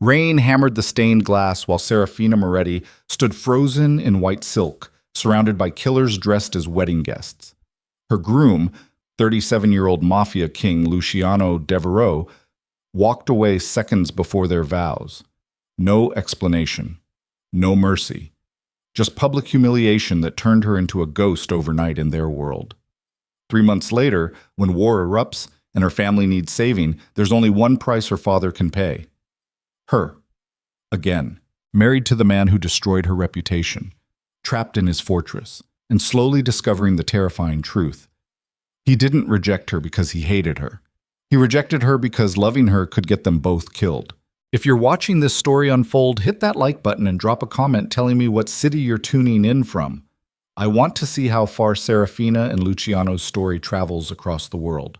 Rain hammered the stained glass while Seraphina Moretti stood frozen in white silk, surrounded by killers dressed as wedding guests. Her groom, 37-year-old mafia king Luciano Devereux, walked away seconds before their vows. No explanation. No mercy. Just public humiliation that turned her into a ghost overnight in their world. 3 months later, when war erupts and her family needs saving, there's only one price her father can pay. Her. Again. Married to the man who destroyed her reputation. Trapped in his fortress, and slowly discovering the terrifying truth. He didn't reject her because he hated her. He rejected her because loving her could get them both killed. If you're watching this story unfold, hit that like button and drop a comment telling me what city you're tuning in from. I want to see how far Seraphina and Luciano's story travels across the world.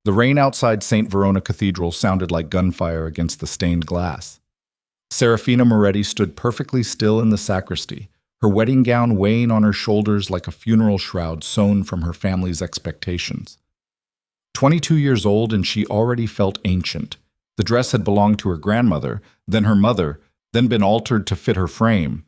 The rain outside St. Verona Cathedral sounded like gunfire against the stained glass. Seraphina Moretti stood perfectly still in the sacristy, her wedding gown weighing on her shoulders like a funeral shroud sewn from her family's expectations. 22 years old, and she already felt ancient. The dress had belonged to her grandmother, then her mother, then been altered to fit her frame.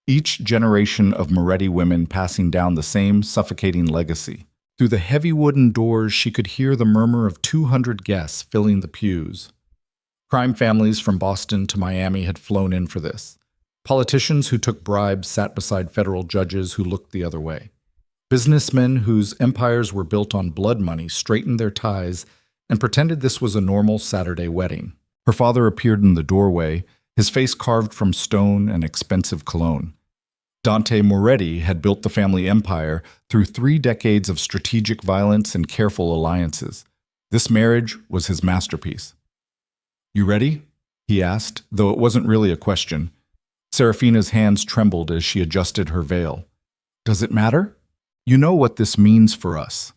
Each generation of Moretti women passing down the same suffocating legacy. Through the heavy wooden doors, she could hear the murmur of 200 guests filling the pews. Crime families from Boston to Miami had flown in for this. Politicians who took bribes sat beside federal judges who looked the other way. Businessmen whose empires were built on blood money straightened their ties and pretended this was a normal Saturday wedding. Her father appeared in the doorway, his face carved from stone and expensive cologne. Dante Moretti had built the family empire through 3 decades of strategic violence and careful alliances. This marriage was his masterpiece. "You ready?" he asked, though it wasn't really a question. Seraphina's hands trembled as she adjusted her veil. "Does it matter? You know what this means for us."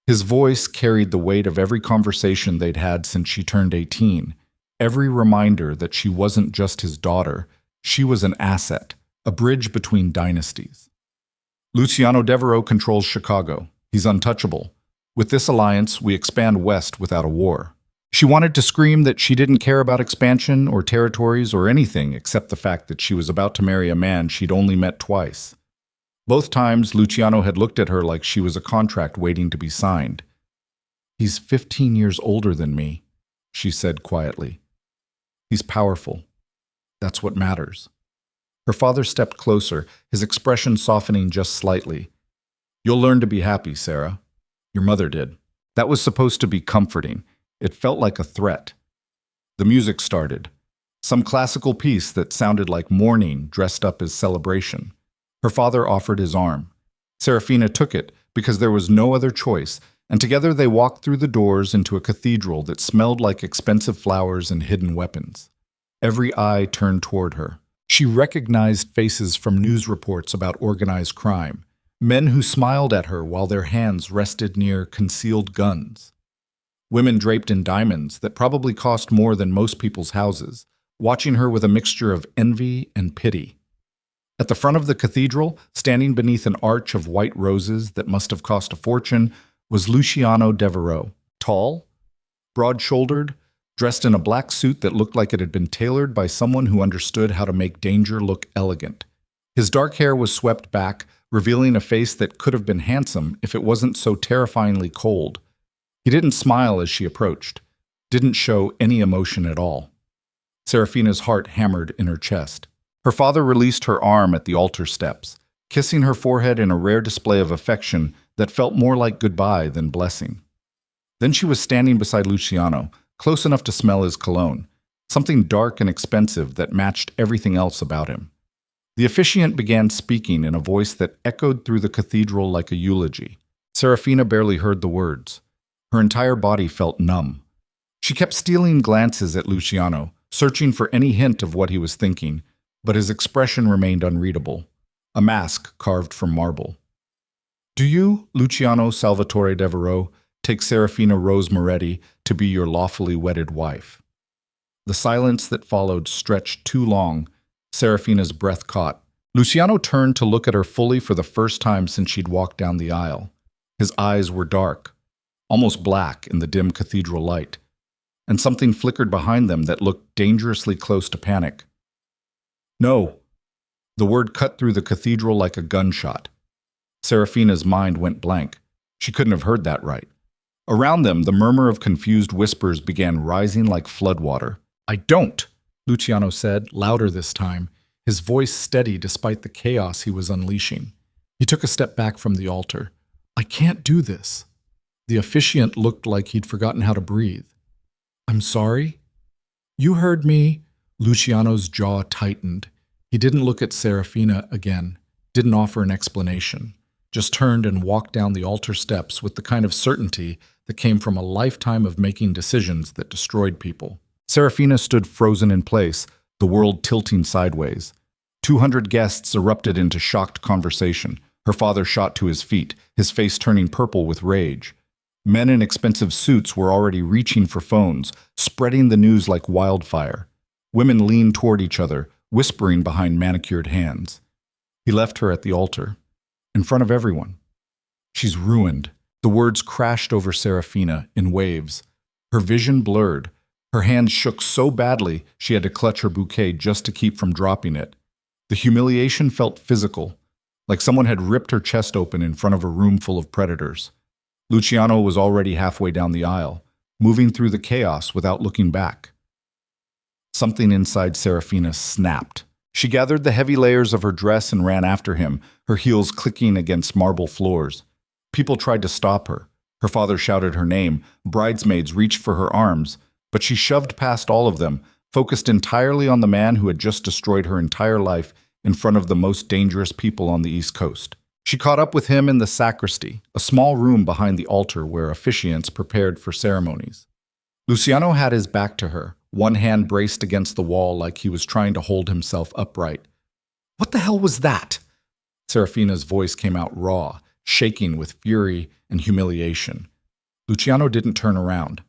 His voice carried the weight of every conversation they'd had since she turned 18, every reminder that she wasn't just his daughter, she was an asset, a bridge between dynasties. Luciano Devereux controls Chicago. He's untouchable. With this alliance, we expand west without a war. She wanted to scream that she didn't care about expansion or territories or anything except the fact that she was about to marry a man she'd only met twice. Both times, Luciano had looked at her like she was a contract waiting to be signed. "He's 15 years older than me," she said quietly. "He's powerful. That's what matters." Her father stepped closer, his expression softening just slightly. "You'll learn to be happy, Sarah. Your mother did." That was supposed to be comforting. It felt like a threat. The music started. Some classical piece that sounded like mourning dressed up as celebration. Her father offered his arm. Seraphina took it because there was no other choice, and together they walked through the doors into a cathedral that smelled like expensive flowers and hidden weapons. Every eye turned toward her. She recognized faces from news reports about organized crime, men who smiled at her while their hands rested near concealed guns. Women draped in diamonds that probably cost more than most people's houses, watching her with a mixture of envy and pity. At the front of the cathedral, standing beneath an arch of white roses that must have cost a fortune, was Luciano Devereux. Tall, broad-shouldered, dressed in a black suit that looked like it had been tailored by someone who understood how to make danger look elegant. His dark hair was swept back, revealing a face that could have been handsome if it wasn't so terrifyingly cold. He didn't smile as she approached, didn't show any emotion at all. Seraphina's heart hammered in her chest. Her father released her arm at the altar steps, kissing her forehead in a rare display of affection that felt more like goodbye than blessing. Then she was standing beside Luciano, close enough to smell his cologne, something dark and expensive that matched everything else about him. The officiant began speaking in a voice that echoed through the cathedral like a eulogy. Seraphina barely heard the words. Her entire body felt numb. She kept stealing glances at Luciano, searching for any hint of what he was thinking, but his expression remained unreadable, a mask carved from marble. "Do you, Luciano Salvatore Devereux, take Seraphina Rose Moretti to be your lawfully wedded wife?" The silence that followed stretched too long. Seraphina's breath caught. Luciano turned to look at her fully for the first time since she'd walked down the aisle. His eyes were dark, almost black in the dim cathedral light, and something flickered behind them that looked dangerously close to panic. No! The word cut through the cathedral like a gunshot. Seraphina's mind went blank. She couldn't have heard that right. Around them, the murmur of confused whispers began rising like floodwater. "I don't," Luciano said, louder this time, his voice steady despite the chaos he was unleashing. He took a step back from the altar. "I can't do this." The officiant looked like he'd forgotten how to breathe. "I'm sorry?" "You heard me." Luciano's jaw tightened. He didn't look at Seraphina again, didn't offer an explanation, just turned and walked down the altar steps with the kind of certainty that came from a lifetime of making decisions that destroyed people. Seraphina stood frozen in place, the world tilting sideways. 200 guests erupted into shocked conversation. Her father shot to his feet, his face turning purple with rage. Men in expensive suits were already reaching for phones, spreading the news like wildfire. Women leaned toward each other, whispering behind manicured hands. He left her at the altar, in front of everyone. "She's ruined." The words crashed over Seraphina in waves. Her vision blurred. Her hands shook so badly she had to clutch her bouquet just to keep from dropping it. The humiliation felt physical, like someone had ripped her chest open in front of a room full of predators. Luciano was already halfway down the aisle, moving through the chaos without looking back. Something inside Seraphina snapped. She gathered the heavy layers of her dress and ran after him, her heels clicking against marble floors. People tried to stop her. Her father shouted her name. Bridesmaids reached for her arms, but she shoved past all of them, focused entirely on the man who had just destroyed her entire life in front of the most dangerous people on the East Coast. She caught up with him in the sacristy, a small room behind the altar where officiants prepared for ceremonies. Luciano had his back to her, one hand braced against the wall like he was trying to hold himself upright. "What the hell was that?" Seraphina's voice came out raw, shaking with fury and humiliation. Luciano didn't turn around.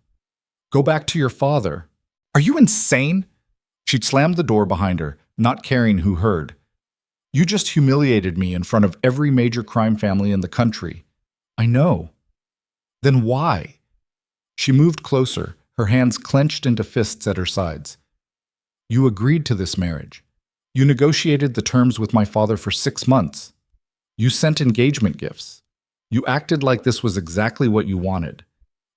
"Go back to your father." "Are you insane?" She'd slammed the door behind her, not caring who heard. "You just humiliated me in front of every major crime family in the country." "I know." "Then why?" She moved closer, her hands clenched into fists at her sides. "You agreed to this marriage. You negotiated the terms with my father for 6 months. You sent engagement gifts. You acted like this was exactly what you wanted.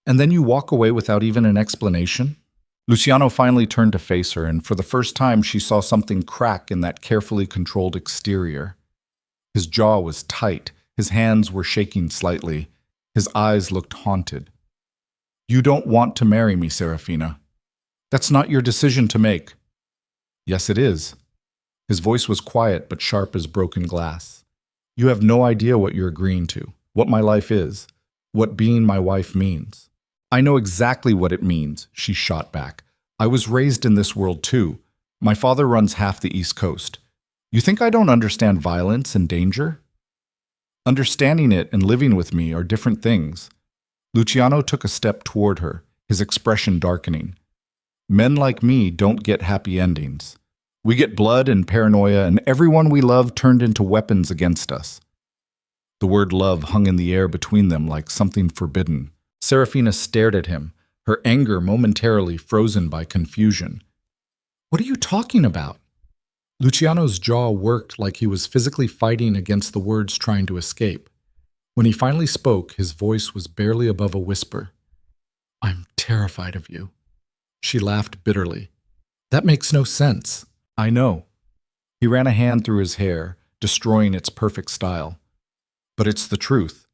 And then you walk away without even an explanation?" Luciano finally turned to face her, and for the first time she saw something crack in that carefully controlled exterior. His jaw was tight, his hands were shaking slightly, his eyes looked haunted. "You don't want to marry me, Seraphina. That's not your decision to make." "Yes, it is." His voice was quiet but sharp as broken glass. "You have no idea what you're agreeing to, what my life is, what being my wife means." "I know exactly what it means," she shot back. "I was raised in this world too. My father runs half the East Coast. You think I don't understand violence and danger? Understanding it and living with me are different things." Luciano took a step toward her, his expression darkening. "Men like me don't get happy endings. We get blood and paranoia, and everyone we love turned into weapons against us." The word love hung in the air between them like something forbidden. Seraphina stared at him, her anger momentarily frozen by confusion. "What are you talking about?" Luciano's jaw worked like he was physically fighting against the words trying to escape. When he finally spoke, his voice was barely above a whisper. "I'm terrified of you." She laughed bitterly. "That makes no sense." "I know." He ran a hand through his hair, destroying its perfect style. "But it's the truth.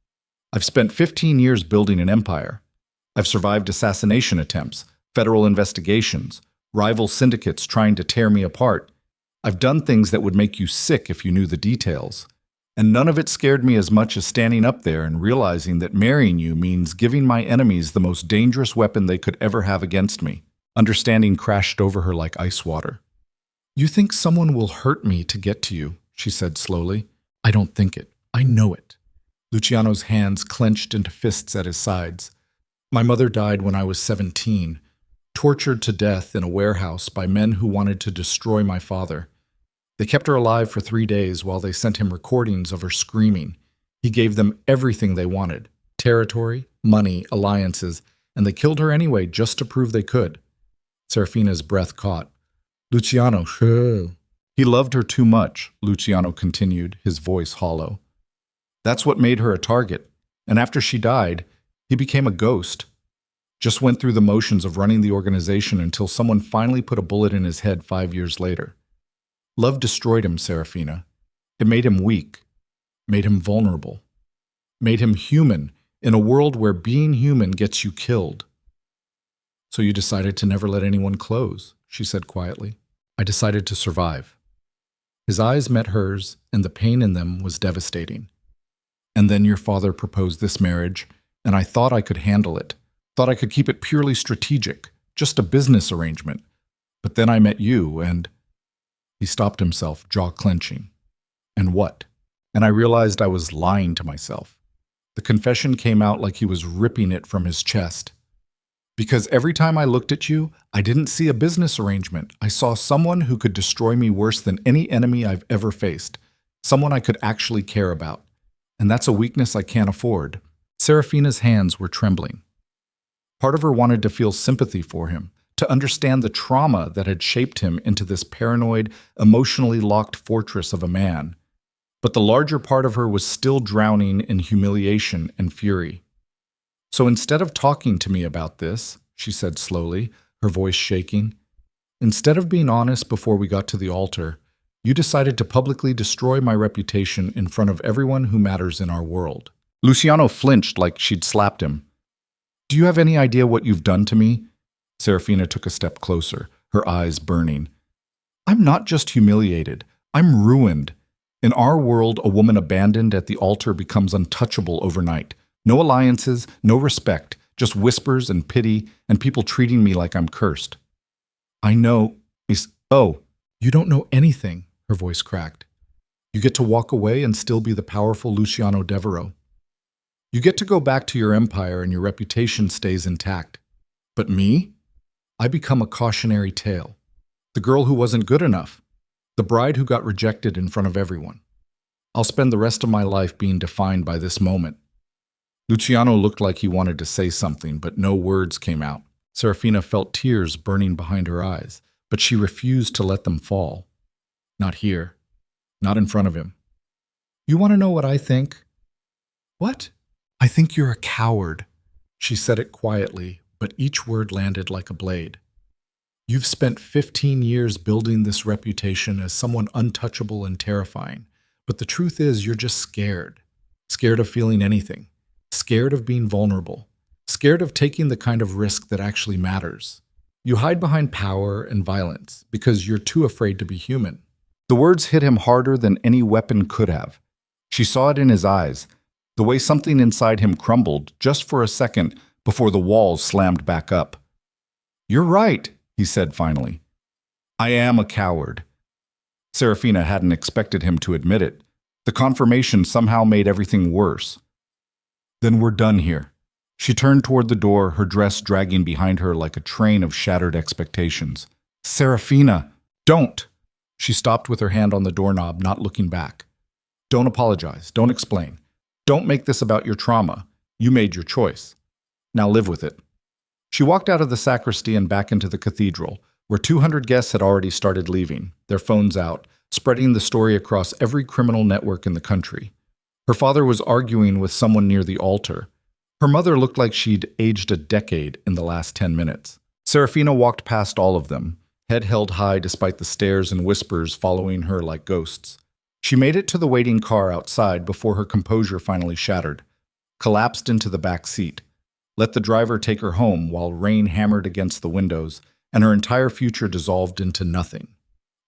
I've spent 15 years building an empire. I've survived assassination attempts, federal investigations, rival syndicates trying to tear me apart. I've done things that would make you sick if you knew the details. And none of it scared me as much as standing up there and realizing that marrying you means giving my enemies the most dangerous weapon they could ever have against me." Understanding crashed over her like ice water. "You think someone will hurt me to get to you," she said slowly. "I don't think it. I know it." Luciano's hands clenched into fists at his sides. "My mother died when I was 17, tortured to death in a warehouse by men who wanted to destroy my father. They kept her alive for 3 days while they sent him recordings of her screaming. He gave them everything they wanted, Territory, money, alliances, and they killed her anyway just to prove they could. Seraphina's breath caught. Luciano, shoo. He loved her too much, Luciano continued, his voice hollow. That's what made her a target, and after she died, he became a ghost. Just went through the motions of running the organization until someone finally put a bullet in his head 5 years later. Love destroyed him, Seraphina. It made him weak, made him vulnerable, made him human in a world where being human gets you killed. So you decided to never let anyone close, she said quietly. I decided to survive. His eyes met hers, and the pain in them was devastating. And then your father proposed this marriage, and I thought I could handle it. Thought I could keep it purely strategic, just a business arrangement. But then I met you, and... He stopped himself, jaw clenching. And what? And I realized I was lying to myself. The confession came out like he was ripping it from his chest. Because every time I looked at you, I didn't see a business arrangement. I saw someone who could destroy me worse than any enemy I've ever faced. Someone I could actually care about. And that's a weakness I can't afford. Seraphina's hands were trembling. Part of her wanted to feel sympathy for him, to understand the trauma that had shaped him into this paranoid, emotionally locked fortress of a man. But the larger part of her was still drowning in humiliation and fury. So instead of talking to me about this, she said slowly, her voice shaking, instead of being honest before we got to the altar, you decided to publicly destroy my reputation in front of everyone who matters in our world. Luciano flinched like she'd slapped him. Do you have any idea what you've done to me? Seraphina took a step closer, her eyes burning. I'm not just humiliated. I'm ruined. In our world, a woman abandoned at the altar becomes untouchable overnight. No alliances, no respect, just whispers and pity, and people treating me like I'm cursed. I know. Oh, you don't know anything, her voice cracked. You get to walk away and still be the powerful Luciano Devereux. You get to go back to your empire and your reputation stays intact. But me? I become a cautionary tale. The girl who wasn't good enough. The bride who got rejected in front of everyone. I'll spend the rest of my life being defined by this moment. Luciano looked like he wanted to say something, but no words came out. Seraphina felt tears burning behind her eyes, but she refused to let them fall. Not here. Not in front of him. You want to know what I think? What? I think you're a coward. She said it quietly, but each word landed like a blade. You've spent 15 years building this reputation as someone untouchable and terrifying, but the truth is you're just scared. Scared of feeling anything. Scared of being vulnerable. Scared of taking the kind of risk that actually matters. You hide behind power and violence because you're too afraid to be human. The words hit him harder than any weapon could have. She saw it in his eyes, the way something inside him crumbled just for a second before the walls slammed back up. You're right, he said finally. I am a coward. Seraphina hadn't expected him to admit it. The confirmation somehow made everything worse. Then we're done here. She turned toward the door, her dress dragging behind her like a train of shattered expectations. Seraphina, don't! She stopped with her hand on the doorknob, not looking back. Don't apologize. Don't explain. Don't make this about your trauma. You made your choice. Now live with it. She walked out of the sacristy and back into the cathedral, where 200 guests had already started leaving, their phones out, spreading the story across every criminal network in the country. Her father was arguing with someone near the altar. Her mother looked like she'd aged a decade in the last 10 minutes. Seraphina walked past all of them, head held high despite the stares and whispers following her like ghosts. She made it to the waiting car outside before her composure finally shattered, collapsed into the back seat, let the driver take her home while rain hammered against the windows, and her entire future dissolved into nothing.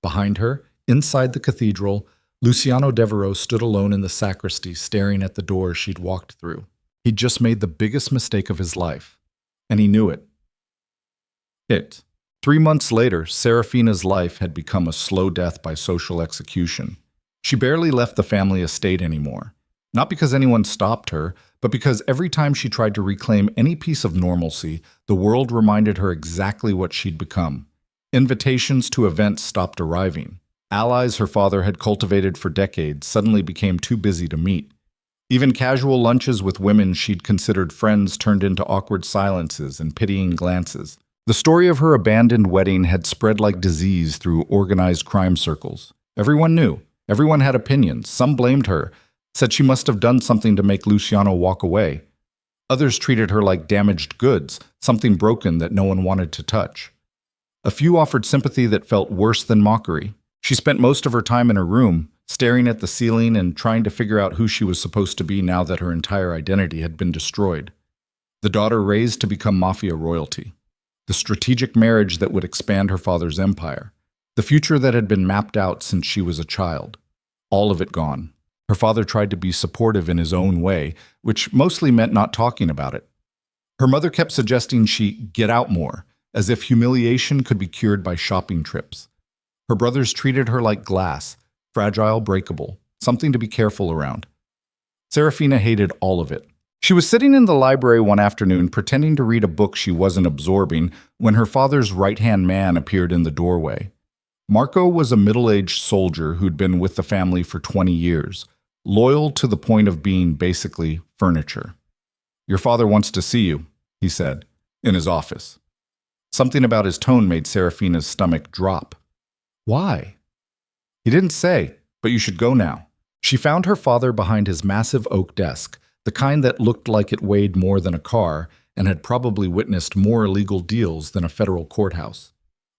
Behind her, inside the cathedral, Luciano Devereux stood alone in the sacristy, staring at the door she'd walked through. He'd just made the biggest mistake of his life, and he knew it. 3 months later, Seraphina's life had become a slow death by social execution. She barely left the family estate anymore, not because anyone stopped her, but because every time she tried to reclaim any piece of normalcy, the world reminded her exactly what she'd become. Invitations to events stopped arriving. Allies her father had cultivated for decades suddenly became too busy to meet. Even casual lunches with women she'd considered friends turned into awkward silences and pitying glances. The story of her abandoned wedding had spread like disease through organized crime circles. Everyone knew. Everyone had opinions. Some blamed her, said she must have done something to make Luciano walk away. Others treated her like damaged goods, something broken that no one wanted to touch. A few offered sympathy that felt worse than mockery. She spent most of her time in her room, staring at the ceiling and trying to figure out who she was supposed to be now that her entire identity had been destroyed. The daughter raised to become mafia royalty. The strategic marriage that would expand her father's empire. The future that had been mapped out since she was a child. All of it gone. Her father tried to be supportive in his own way, which mostly meant not talking about it. Her mother kept suggesting she get out more, as if humiliation could be cured by shopping trips. Her brothers treated her like glass, fragile, breakable, something to be careful around. Seraphina hated all of it. She was sitting in the library one afternoon pretending to read a book she wasn't absorbing when her father's right-hand man appeared in the doorway. Marco was a middle-aged soldier who'd been with the family for 20 years, loyal to the point of being basically furniture. "Your father wants to see you," he said, in his office. Something about his tone made Seraphina's stomach drop. "Why?" "He didn't say, but you should go now." She found her father behind his massive oak desk, the kind that looked like it weighed more than a car and had probably witnessed more illegal deals than a federal courthouse.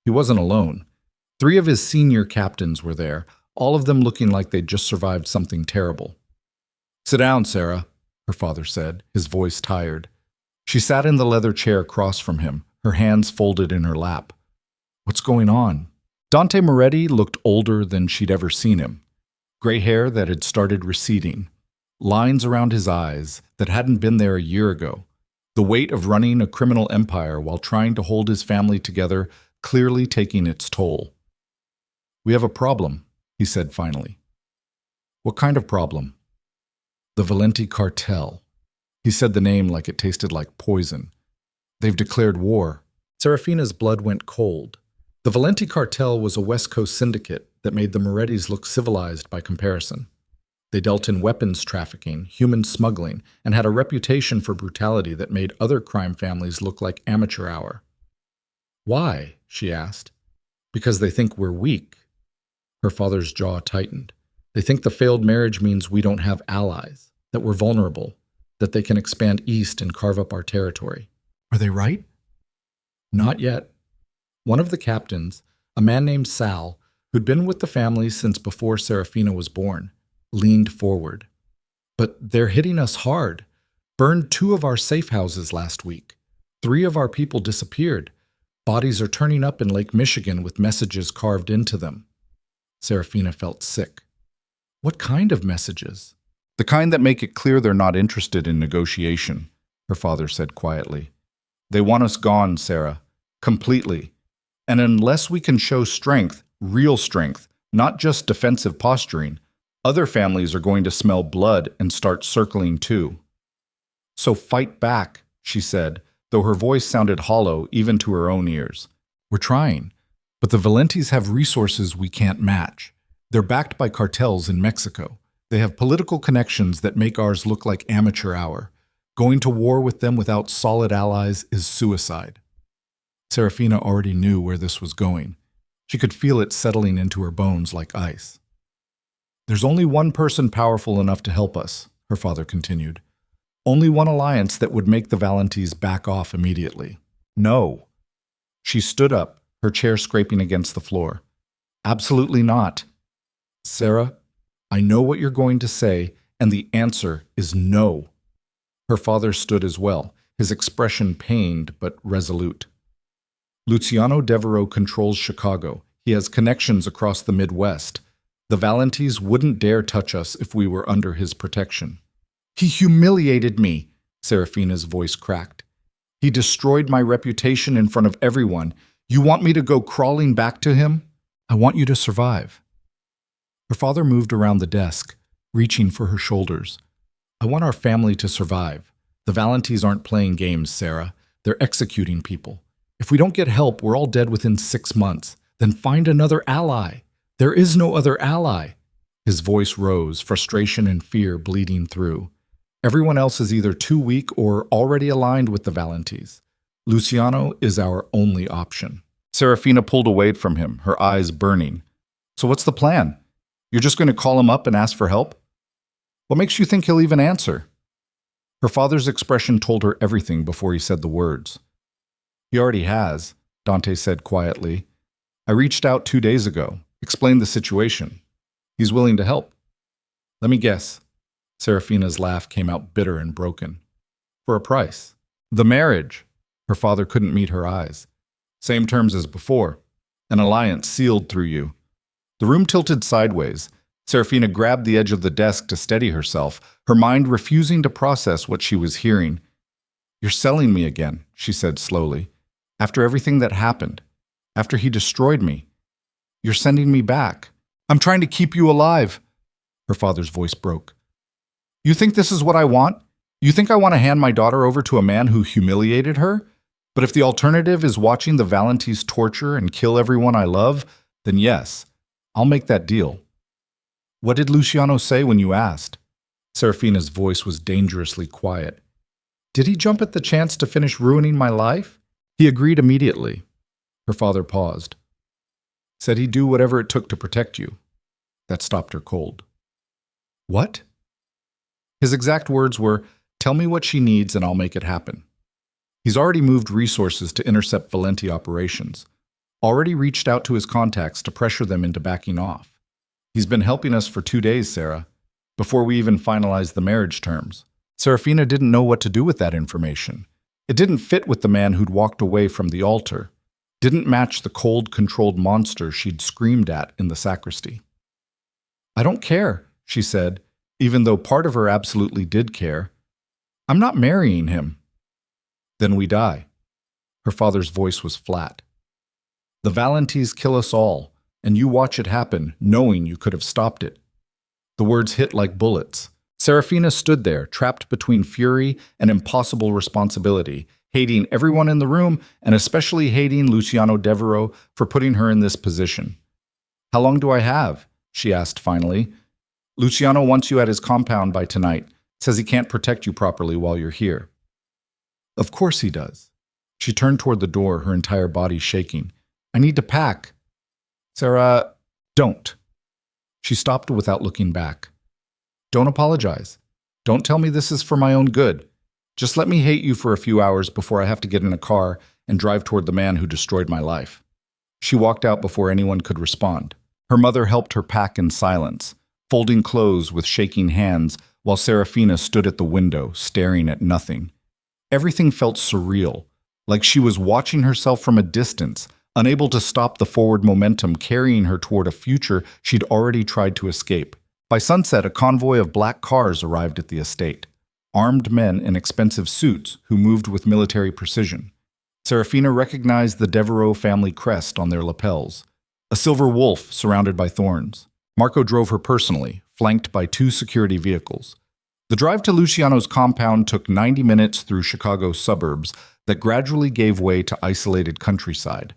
He wasn't alone. 3 of his senior captains were there, all of them looking like they'd just survived something terrible. "Sit down, Sarah," her father said, his voice tired. She sat in the leather chair across from him, her hands folded in her lap. "What's going on?" Dante Moretti looked older than she'd ever seen him. Gray hair that had started receding. Lines around his eyes that hadn't been there a year ago. The weight of running a criminal empire while trying to hold his family together clearly taking its toll. "We have a problem," he said finally. "What kind of problem?" "The Valenti cartel." He said the name like it tasted like poison. "They've declared war." Seraphina's blood went cold. The Valenti cartel was a West Coast syndicate that made the Morettis look civilized by comparison. They dealt in weapons trafficking, human smuggling, and had a reputation for brutality that made other crime families look like amateur hour. "Why?" she asked. "Because they think we're weak." Her father's jaw tightened. "They think the failed marriage means we don't have allies, that we're vulnerable, that they can expand east and carve up our territory." "Are they right?" "Not yet." One of the captains, a man named Sal, who'd been with the family since before Seraphina was born, leaned forward. "But they're hitting us hard. Burned 2 of our safe houses last week. 3 of our people disappeared. Bodies are turning up in Lake Michigan with messages carved into them." Seraphina felt sick. "What kind of messages?" "The kind that make it clear they're not interested in negotiation," her father said quietly. "They want us gone, Sarah. Completely. And unless we can show strength, real strength, not just defensive posturing, other families are going to smell blood and start circling too." "So fight back," she said, though her voice sounded hollow even to her own ears. "We're trying, but the Valentis have resources we can't match. They're backed by cartels in Mexico. They have political connections that make ours look like amateur hour. Going to war with them without solid allies is suicide." Seraphina already knew where this was going. She could feel it settling into her bones like ice. "There's only one person powerful enough to help us," her father continued. "Only one alliance that would make the Valentis back off immediately." "No." She stood up, her chair scraping against the floor. "Absolutely not. Sarah, I know what you're going to say, and the answer is no." Her father stood as well, his expression pained but resolute. "Luciano Devereux controls Chicago. He has connections across the Midwest. The Valentis wouldn't dare touch us if we were under his protection." "He humiliated me," Seraphina's voice cracked. "He destroyed my reputation in front of everyone. You want me to go crawling back to him?" "I want you to survive." Her father moved around the desk, reaching for her shoulders. "I want our family to survive. The Valentis aren't playing games, Sarah. They're executing people. If we don't get help, we're all dead within 6 months. Then find another ally. There is no other ally." His voice rose, frustration and fear bleeding through. Everyone else is either too weak or already aligned with the Valentis. Luciano is our only option. Seraphina pulled away from him, her eyes burning. So what's the plan? You're just going to call him up and ask for help? What makes you think he'll even answer? Her father's expression told her everything before he said the words. He already has, Dante said quietly. I reached out 2 days ago, explained the situation. He's willing to help. Let me guess. Seraphina's laugh came out bitter and broken. For a price. The marriage. Her father couldn't meet her eyes. Same terms as before. An alliance sealed through you. The room tilted sideways. Seraphina grabbed the edge of the desk to steady herself, her mind refusing to process what she was hearing. You're selling me again, she said slowly. After everything that happened. After he destroyed me. You're sending me back. I'm trying to keep you alive. Her father's voice broke. You think this is what I want? You think I want to hand my daughter over to a man who humiliated her? But if the alternative is watching the Valentis torture and kill everyone I love, then yes, I'll make that deal. What did Luciano say when you asked? Seraphina's voice was dangerously quiet. Did he jump at the chance to finish ruining my life? He agreed immediately. Her father paused. Said he'd do whatever it took to protect you. That stopped her cold. What? His exact words were, tell me what she needs and I'll make it happen. He's already moved resources to intercept Valenti operations. Already reached out to his contacts to pressure them into backing off. He's been helping us for 2 days, Sarah, before we even finalized the marriage terms. Seraphina didn't know what to do with that information. It didn't fit with the man who'd walked away from the altar. Didn't match the cold, controlled monster she'd screamed at in the sacristy. I don't care, she said, even though part of her absolutely did care. I'm not marrying him. Then we die. Her father's voice was flat. The Valentis kill us all, and you watch it happen, knowing you could have stopped it. The words hit like bullets. Seraphina stood there, trapped between fury and impossible responsibility, hating everyone in the room and especially hating Luciano Devereux for putting her in this position. How long do I have? She asked finally. Luciano wants you at his compound by tonight. Says he can't protect you properly while you're here. Of course he does. She turned toward the door, her entire body shaking. I need to pack. Sarah, don't. She stopped without looking back. Don't apologize. Don't tell me this is for my own good. Just let me hate you for a few hours before I have to get in a car and drive toward the man who destroyed my life. She walked out before anyone could respond. Her mother helped her pack in silence, folding clothes with shaking hands while Seraphina stood at the window, staring at nothing. Everything felt surreal, like she was watching herself from a distance, unable to stop the forward momentum carrying her toward a future she'd already tried to escape. By sunset, a convoy of black cars arrived at the estate. Armed men in expensive suits who moved with military precision. Seraphina recognized the Devereux family crest on their lapels. A silver wolf surrounded by thorns. Marco drove her personally, flanked by 2 security vehicles. The drive to Luciano's compound took 90 minutes through Chicago's suburbs that gradually gave way to isolated countryside.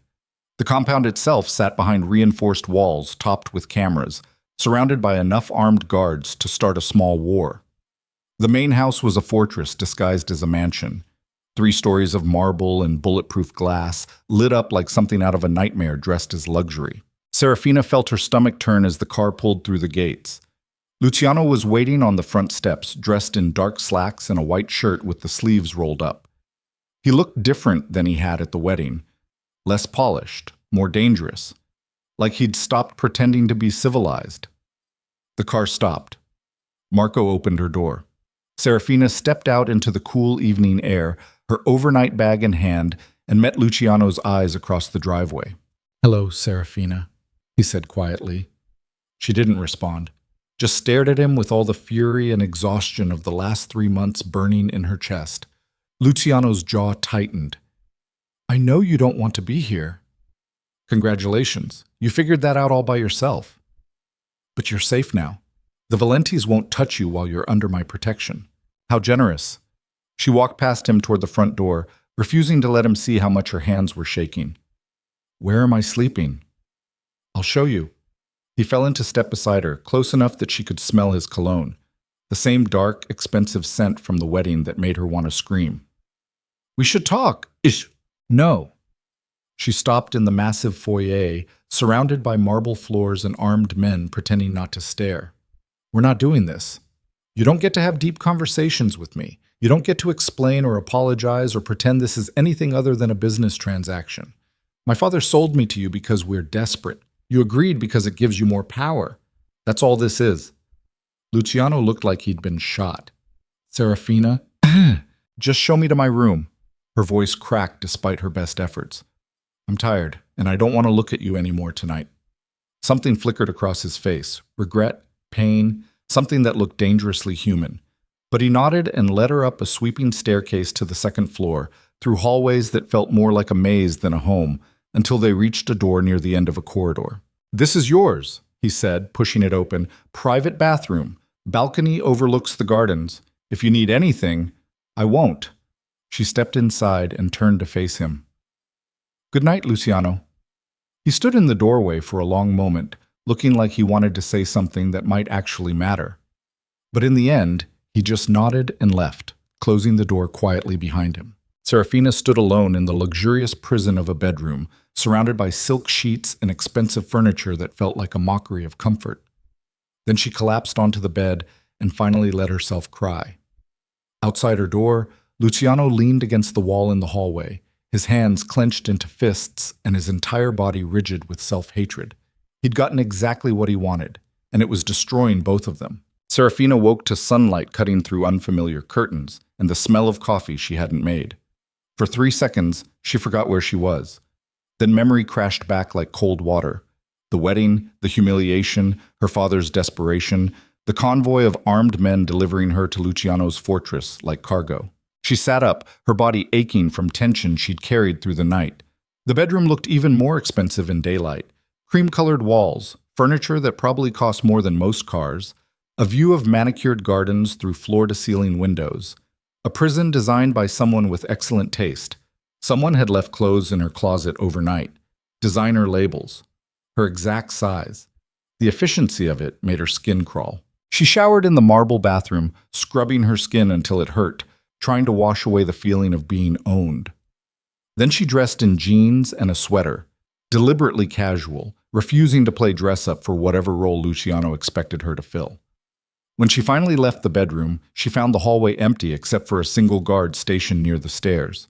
The compound itself sat behind reinforced walls topped with cameras, surrounded by enough armed guards to start a small war. The main house was a fortress disguised as a mansion. 3 stories of marble and bulletproof glass, lit up like something out of a nightmare dressed as luxury. Seraphina felt her stomach turn as the car pulled through the gates. Luciano was waiting on the front steps, dressed in dark slacks and a white shirt with the sleeves rolled up. He looked different than he had at the wedding. Less polished, more dangerous. Like he'd stopped pretending to be civilized. The car stopped. Marco opened her door. Seraphina stepped out into the cool evening air, her overnight bag in hand, and met Luciano's eyes across the driveway. "Hello, Seraphina," he said quietly. She didn't respond, just stared at him with all the fury and exhaustion of the last 3 months burning in her chest. Luciano's jaw tightened. "I know you don't want to be here." "Congratulations. You figured that out all by yourself. But you're safe now. The Valentis won't touch you while you're under my protection." How generous. She walked past him toward the front door, refusing to let him see how much her hands were shaking. "Where am I sleeping?" "I'll show you." He fell into step beside her, close enough that she could smell his cologne. the same dark, expensive scent from the wedding that made her want to scream. "We should talk. Ish." "No." She stopped in the massive foyer, surrounded by marble floors and armed men pretending not to stare. "We're not doing this. You don't get to have deep conversations with me. You don't get to explain or apologize or pretend this is anything other than a business transaction. My father sold me to you because we're desperate. You agreed because it gives you more power. That's all this is." Luciano looked like he'd been shot. "Seraphina, just show me to my room." Her voice cracked despite her best efforts. "I'm tired, and I don't want to look at you anymore tonight." Something flickered across his face. Regret, pain, something that looked dangerously human. But he nodded and led her up a sweeping staircase to the second floor, through hallways that felt more like a maze than a home, until they reached a door near the end of a corridor. "This is yours," he said, pushing it open. "Private bathroom. Balcony overlooks the gardens. If you need anything, I won't." She stepped inside and turned to face him. "Good night, Luciano." He stood in the doorway for a long moment, looking like he wanted to say something that might actually matter. But in the end, he just nodded and left, closing the door quietly behind him. Seraphina stood alone in the luxurious prison of a bedroom, surrounded by silk sheets and expensive furniture that felt like a mockery of comfort. Then she collapsed onto the bed and finally let herself cry. Outside her door, Luciano leaned against the wall in the hallway, his hands clenched into fists and his entire body rigid with self-hatred. He'd gotten exactly what he wanted, and it was destroying both of them. Seraphina woke to sunlight cutting through unfamiliar curtains and the smell of coffee she hadn't made. For 3 seconds, she forgot where she was. Then memory crashed back like cold water. The wedding, the humiliation, her father's desperation, the convoy of armed men delivering her to Luciano's fortress like cargo. She sat up, her body aching from tension she'd carried through the night. The bedroom looked even more expensive in daylight. Cream-colored walls, furniture that probably cost more than most cars, a view of manicured gardens through floor-to-ceiling windows. A prison designed by someone with excellent taste. Someone had left clothes in her closet overnight. Designer labels. Her exact size. The efficiency of it made her skin crawl. She showered in the marble bathroom, scrubbing her skin until it hurt, trying to wash away the feeling of being owned. Then she dressed in jeans and a sweater, deliberately casual, refusing to play dress-up for whatever role Luciano expected her to fill. When she finally left the bedroom, she found the hallway empty except for a single guard stationed near the stairs.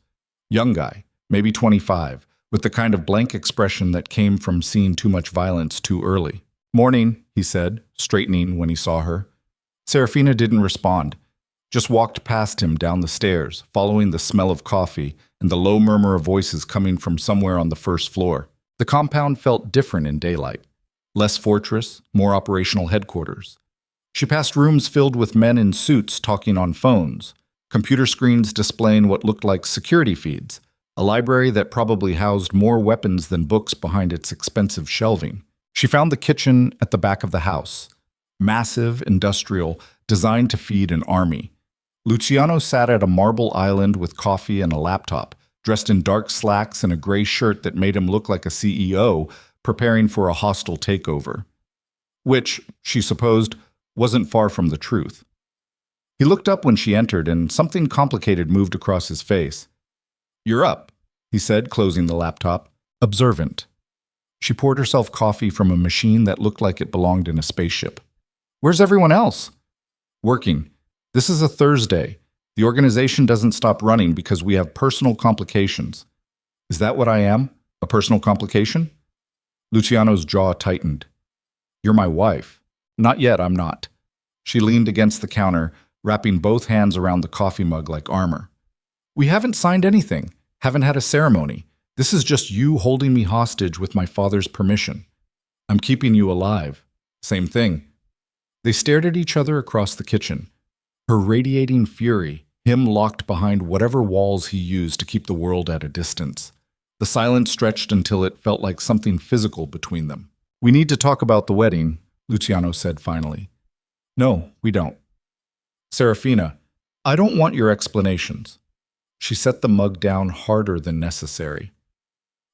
Young guy, maybe 25, with the kind of blank expression that came from seeing too much violence too early. "Morning," he said, straightening when he saw her. Seraphina didn't respond, just walked past him down the stairs, following the smell of coffee and the low murmur of voices coming from somewhere on the first floor. The compound felt different in daylight. Less fortress, more operational headquarters. She passed rooms filled with men in suits talking on phones, computer screens displaying what looked like security feeds, a library that probably housed more weapons than books behind its expensive shelving. She found the kitchen at the back of the house, massive, industrial, designed to feed an army. Luciano sat at a marble island with coffee and a laptop, dressed in dark slacks and a gray shirt that made him look like a CEO preparing for a hostile takeover. Which, she supposed, wasn't far from the truth. He looked up when she entered, and something complicated moved across his face. "You're up," he said, closing the laptop. Observant. She poured herself coffee from a machine that looked like it belonged in a spaceship. "Where's everyone else?" "Working. This is a Thursday. The organization doesn't stop running because we have personal complications." "Is that what I am? A personal complication?" Luciano's jaw tightened. "You're my wife." "Not yet, I'm not." She leaned against the counter, wrapping both hands around the coffee mug like armor. "We haven't signed anything, haven't had a ceremony. This is just you holding me hostage with my father's permission. I'm keeping you alive." "Same thing." They stared at each other across the kitchen. Her radiating fury, him locked behind whatever walls he used to keep the world at a distance. The silence stretched until it felt like something physical between them. "We need to talk about the wedding," Luciano said finally. "No, we don't." "Seraphina, I don't want your explanations." She set the mug down harder than necessary.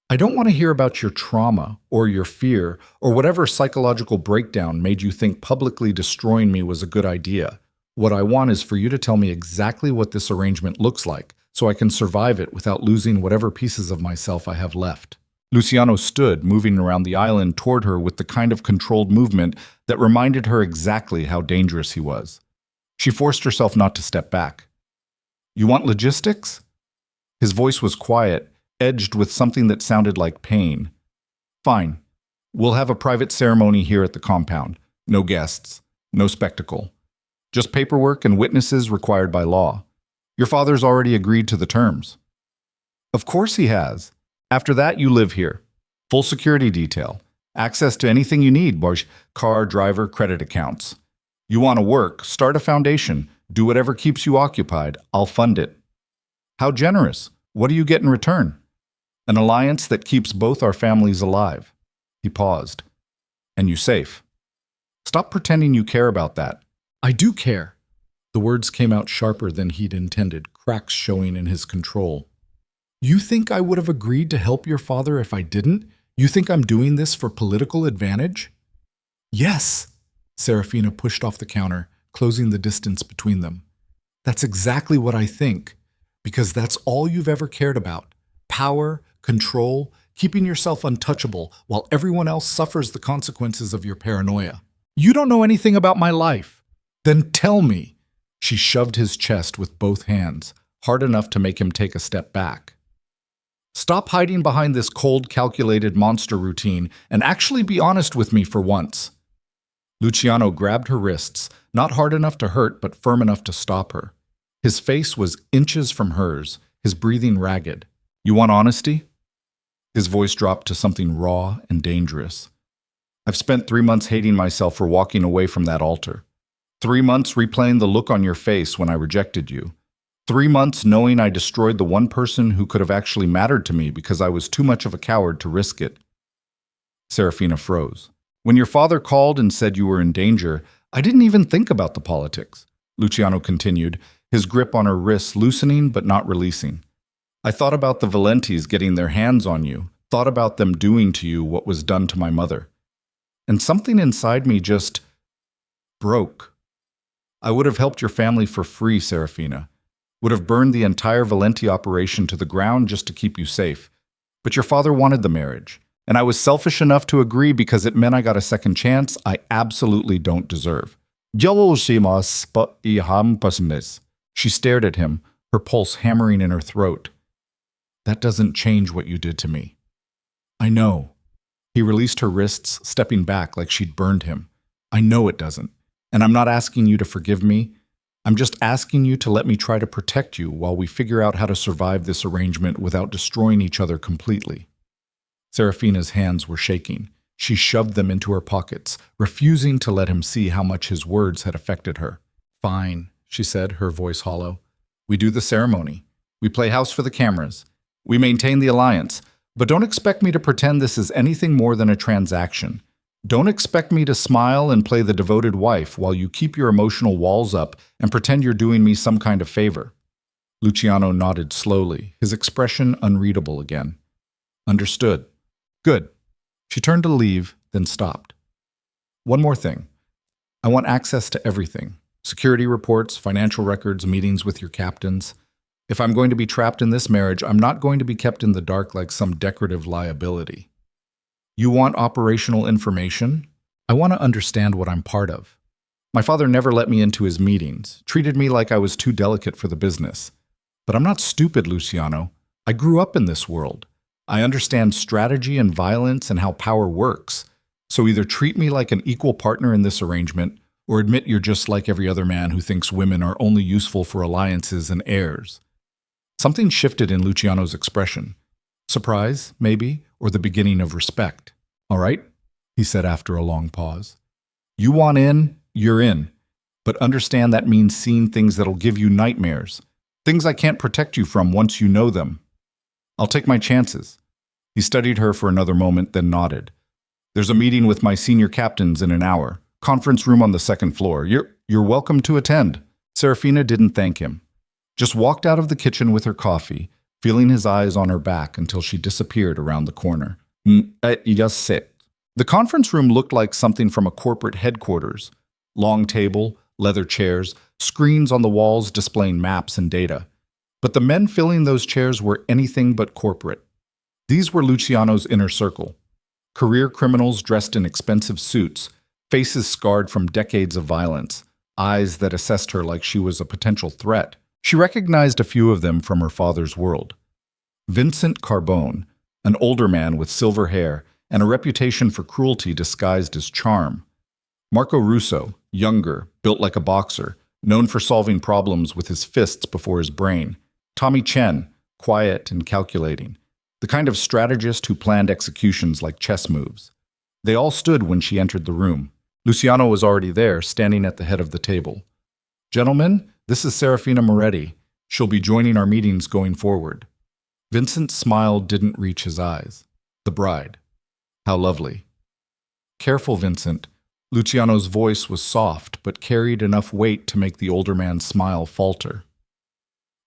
"I don't want to hear about your trauma or your fear or whatever psychological breakdown made you think publicly destroying me was a good idea. What I want is for you to tell me exactly what this arrangement looks like, so I can survive it without losing whatever pieces of myself I have left." Luciano stood, moving around the island toward her with the kind of controlled movement that reminded her exactly how dangerous he was. She forced herself not to step back. "You want logistics?" His voice was quiet, edged with something that sounded like pain. "Fine. We'll have a private ceremony here at the compound. No guests. No spectacle. Just paperwork and witnesses required by law. Your father's already agreed to the terms." "Of course he has. After that, you live here. Full security detail. Access to anything you need, car, driver, credit accounts. You want to work, start a foundation, do whatever keeps you occupied. I'll fund it." "How generous. What do you get in return?" "An alliance that keeps both our families alive." He paused. "And you safe. Stop pretending you care about that." "I do care." The words came out sharper than he'd intended, cracks showing in his control. "You think I would have agreed to help your father if I didn't? You think I'm doing this for political advantage?" "Yes." Seraphina pushed off the counter, closing the distance between them. "That's exactly what I think, because that's all you've ever cared about. Power, control, keeping yourself untouchable while everyone else suffers the consequences of your paranoia. You don't know anything about my life. Then tell me." She shoved his chest with both hands, hard enough to make him take a step back. "Stop hiding behind this cold, calculated monster routine and actually be honest with me for once." Luciano grabbed her wrists, not hard enough to hurt but firm enough to stop her. His face was inches from hers, his breathing ragged. "You want honesty?" His voice dropped to something raw and dangerous. "I've spent 3 months hating myself for walking away from that altar. 3 months replaying the look on your face when I rejected you. 3 months knowing I destroyed the one person who could have actually mattered to me because I was too much of a coward to risk it." Seraphina froze. "When your father called and said you were in danger, I didn't even think about the politics," Luciano continued, his grip on her wrists loosening but not releasing. "I thought about the Valentis getting their hands on you, thought about them doing to you what was done to my mother. And something inside me just broke. I would have helped your family for free, Seraphina. Would have burned the entire Valenti operation to the ground just to keep you safe. But your father wanted the marriage, and I was selfish enough to agree because it meant I got a second chance I absolutely don't deserve." She stared at him, her pulse hammering in her throat. "That doesn't change what you did to me." "I know." He released her wrists, stepping back like she'd burned him. "I know it doesn't. And I'm not asking you to forgive me. I'm just asking you to let me try to protect you while we figure out how to survive this arrangement without destroying each other completely." Seraphina's hands were shaking. She shoved them into her pockets, refusing to let him see how much his words had affected her. "Fine," she said, her voice hollow. "We do the ceremony. We play house for the cameras. We maintain the alliance. But don't expect me to pretend this is anything more than a transaction. Don't expect me to smile and play the devoted wife while you keep your emotional walls up and pretend you're doing me some kind of favor." Luciano nodded slowly, his expression unreadable again. "Understood. Good." She turned to leave, then stopped. "One more thing. I want access to everything. Security reports, financial records, meetings with your captains. If I'm going to be trapped in this marriage, I'm not going to be kept in the dark like some decorative liability. You want operational information? I want to understand what I'm part of. My father never let me into his meetings, treated me like I was too delicate for the business. But I'm not stupid, Luciano. I grew up in this world. I understand strategy and violence and how power works. So either treat me like an equal partner in this arrangement, or admit you're just like every other man who thinks women are only useful for alliances and heirs." Something shifted in Luciano's expression. Surprise, maybe, or the beginning of respect. "All right," he said after a long pause. "You want in, you're in. But understand that means seeing things that'll give you nightmares. Things I can't protect you from once you know them. I'll take my chances." He studied her for another moment, then nodded. "There's a meeting with my senior captains in an hour. Conference room on the second floor. You're welcome to attend." Seraphina didn't thank him. Just walked out of the kitchen with her coffee, feeling his eyes on her back until she disappeared around the corner. Just sit. The conference room looked like something from a corporate headquarters. Long table, leather chairs, screens on the walls displaying maps and data. But the men filling those chairs were anything but corporate. These were Luciano's inner circle. Career criminals dressed in expensive suits, faces scarred from decades of violence, eyes that assessed her like she was a potential threat. She recognized a few of them from her father's world. Vincent Carbone, an older man with silver hair and a reputation for cruelty disguised as charm. Marco Russo, younger, built like a boxer, known for solving problems with his fists before his brain. Tommy Chen, quiet and calculating, the kind of strategist who planned executions like chess moves. They all stood when she entered the room. Luciano was already there, standing at the head of the table. "Gentlemen, this is Seraphina Moretti. She'll be joining our meetings going forward." Vincent's smile didn't reach his eyes. The bride. How lovely. "Careful, Vincent." Luciano's voice was soft, but carried enough weight to make the older man's smile falter.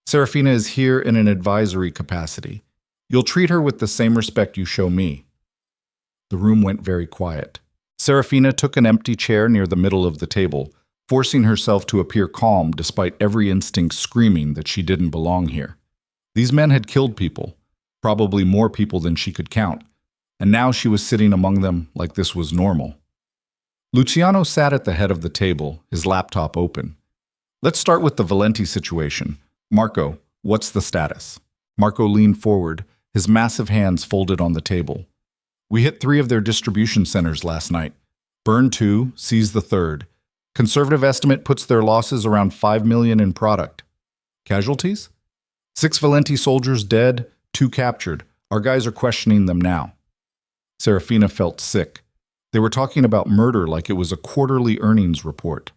"Seraphina is here in an advisory capacity. You'll treat her with the same respect you show me." The room went very quiet. Seraphina took an empty chair near the middle of the table, forcing herself to appear calm despite every instinct screaming that she didn't belong here. These men had killed people, probably more people than she could count, and now she was sitting among them like this was normal. Luciano sat at the head of the table, his laptop open. "Let's start with the Valenti situation. Marco, what's the status?" Marco leaned forward, his massive hands folded on the table. "We hit 3 of their distribution centers last night. Burned 2, seized the 3rd. Conservative estimate puts their losses around 5 million in product. Casualties? 6 Valenti soldiers dead, 2 captured. Our guys are questioning them now." Seraphina felt sick. They were talking about murder like it was a quarterly earnings report.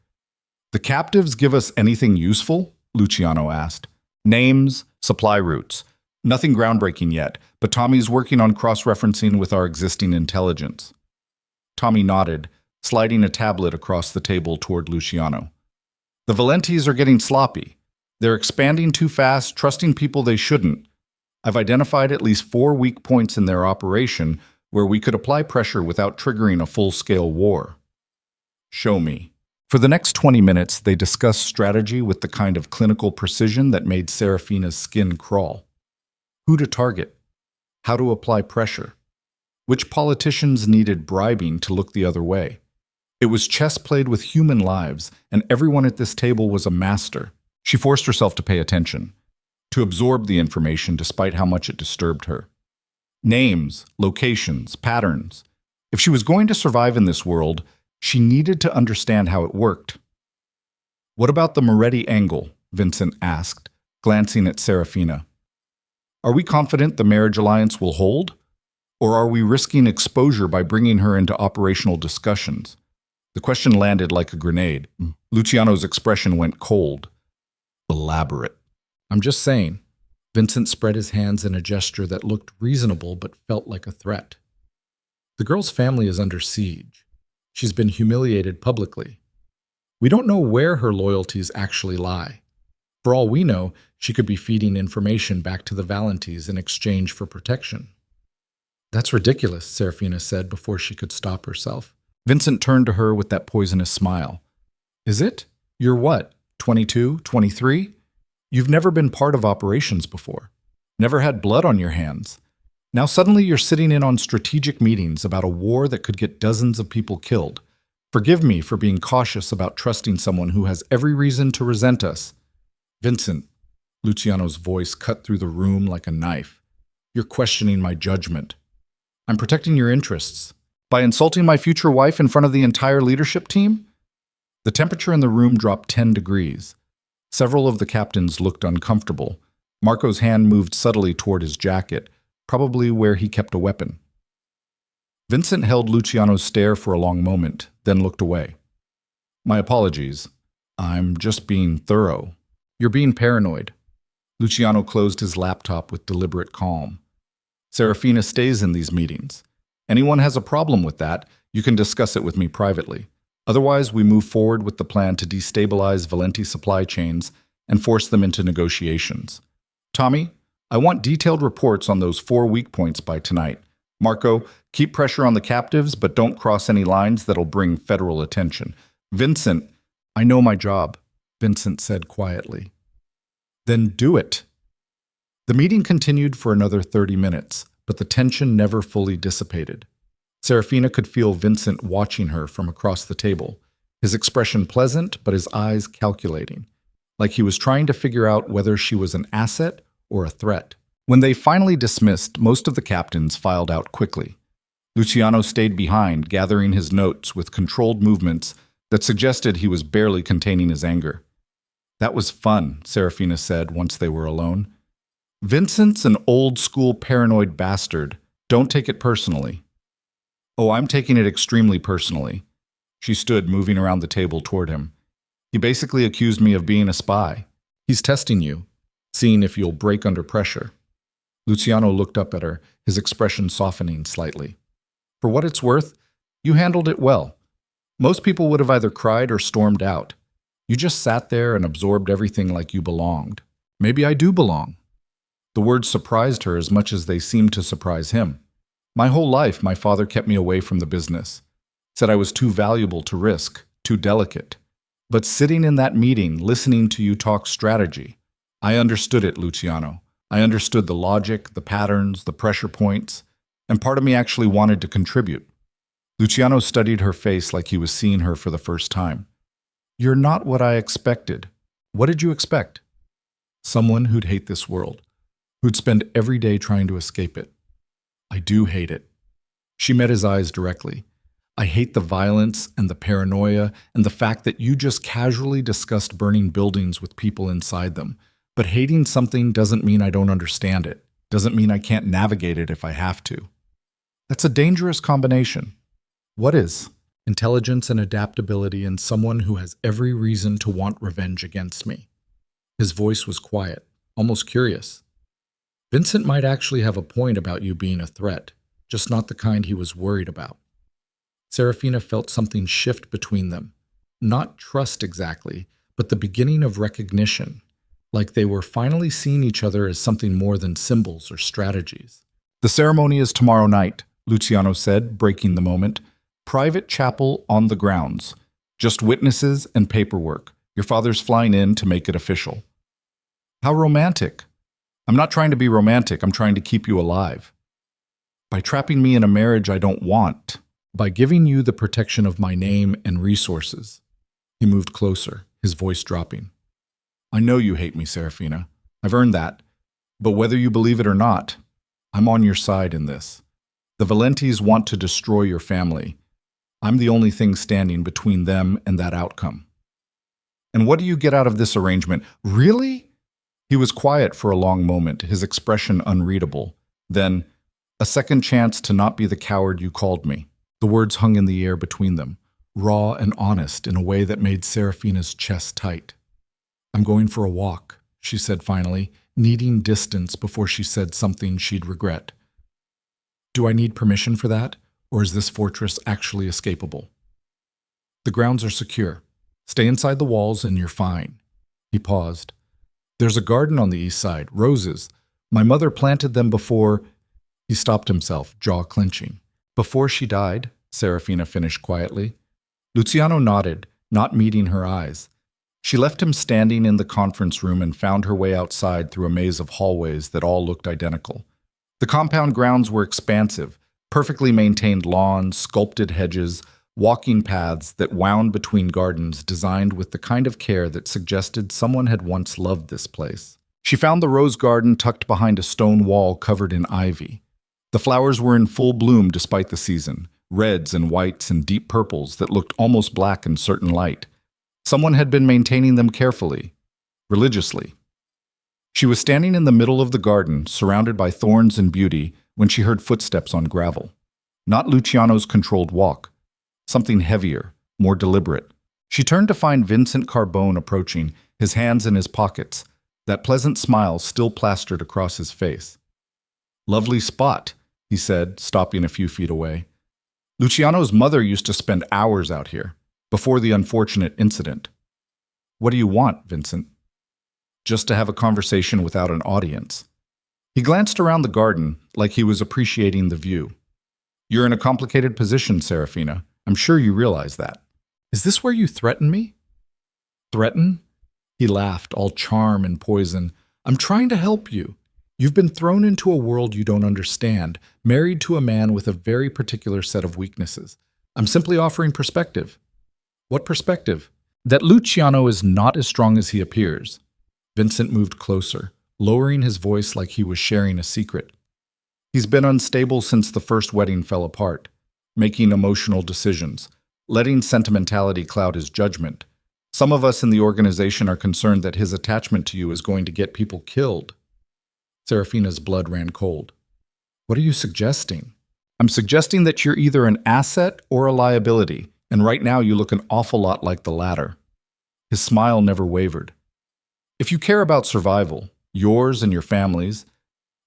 "The captives give us anything useful?" Luciano asked. "Names, supply routes. Nothing groundbreaking yet, but Tommy's working on cross-referencing with our existing intelligence." Tommy nodded, sliding a tablet across the table toward Luciano. "The Valentis are getting sloppy. They're expanding too fast, trusting people they shouldn't. I've identified at least 4 weak points in their operation where we could apply pressure without triggering a full-scale war." "Show me." For the next 20 minutes, they discussed strategy with the kind of clinical precision that made Seraphina's skin crawl. Who to target? How to apply pressure? Which politicians needed bribing to look the other way? It was chess played with human lives, and everyone at this table was a master. She forced herself to pay attention, to absorb the information despite how much it disturbed her. Names, locations, patterns. If she was going to survive in this world, she needed to understand how it worked. "What about the Moretti angle?" Vincent asked, glancing at Seraphina. "Are we confident the marriage alliance will hold? Or are we risking exposure by bringing her into operational discussions?" The question landed like a grenade. Luciano's expression went cold. "Elaborate." "I'm just saying." Vincent spread his hands in a gesture that looked reasonable but felt like a threat. "The girl's family is under siege. She's been humiliated publicly. We don't know where her loyalties actually lie. For all we know, she could be feeding information back to the Valentis in exchange for protection." "That's ridiculous," Seraphina said before she could stop herself. Vincent turned to her with that poisonous smile. "Is it? You're what, 22, 23? You've never been part of operations before. Never had blood on your hands. Now suddenly you're sitting in on strategic meetings about a war that could get dozens of people killed. Forgive me for being cautious about trusting someone who has every reason to resent us." "Vincent," Luciano's voice cut through the room like a knife. "You're questioning my judgment. I'm protecting your interests. By insulting my future wife in front of the entire leadership team?" The temperature in the room dropped 10 degrees. Several of the captains looked uncomfortable. Marco's hand moved subtly toward his jacket, probably where he kept a weapon. Vincent held Luciano's stare for a long moment, then looked away. "My apologies. I'm just being thorough." "You're being paranoid." Luciano closed his laptop with deliberate calm. "Seraphina stays in these meetings. Anyone has a problem with that, you can discuss it with me privately. Otherwise, we move forward with the plan to destabilize Valenti supply chains and force them into negotiations. Tommy, I want detailed reports on those 4 weak points by tonight. Marco, keep pressure on the captives, but don't cross any lines that'll bring federal attention. Vincent, I know my job, Vincent said quietly. Then do it. The meeting continued for another 30 minutes, but the tension never fully dissipated. Seraphina could feel Vincent watching her from across the table, his expression pleasant but his eyes calculating, like he was trying to figure out whether she was an asset or a threat. When they finally dismissed, most of the captains filed out quickly. Luciano stayed behind, gathering his notes with controlled movements that suggested he was barely containing his anger. That was fun, Seraphina said once they were alone. Vincent's an old-school paranoid bastard. Don't take it personally. Oh, I'm taking it extremely personally. She stood, moving around the table toward him. He basically accused me of being a spy. He's testing you, seeing if you'll break under pressure. Luciano looked up at her, his expression softening slightly. For what it's worth, you handled it well. Most people would have either cried or stormed out. You just sat there and absorbed everything like you belonged. Maybe I do belong. The words surprised her as much as they seemed to surprise him. My whole life, my father kept me away from the business. Said I was too valuable to risk, too delicate. But sitting in that meeting, listening to you talk strategy, I understood it, Luciano. I understood the logic, the patterns, the pressure points, and part of me actually wanted to contribute. Luciano studied her face like he was seeing her for the first time. You're not what I expected. What did you expect? Someone who'd hate this world, who'd spend every day trying to escape it. I do hate it. She met his eyes directly. I hate the violence and the paranoia and the fact that you just casually discussed burning buildings with people inside them. But hating something doesn't mean I don't understand it. Doesn't mean I can't navigate it if I have to. That's a dangerous combination. What is? Intelligence and adaptability in someone who has every reason to want revenge against me. His voice was quiet, almost curious. Vincent might actually have a point about you being a threat, just not the kind he was worried about. Seraphina felt something shift between them. Not trust exactly, but the beginning of recognition, like they were finally seeing each other as something more than symbols or strategies. The ceremony is tomorrow night, Luciano said, breaking the moment. Private chapel on the grounds. Just witnesses and paperwork. Your father's flying in to make it official. How romantic. I'm not trying to be romantic, I'm trying to keep you alive. By trapping me in a marriage I don't want, by giving you the protection of my name and resources. He moved closer, his voice dropping. I know you hate me, Seraphina. I've earned that. But whether you believe it or not, I'm on your side in this. The Valentis want to destroy your family. I'm the only thing standing between them and that outcome. And what do you get out of this arrangement? Really? He was quiet for a long moment, his expression unreadable. Then, a second chance to not be the coward you called me. The words hung in the air between them, raw and honest in a way that made Seraphina's chest tight. I'm going for a walk, she said finally, needing distance before she said something she'd regret. Do I need permission for that, or is this fortress actually escapable? The grounds are secure. Stay inside the walls and you're fine. He paused. There's a garden on the east side, roses. My mother planted them before... He stopped himself, jaw clenching. Before she died, Seraphina finished quietly. Luciano nodded, not meeting her eyes. She left him standing in the conference room and found her way outside through a maze of hallways that all looked identical. The compound grounds were expansive, perfectly maintained lawns, sculpted hedges, walking paths that wound between gardens designed with the kind of care that suggested someone had once loved this place. She found the rose garden tucked behind a stone wall covered in ivy. The flowers were in full bloom despite the season, reds and whites and deep purples that looked almost black in certain light. Someone had been maintaining them carefully, religiously. She was standing in the middle of the garden, surrounded by thorns and beauty, when she heard footsteps on gravel. Not Luciano's controlled walk. Something heavier, more deliberate. She turned to find Vincent Carbone approaching, his hands in his pockets, that pleasant smile still plastered across his face. Lovely spot, he said, stopping a few feet away. Luciano's mother used to spend hours out here, before the unfortunate incident. What do you want, Vincent? Just to have a conversation without an audience. He glanced around the garden, like he was appreciating the view. You're in a complicated position, Seraphina. I'm sure you realize that. Is this where you threaten me? Threaten? He laughed, all charm and poison. I'm trying to help you. You've been thrown into a world you don't understand, married to a man with a very particular set of weaknesses. I'm simply offering perspective. What perspective? That Luciano is not as strong as he appears. Vincent moved closer, lowering his voice like he was sharing a secret. He's been unstable since the first wedding fell apart, making emotional decisions, letting sentimentality cloud his judgment. Some of us in the organization are concerned that his attachment to you is going to get people killed. Seraphina's blood ran cold. What are you suggesting? I'm suggesting that you're either an asset or a liability, and right now you look an awful lot like the latter. His smile never wavered. If you care about survival, yours and your family's,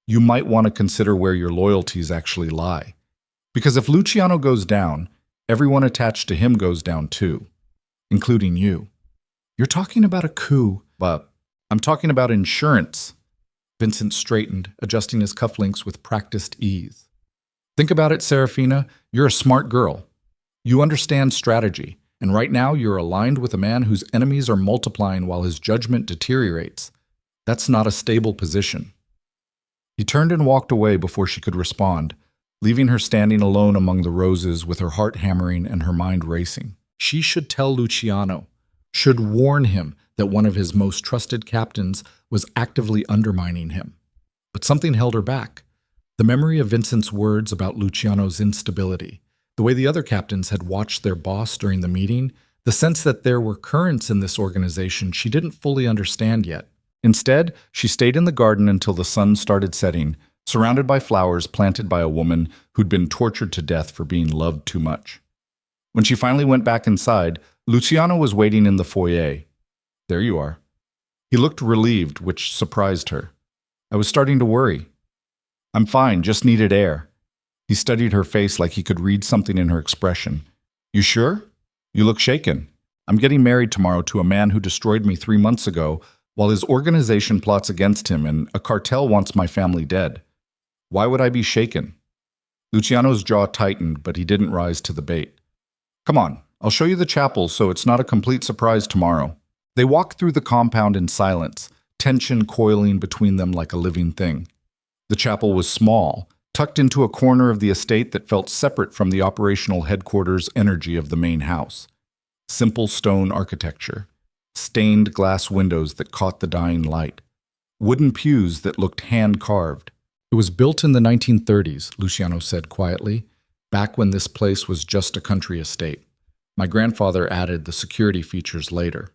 you might want to consider where your loyalties actually lie. Because if Luciano goes down, everyone attached to him goes down too, including you. You're talking about a coup, but I'm talking about insurance. Vincent straightened, adjusting his cufflinks with practiced ease. Think about it, Seraphina. You're a smart girl. You understand strategy, and right now you're aligned with a man whose enemies are multiplying while his judgment deteriorates. That's not a stable position. He turned and walked away before she could respond, leaving her standing alone among the roses with her heart hammering and her mind racing. She should tell Luciano, should warn him that one of his most trusted captains was actively undermining him. But something held her back. The memory of Vincent's words about Luciano's instability, the way the other captains had watched their boss during the meeting, the sense that there were currents in this organization she didn't fully understand yet. Instead, she stayed in the garden until the sun started setting, surrounded by flowers planted by a woman who'd been tortured to death for being loved too much. When she finally went back inside, Luciano was waiting in the foyer. There you are. He looked relieved, which surprised her. I was starting to worry. I'm fine, just needed air. He studied her face like he could read something in her expression. You sure? You look shaken. I'm getting married tomorrow to a man who destroyed me 3 months ago, while his organization plots against him and a cartel wants my family dead. Why would I be shaken? Luciano's jaw tightened, but he didn't rise to the bait. Come on, I'll show you the chapel so it's not a complete surprise tomorrow. They walked through the compound in silence, tension coiling between them like a living thing. The chapel was small, tucked into a corner of the estate that felt separate from the operational headquarters energy of the main house. Simple stone architecture, stained glass windows that caught the dying light, wooden pews that looked hand-carved. It was built in the 1930s, Luciano said quietly, back when this place was just a country estate. My grandfather added the security features later.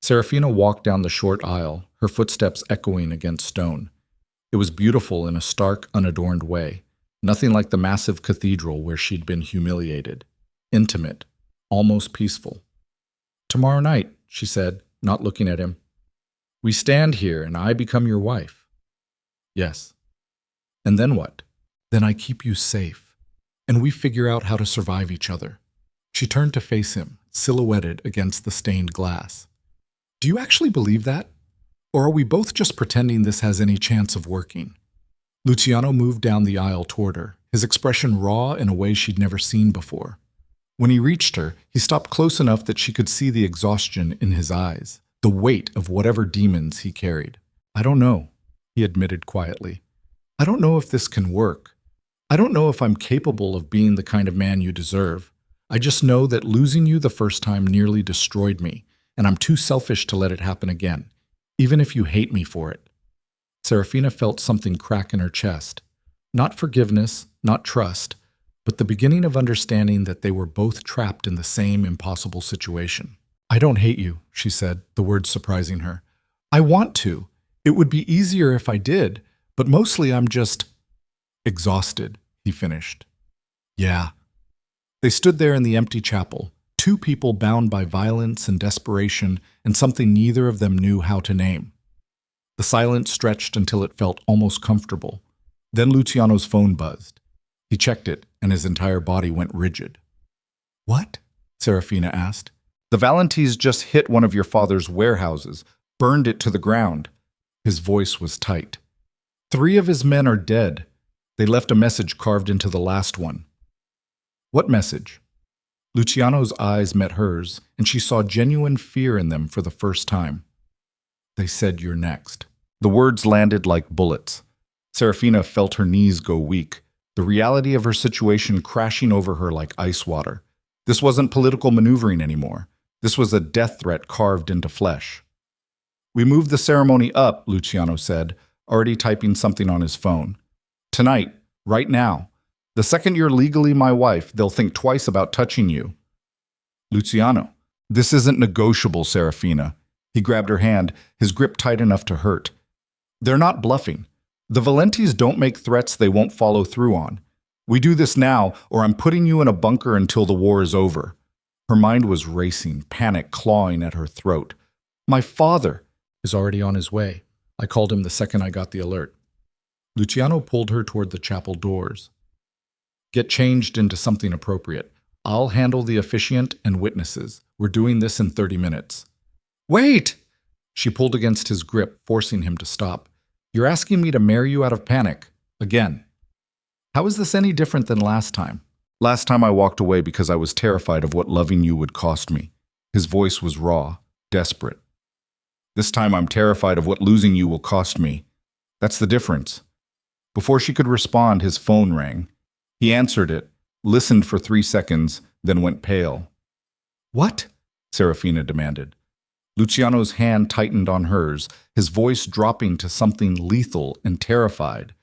Seraphina walked down the short aisle, her footsteps echoing against stone. It was beautiful in a stark, unadorned way, nothing like the massive cathedral where she'd been humiliated. Intimate, almost peaceful. Tomorrow night, she said, not looking at him. We stand here and I become your wife. Yes. And then what? Then I keep you safe, and we figure out how to survive each other. She turned to face him, silhouetted against the stained glass. Do you actually believe that? Or are we both just pretending this has any chance of working? Luciano moved down the aisle toward her, his expression raw in a way she'd never seen before. When he reached her, he stopped close enough that she could see the exhaustion in his eyes, the weight of whatever demons he carried. I don't know, he admitted quietly. I don't know if this can work. I don't know if I'm capable of being the kind of man you deserve. I just know that losing you the first time nearly destroyed me, and I'm too selfish to let it happen again, even if you hate me for it. Seraphina felt something crack in her chest. Not forgiveness, not trust, but the beginning of understanding that they were both trapped in the same impossible situation. I don't hate you, she said, the words surprising her. I want to. It would be easier if I did, but mostly I'm just exhausted, he finished. Yeah. They stood there in the empty chapel, two people bound by violence and desperation and something neither of them knew how to name. The silence stretched until it felt almost comfortable. Then Luciano's phone buzzed. He checked it, and his entire body went rigid. What? Seraphina asked. The Valentines just hit one of your father's warehouses, burned it to the ground. His voice was tight. 3 of his men are dead. They left a message carved into the last one. What message? Luciano's eyes met hers, and she saw genuine fear in them for the first time. They said, "You're next." The words landed like bullets. Seraphina felt her knees go weak, the reality of her situation crashing over her like ice water. This wasn't political maneuvering anymore. This was a death threat carved into flesh. "We moved the ceremony up," Luciano said, already typing something on his phone. "Tonight, right now. The second you're legally my wife, they'll think twice about touching you." "Luciano, this isn't negotiable, Seraphina." He grabbed her hand, his grip tight enough to hurt. "They're not bluffing. The Valentis don't make threats they won't follow through on. We do this now, or I'm putting you in a bunker until the war is over." Her mind was racing, panic clawing at her throat. "My father is already on his way. I called him the second I got the alert." Luciano pulled her toward the chapel doors. "Get changed into something appropriate. I'll handle the officiant and witnesses. We're doing this in 30 minutes. "Wait!" She pulled against his grip, forcing him to stop. "You're asking me to marry you out of panic. Again. How is this any different than last time? Last time I walked away because I was terrified of what loving you would cost me." His voice was raw, desperate. "This time I'm terrified of what losing you will cost me. That's the difference." Before she could respond, his phone rang. He answered it, listened for 3 seconds, then went pale. "What?" Seraphina demanded. Luciano's hand tightened on hers, his voice dropping to something lethal and terrified.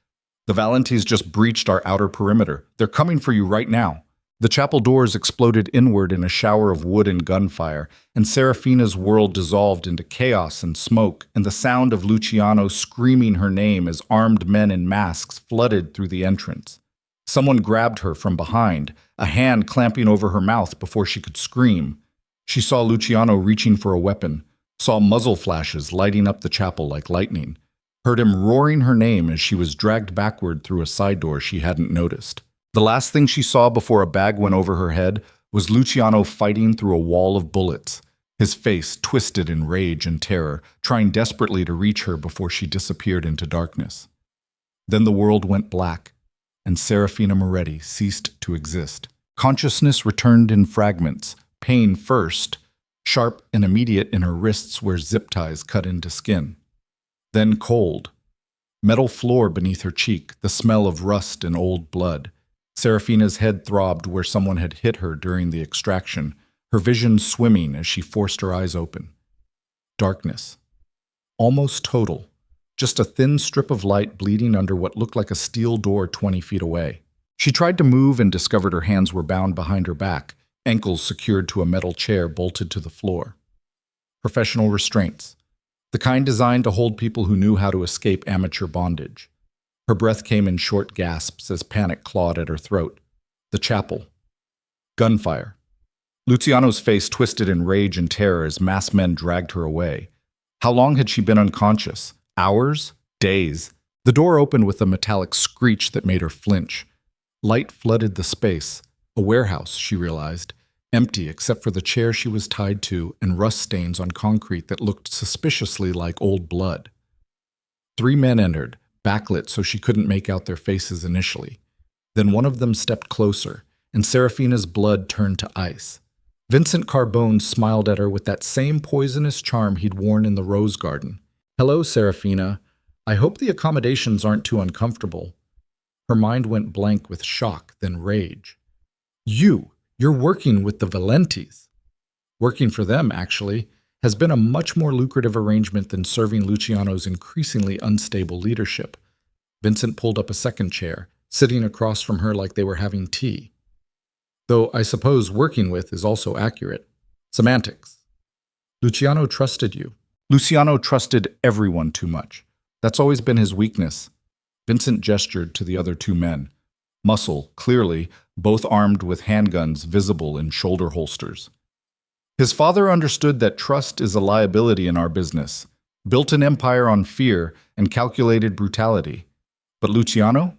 "The Valentis just breached our outer perimeter. They're coming for you right now." The chapel doors exploded inward in a shower of wood and gunfire, and Seraphina's world dissolved into chaos and smoke, and the sound of Luciano screaming her name as armed men in masks flooded through the entrance. Someone grabbed her from behind, a hand clamping over her mouth before she could scream. She saw Luciano reaching for a weapon, saw muzzle flashes lighting up the chapel like lightning, heard him roaring her name as she was dragged backward through a side door she hadn't noticed. The last thing she saw before a bag went over her head was Luciano fighting through a wall of bullets, his face twisted in rage and terror, trying desperately to reach her before she disappeared into darkness. Then the world went black, and Seraphina Moretti ceased to exist. Consciousness returned in fragments, pain first, sharp and immediate in her wrists where zip ties cut into skin. Then cold. Metal floor beneath her cheek, the smell of rust and old blood. Seraphina's head throbbed where someone had hit her during the extraction, her vision swimming as she forced her eyes open. Darkness. Almost total. Just a thin strip of light bleeding under what looked like a steel door 20 feet away. She tried to move and discovered her hands were bound behind her back, ankles secured to a metal chair bolted to the floor. Professional restraints. The kind designed to hold people who knew how to escape amateur bondage. Her breath came in short gasps as panic clawed at her throat. The chapel. Gunfire. Luciano's face twisted in rage and terror as masked men dragged her away. How long had she been unconscious? Hours? Days? The door opened with a metallic screech that made her flinch. Light flooded the space. A warehouse, she realized, empty except for the chair she was tied to and rust stains on concrete that looked suspiciously like old blood. 3 men entered, backlit so she couldn't make out their faces initially. Then one of them stepped closer, and Seraphina's blood turned to ice. Vincent Carbone smiled at her with that same poisonous charm he'd worn in the rose garden. "Hello, Seraphina. I hope the accommodations aren't too uncomfortable." Her mind went blank with shock, then rage. You're working with the Valentis." Working for them, actually, has been a much more lucrative arrangement than serving Luciano's increasingly unstable leadership. Vincent pulled up a second chair, sitting across from her like they were having tea. "Though I suppose working with is also accurate. Semantics. Luciano trusted you." Luciano trusted everyone too much. That's always been his weakness. Vincent gestured to the other 2 men. Muscle, clearly, both armed with handguns visible in shoulder holsters. "His father understood that trust is a liability in our business, built an empire on fear and calculated brutality. But Luciano?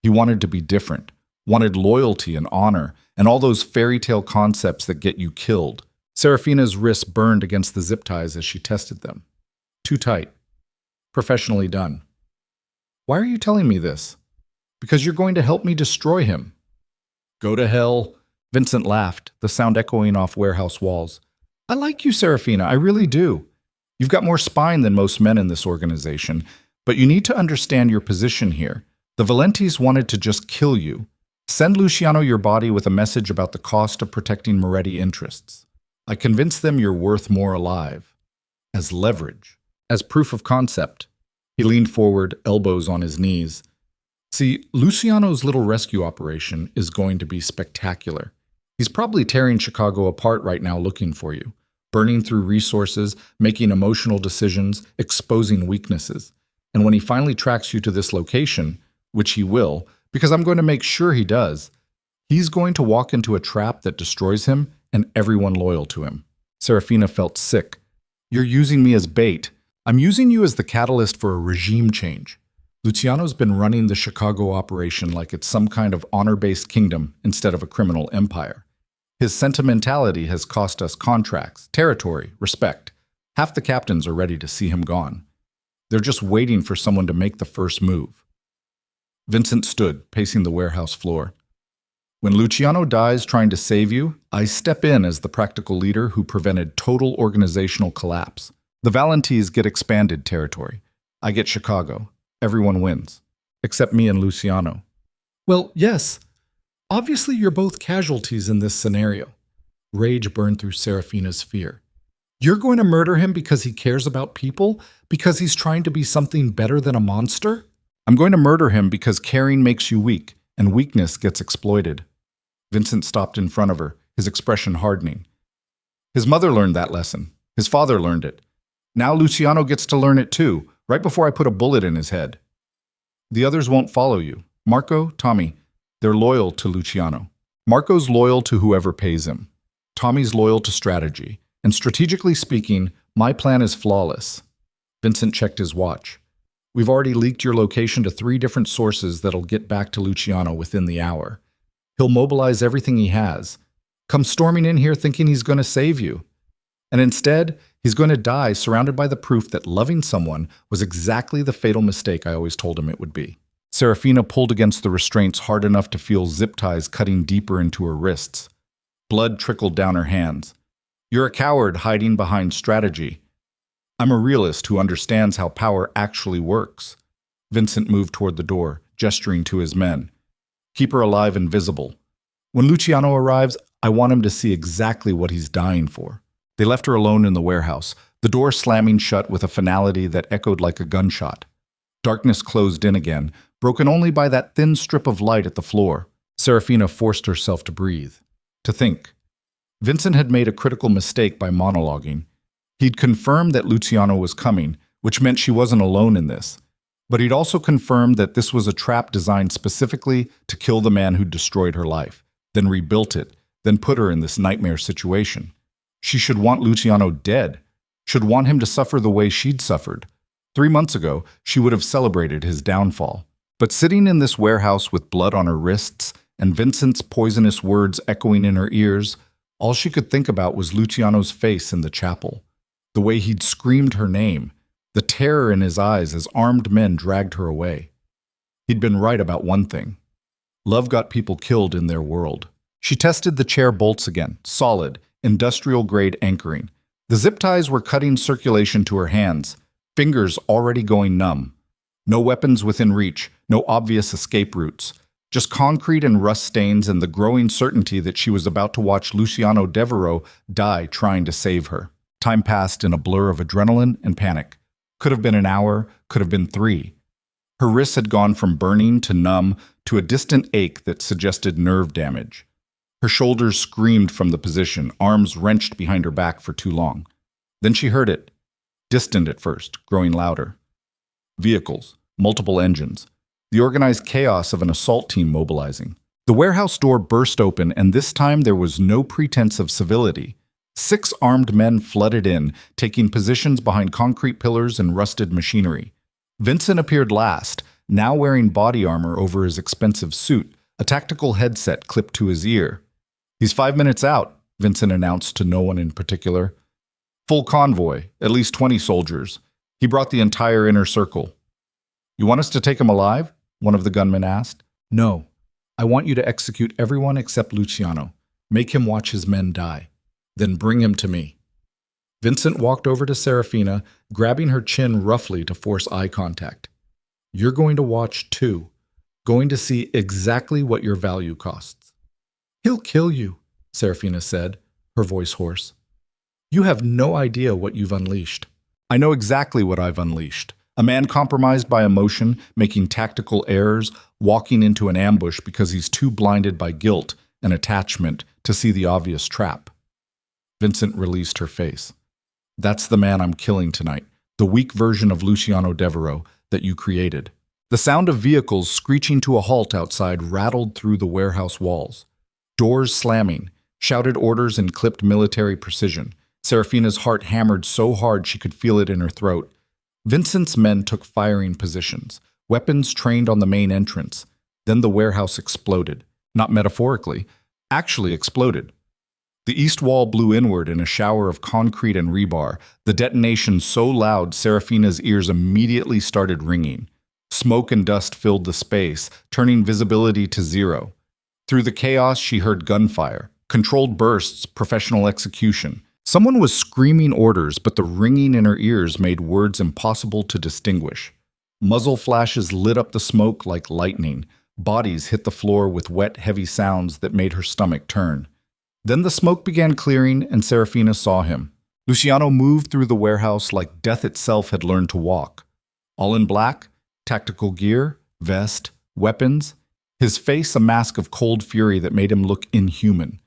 He wanted to be different, wanted loyalty and honor, and all those fairy tale concepts that get you killed." Seraphina's wrists burned against the zip ties as she tested them. Too tight. Professionally done. "Why are you telling me this?" "Because you're going to help me destroy him." "Go to hell." Vincent laughed, the sound echoing off warehouse walls. I like you, Seraphina, I really do. You've got more spine than most men in this organization, but you need to understand your position here. The Valentis wanted to just kill you. Send Luciano your body with a message about the cost of protecting Moretti interests. I convinced them you're worth more alive. As leverage. As proof of concept. He leaned forward, elbows on his knees. See, Luciano's little rescue operation is going to be spectacular. He's probably tearing Chicago apart right now looking for you, burning through resources, making emotional decisions, exposing weaknesses. And when he finally tracks you to this location, which he will, because I'm going to make sure he does, he's going to walk into a trap that destroys him and everyone loyal to him. Seraphina felt sick. You're using me as bait. I'm using you as the catalyst for a regime change. Luciano's been running the Chicago operation like it's some kind of honor-based kingdom instead of a criminal empire. His sentimentality has cost us contracts, territory, respect. Half the captains are ready to see him gone. They're just waiting for someone to make the first move. Vincent stood, pacing the warehouse floor. When Luciano dies trying to save you, I step in as the practical leader who prevented total organizational collapse. The Valentis get expanded territory. I get Chicago. Everyone wins. Except me and Luciano. Well, yes. Obviously, you're both casualties in this scenario. Rage burned through Seraphina's fear. You're going to murder him because he cares about people? Because he's trying to be something better than a monster? I'm going to murder him because caring makes you weak, and weakness gets exploited. Vincent stopped in front of her, his expression hardening. His mother learned that lesson. His father learned it. Now Luciano gets to learn it too, right before I put a bullet in his head. The others won't follow you. Marco, Tommy, they're loyal to Luciano. Marco's loyal to whoever pays him. Tommy's loyal to strategy. And strategically speaking, my plan is flawless. Vincent checked his watch. We've already leaked your location to 3 different sources that'll get back to Luciano within the hour. He'll mobilize everything he has. Come storming in here thinking he's going to save you. And instead, he's going to die surrounded by the proof that loving someone was exactly the fatal mistake I always told him it would be. Seraphina pulled against the restraints hard enough to feel zip ties cutting deeper into her wrists. Blood trickled down her hands. You're a coward hiding behind strategy. I'm a realist who understands how power actually works. Vincent moved toward the door, gesturing to his men. Keep her alive and visible. When Luciano arrives, I want him to see exactly what he's dying for. They left her alone in the warehouse, the door slamming shut with a finality that echoed like a gunshot. Darkness closed in again, broken only by that thin strip of light at the floor. Seraphina forced herself to breathe, to think. Vincent had made a critical mistake by monologuing. He'd confirmed that Luciano was coming, which meant she wasn't alone in this. But he'd also confirmed that this was a trap designed specifically to kill the man who'd destroyed her life, then rebuilt it, then put her in this nightmare situation. She should want Luciano dead, should want him to suffer the way she'd suffered. 3 months ago, she would have celebrated his downfall. But sitting in this warehouse with blood on her wrists and Vincent's poisonous words echoing in her ears, all she could think about was Luciano's face in the chapel, the way he'd screamed her name, the terror in his eyes as armed men dragged her away. He'd been right about one thing. Love got people killed in their world. She tested the chair bolts again, solid, industrial-grade anchoring. The zip ties were cutting circulation to her hands, fingers already going numb. No weapons within reach, no obvious escape routes. Just concrete and rust stains and the growing certainty that she was about to watch Luciano Devereux die trying to save her. Time passed in a blur of adrenaline and panic. Could have been an hour, could have been 3. Her wrists had gone from burning to numb to a distant ache that suggested nerve damage. Her shoulders screamed from the position, arms wrenched behind her back for too long. Then she heard it, distant at first, growing louder. Vehicles, multiple engines, the organized chaos of an assault team mobilizing. The warehouse door burst open, and this time there was no pretense of civility. 6 armed men flooded in, taking positions behind concrete pillars and rusted machinery. Vincent appeared last, now wearing body armor over his expensive suit, a tactical headset clipped to his ear. He's 5 minutes out, Vincent announced to no one in particular. Full convoy, at least 20 soldiers. He brought the entire inner circle. You want us to take him alive? One of the gunmen asked. No. I want you to execute everyone except Luciano. Make him watch his men die. Then bring him to me. Vincent walked over to Seraphina, grabbing her chin roughly to force eye contact. You're going to watch too. Going to see exactly what your value costs. He'll kill you, Seraphina said, her voice hoarse. You have no idea what you've unleashed. I know exactly what I've unleashed. A man compromised by emotion, making tactical errors, walking into an ambush because he's too blinded by guilt and attachment to see the obvious trap. Vincent released her face. That's the man I'm killing tonight, the weak version of Luciano Devereux that you created. The sound of vehicles screeching to a halt outside rattled through the warehouse walls. Doors slamming, shouted orders in clipped military precision. Seraphina's heart hammered so hard she could feel it in her throat. Vincent's men took firing positions, weapons trained on the main entrance. Then the warehouse exploded. Not metaphorically, actually exploded. The east wall blew inward in a shower of concrete and rebar, the detonation so loud Seraphina's ears immediately started ringing. Smoke and dust filled the space, turning visibility to zero. Through the chaos, she heard gunfire, controlled bursts, professional execution. Someone was screaming orders, but the ringing in her ears made words impossible to distinguish. Muzzle flashes lit up the smoke like lightning. Bodies hit the floor with wet, heavy sounds that made her stomach turn. Then the smoke began clearing, and Seraphina saw him. Luciano moved through the warehouse like death itself had learned to walk. All in black, tactical gear, vest, weapons. His face a mask of cold fury that made him look inhuman.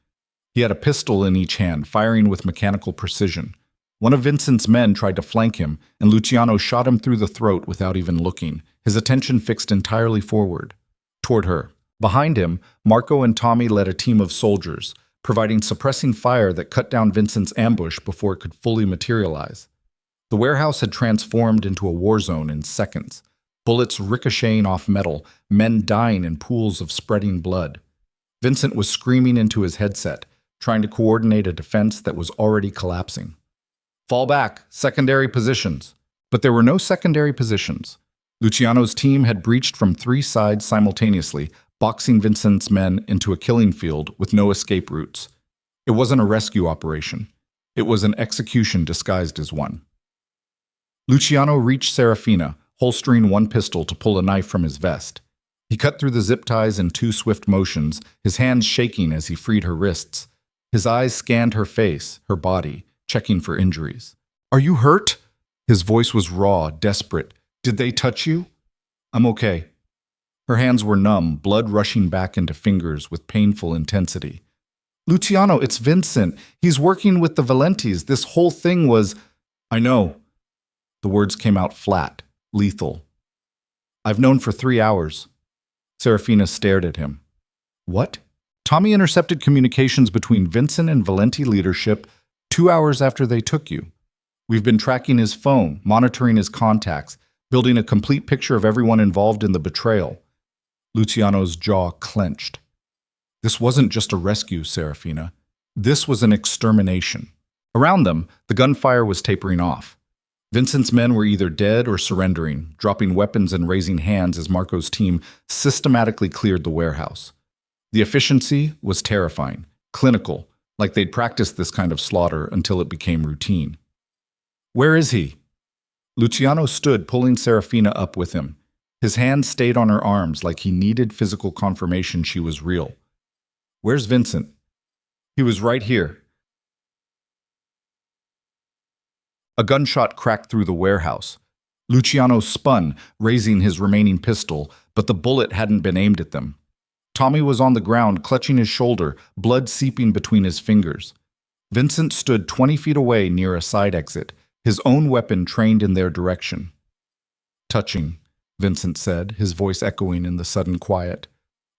He had a pistol in each hand, firing with mechanical precision. One of Vincent's men tried to flank him, and Luciano shot him through the throat without even looking, his attention fixed entirely forward, toward her. Behind him, Marco and Tommy led a team of soldiers, providing suppressing fire that cut down Vincent's ambush before it could fully materialize. The warehouse had transformed into a war zone in seconds. Bullets ricocheting off metal, men dying in pools of spreading blood. Vincent was screaming into his headset, trying to coordinate a defense that was already collapsing. Fall back, secondary positions. But there were no secondary positions. Luciano's team had breached from 3 sides simultaneously, boxing Vincent's men into a killing field with no escape routes. It wasn't a rescue operation. It was an execution disguised as one. Luciano reached Seraphina, holstering one pistol to pull a knife from his vest. He cut through the zip ties in 2 swift motions, his hands shaking as he freed her wrists. His eyes scanned her face, her body, checking for injuries. Are you hurt? His voice was raw, desperate. Did they touch you? I'm okay. Her hands were numb, blood rushing back into fingers with painful intensity. Luciano, it's Vincent. He's working with the Valentis. This whole thing was... I know. The words came out flat, lethal. I've known for 3 hours. Seraphina stared at him. What? Tommy intercepted communications between Vincent and Valenti leadership 2 hours after they took you. We've been tracking his phone, monitoring his contacts, building a complete picture of everyone involved in the betrayal. Luciano's jaw clenched. This wasn't just a rescue, Seraphina. This was an extermination. Around them, the gunfire was tapering off. Vincent's men were either dead or surrendering, dropping weapons and raising hands as Marco's team systematically cleared the warehouse. The efficiency was terrifying, clinical, like they'd practiced this kind of slaughter until it became routine. Where is he? Luciano stood, pulling Seraphina up with him. His hands stayed on her arms like he needed physical confirmation she was real. Where's Vincent? He was right here. A gunshot cracked through the warehouse. Luciano spun, raising his remaining pistol, but the bullet hadn't been aimed at them. Tommy was on the ground, clutching his shoulder, blood seeping between his fingers. Vincent stood 20 feet away near a side exit, his own weapon trained in their direction. Touching, Vincent said, his voice echoing in the sudden quiet.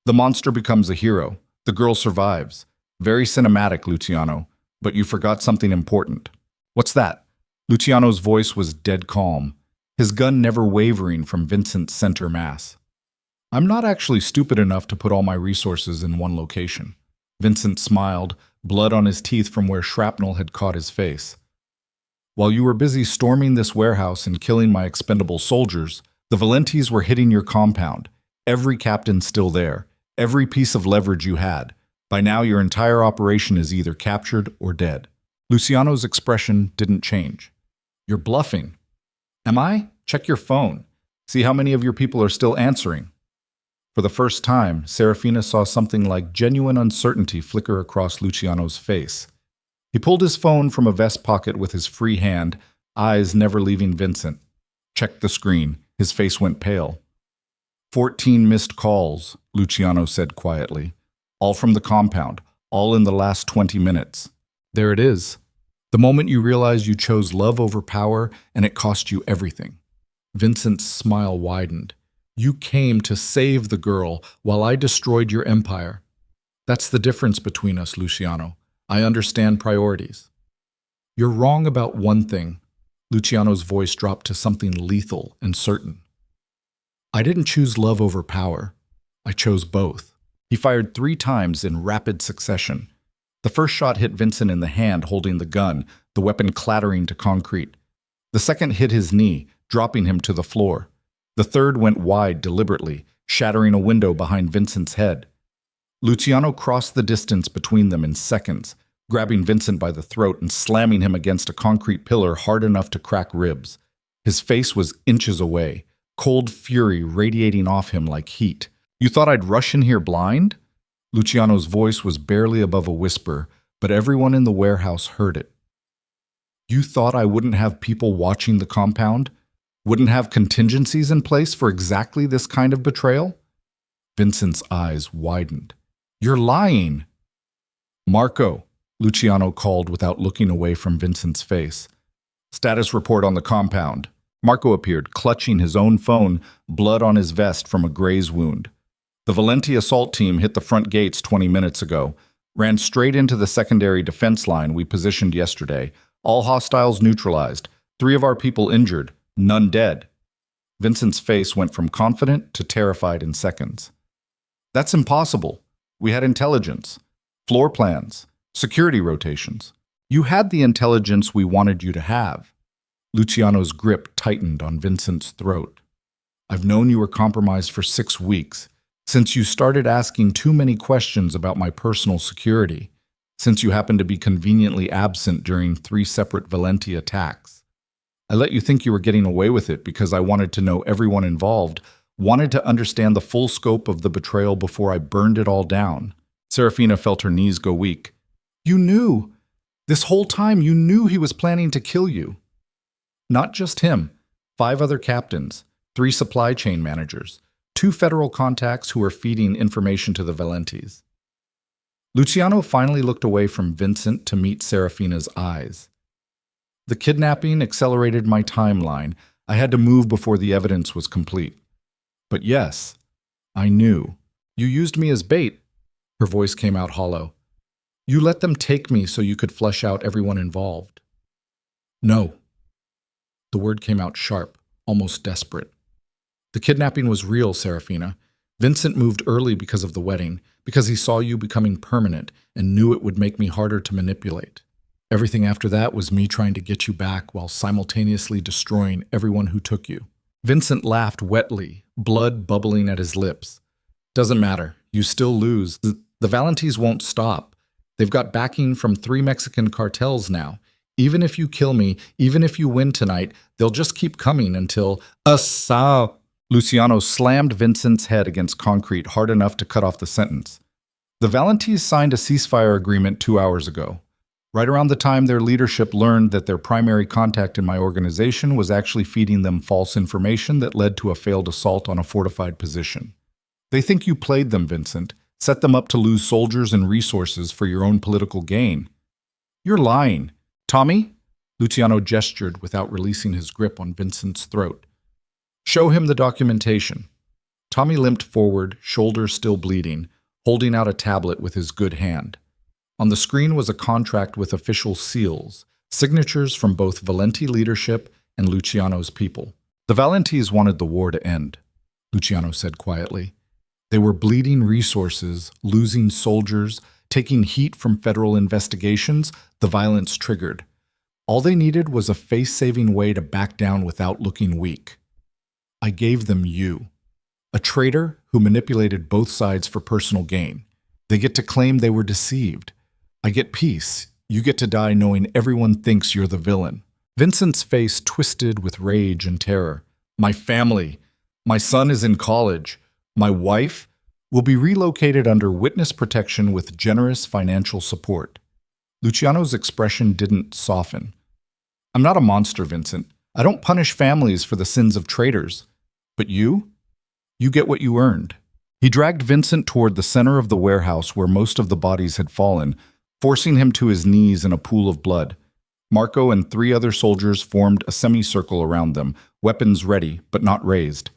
The monster becomes a hero. The girl survives. Very cinematic, Luciano, but you forgot something important. What's that? Luciano's voice was dead calm, his gun never wavering from Vincent's center mass. I'm not actually stupid enough to put all my resources in one location. Vincent smiled, blood on his teeth from where shrapnel had caught his face. While you were busy storming this warehouse and killing my expendable soldiers, the Valentis were hitting your compound. Every captain still there, every piece of leverage you had. By now, your entire operation is either captured or dead. Luciano's expression didn't change. You're bluffing. Am I? Check your phone. See how many of your people are still answering. For the first time, Seraphina saw something like genuine uncertainty flicker across Luciano's face. He pulled his phone from a vest pocket with his free hand, eyes never leaving Vincent. Checked the screen. His face went pale. 14 missed calls, Luciano said quietly. All from the compound, all in the last 20 minutes. There it is. The moment you realize you chose love over power and it cost you everything. Vincent's smile widened. You came to save the girl while I destroyed your empire. That's the difference between us, Luciano. I understand priorities. You're wrong about one thing. Luciano's voice dropped to something lethal and certain. I didn't choose love over power. I chose both. He fired 3 times in rapid succession. The first shot hit Vincent in the hand holding the gun, the weapon clattering to concrete. The second hit his knee, dropping him to the floor. The third went wide deliberately, shattering a window behind Vincent's head. Luciano crossed the distance between them in seconds, grabbing Vincent by the throat and slamming him against a concrete pillar hard enough to crack ribs. His face was inches away, cold fury radiating off him like heat. You thought I'd rush in here blind? Luciano's voice was barely above a whisper, but everyone in the warehouse heard it. You thought I wouldn't have people watching the compound? Wouldn't have contingencies in place for exactly this kind of betrayal? Vincent's eyes widened. You're lying. Marco, Luciano called without looking away from Vincent's face. Status report on the compound. Marco appeared, clutching his own phone, blood on his vest from a graze wound. The Valenti assault team hit the front gates 20 minutes ago, ran straight into the secondary defense line we positioned yesterday. All hostiles neutralized, 3 of our people injured, none dead. Vincent's face went from confident to terrified in seconds. That's impossible. We had intelligence, floor plans, security rotations. You had the intelligence we wanted you to have. Luciano's grip tightened on Vincent's throat. I've known you were compromised for 6 weeks, since you started asking too many questions about my personal security, since you happened to be conveniently absent during 3 separate Valenti attacks. I let you think you were getting away with it because I wanted to know everyone involved, wanted to understand the full scope of the betrayal before I burned it all down. Seraphina felt her knees go weak. You knew. This whole time you knew he was planning to kill you. Not just him. 5 other captains, 3 supply chain managers, 2 federal contacts who were feeding information to the Valentis. Luciano finally looked away from Vincent to meet Seraphina's eyes. The kidnapping accelerated my timeline. I had to move before the evidence was complete. But yes, I knew. You used me as bait. Her voice came out hollow. You let them take me so you could flush out everyone involved. No. The word came out sharp, almost desperate. The kidnapping was real, Seraphina. Vincent moved early because of the wedding, because he saw you becoming permanent and knew it would make me harder to manipulate. Everything after that was me trying to get you back while simultaneously destroying everyone who took you. Vincent laughed wetly, blood bubbling at his lips. Doesn't matter. You still lose. The Valentis won't stop. They've got backing from 3 Mexican cartels now. Even if you kill me, even if you win tonight, they'll just keep coming until... Asao! Luciano slammed Vincent's head against concrete hard enough to cut off the sentence. The Valentis signed a ceasefire agreement 2 hours ago. Right around the time their leadership learned that their primary contact in my organization was actually feeding them false information that led to a failed assault on a fortified position. They think you played them, Vincent, set them up to lose soldiers and resources for your own political gain. You're lying. Tommy? Luciano gestured without releasing his grip on Vincent's throat. Show him the documentation. Tommy limped forward, shoulders still bleeding, holding out a tablet with his good hand. On the screen was a contract with official seals, signatures from both Valenti leadership and Luciano's people. The Valentis wanted the war to end, Luciano said quietly. They were bleeding resources, losing soldiers, taking heat from federal investigations. The violence triggered. All they needed was a face-saving way to back down without looking weak. I gave them you, a traitor who manipulated both sides for personal gain. They get to claim they were deceived. I get peace. You get to die knowing everyone thinks you're the villain. Vincent's face twisted with rage and terror. My family. My son is in college. My wife will be relocated under witness protection with generous financial support. Luciano's expression didn't soften. I'm not a monster, Vincent. I don't punish families for the sins of traitors. But you? You get what you earned. He dragged Vincent toward the center of the warehouse where most of the bodies had fallen, forcing him to his knees in a pool of blood. Marco and 3 other soldiers formed a semicircle around them, weapons ready but not raised.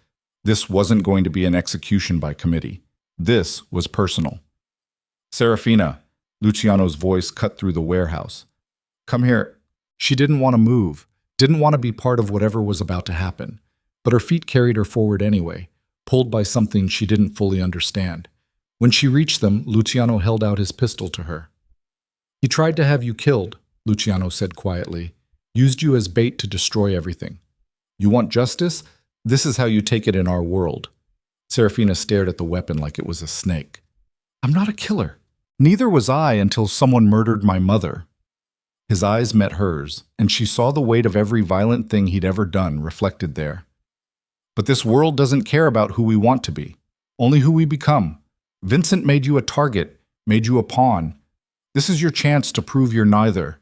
This wasn't going to be an execution by committee. This was personal. Seraphina, Luciano's voice cut through the warehouse. Come here. She didn't want to move, didn't want to be part of whatever was about to happen. But her feet carried her forward anyway, pulled by something she didn't fully understand. When she reached them, Luciano held out his pistol to her. He tried to have you killed, Luciano said quietly. Used you as bait to destroy everything. You want justice? This is how you take it in our world. Seraphina stared at the weapon like it was a snake. I'm not a killer. Neither was I until someone murdered my mother. His eyes met hers, and she saw the weight of every violent thing he'd ever done reflected there. But this world doesn't care about who we want to be, only who we become. Vincent made you a target, made you a pawn. This is your chance to prove you're neither.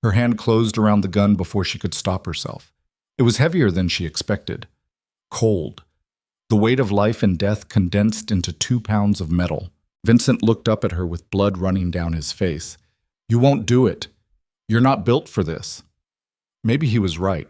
Her hand closed around the gun before she could stop herself. It was heavier than she expected. Cold. The weight of life and death condensed into 2 pounds of metal. Vincent looked up at her with blood running down his face. You won't do it. You're not built for this. Maybe he was right.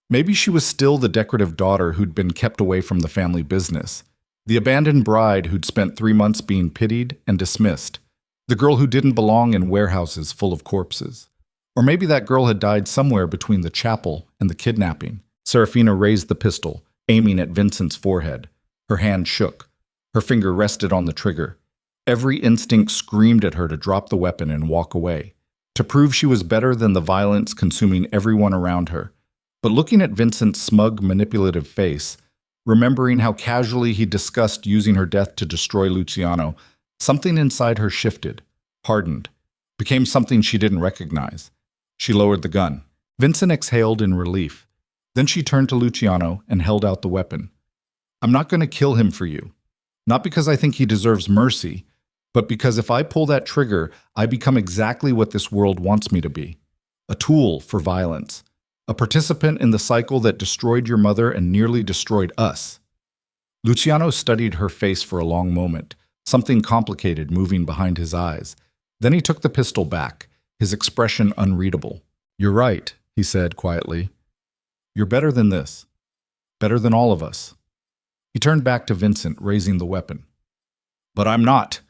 Maybe she was still the decorative daughter who'd been kept away from the family business. The abandoned bride who'd spent 3 months being pitied and dismissed. The girl who didn't belong in warehouses full of corpses. Or maybe that girl had died somewhere between the chapel and the kidnapping. Seraphina raised the pistol, aiming at Vincent's forehead. Her hand shook. Her finger rested on the trigger. Every instinct screamed at her to drop the weapon and walk away, to prove she was better than the violence consuming everyone around her. But looking at Vincent's smug, manipulative face, remembering how casually he discussed using her death to destroy Luciano, something inside her shifted, hardened, became something she didn't recognize. She lowered the gun. Vincent exhaled in relief. Then she turned to Luciano and held out the weapon. I'm not going to kill him for you. Not because I think he deserves mercy, but because if I pull that trigger, I become exactly what this world wants me to be. A tool for violence. A participant in the cycle that destroyed your mother and nearly destroyed us. Luciano studied her face for a long moment, something complicated moving behind his eyes. Then he took the pistol back, his expression unreadable. You're right, he said quietly. You're better than this. Better than all of us. He turned back to Vincent, raising the weapon. But I'm not.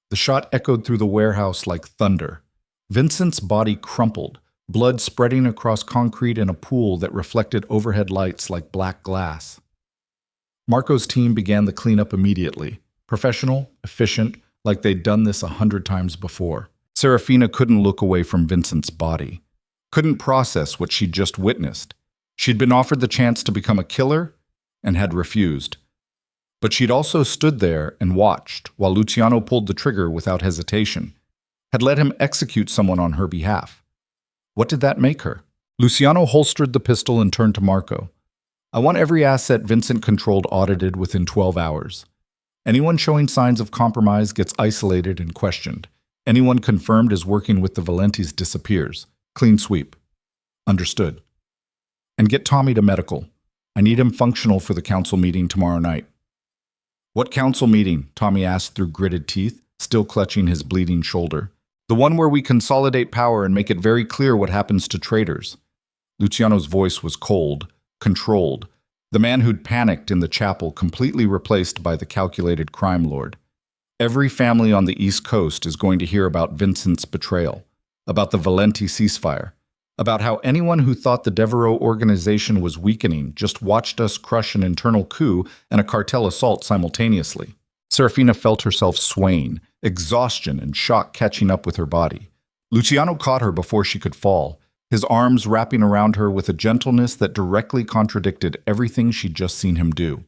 The shot echoed through the warehouse like thunder. Vincent's body crumpled, blood spreading across concrete in a pool that reflected overhead lights like black glass. Marco's team began the cleanup immediately, professional, efficient, like they'd done this 100 times before. Seraphina couldn't look away from Vincent's body, couldn't process what she'd just witnessed. She'd been offered the chance to become a killer and had refused. But she'd also stood there and watched while Luciano pulled the trigger without hesitation, had let him execute someone on her behalf. What did that make her? Luciano holstered the pistol and turned to Marco. I want every asset Vincent controlled audited within 12 hours. Anyone showing signs of compromise gets isolated and questioned. Anyone confirmed as working with the Valentis disappears. Clean sweep. Understood. And get Tommy to medical. I need him functional for the council meeting tomorrow night. What council meeting? Tommy asked through gritted teeth, still clutching his bleeding shoulder. The one where we consolidate power and make it very clear what happens to traitors. Luciano's voice was cold, controlled. The man who'd panicked in the chapel completely replaced by the calculated crime lord. Every family on the East Coast is going to hear about Vincent's betrayal, about the Valenti ceasefire, about how anyone who thought the Devereux organization was weakening just watched us crush an internal coup and a cartel assault simultaneously. Seraphina felt herself swaying, exhaustion and shock catching up with her body. Luciano caught her before she could fall, his arms wrapping around her with a gentleness that directly contradicted everything she'd just seen him do.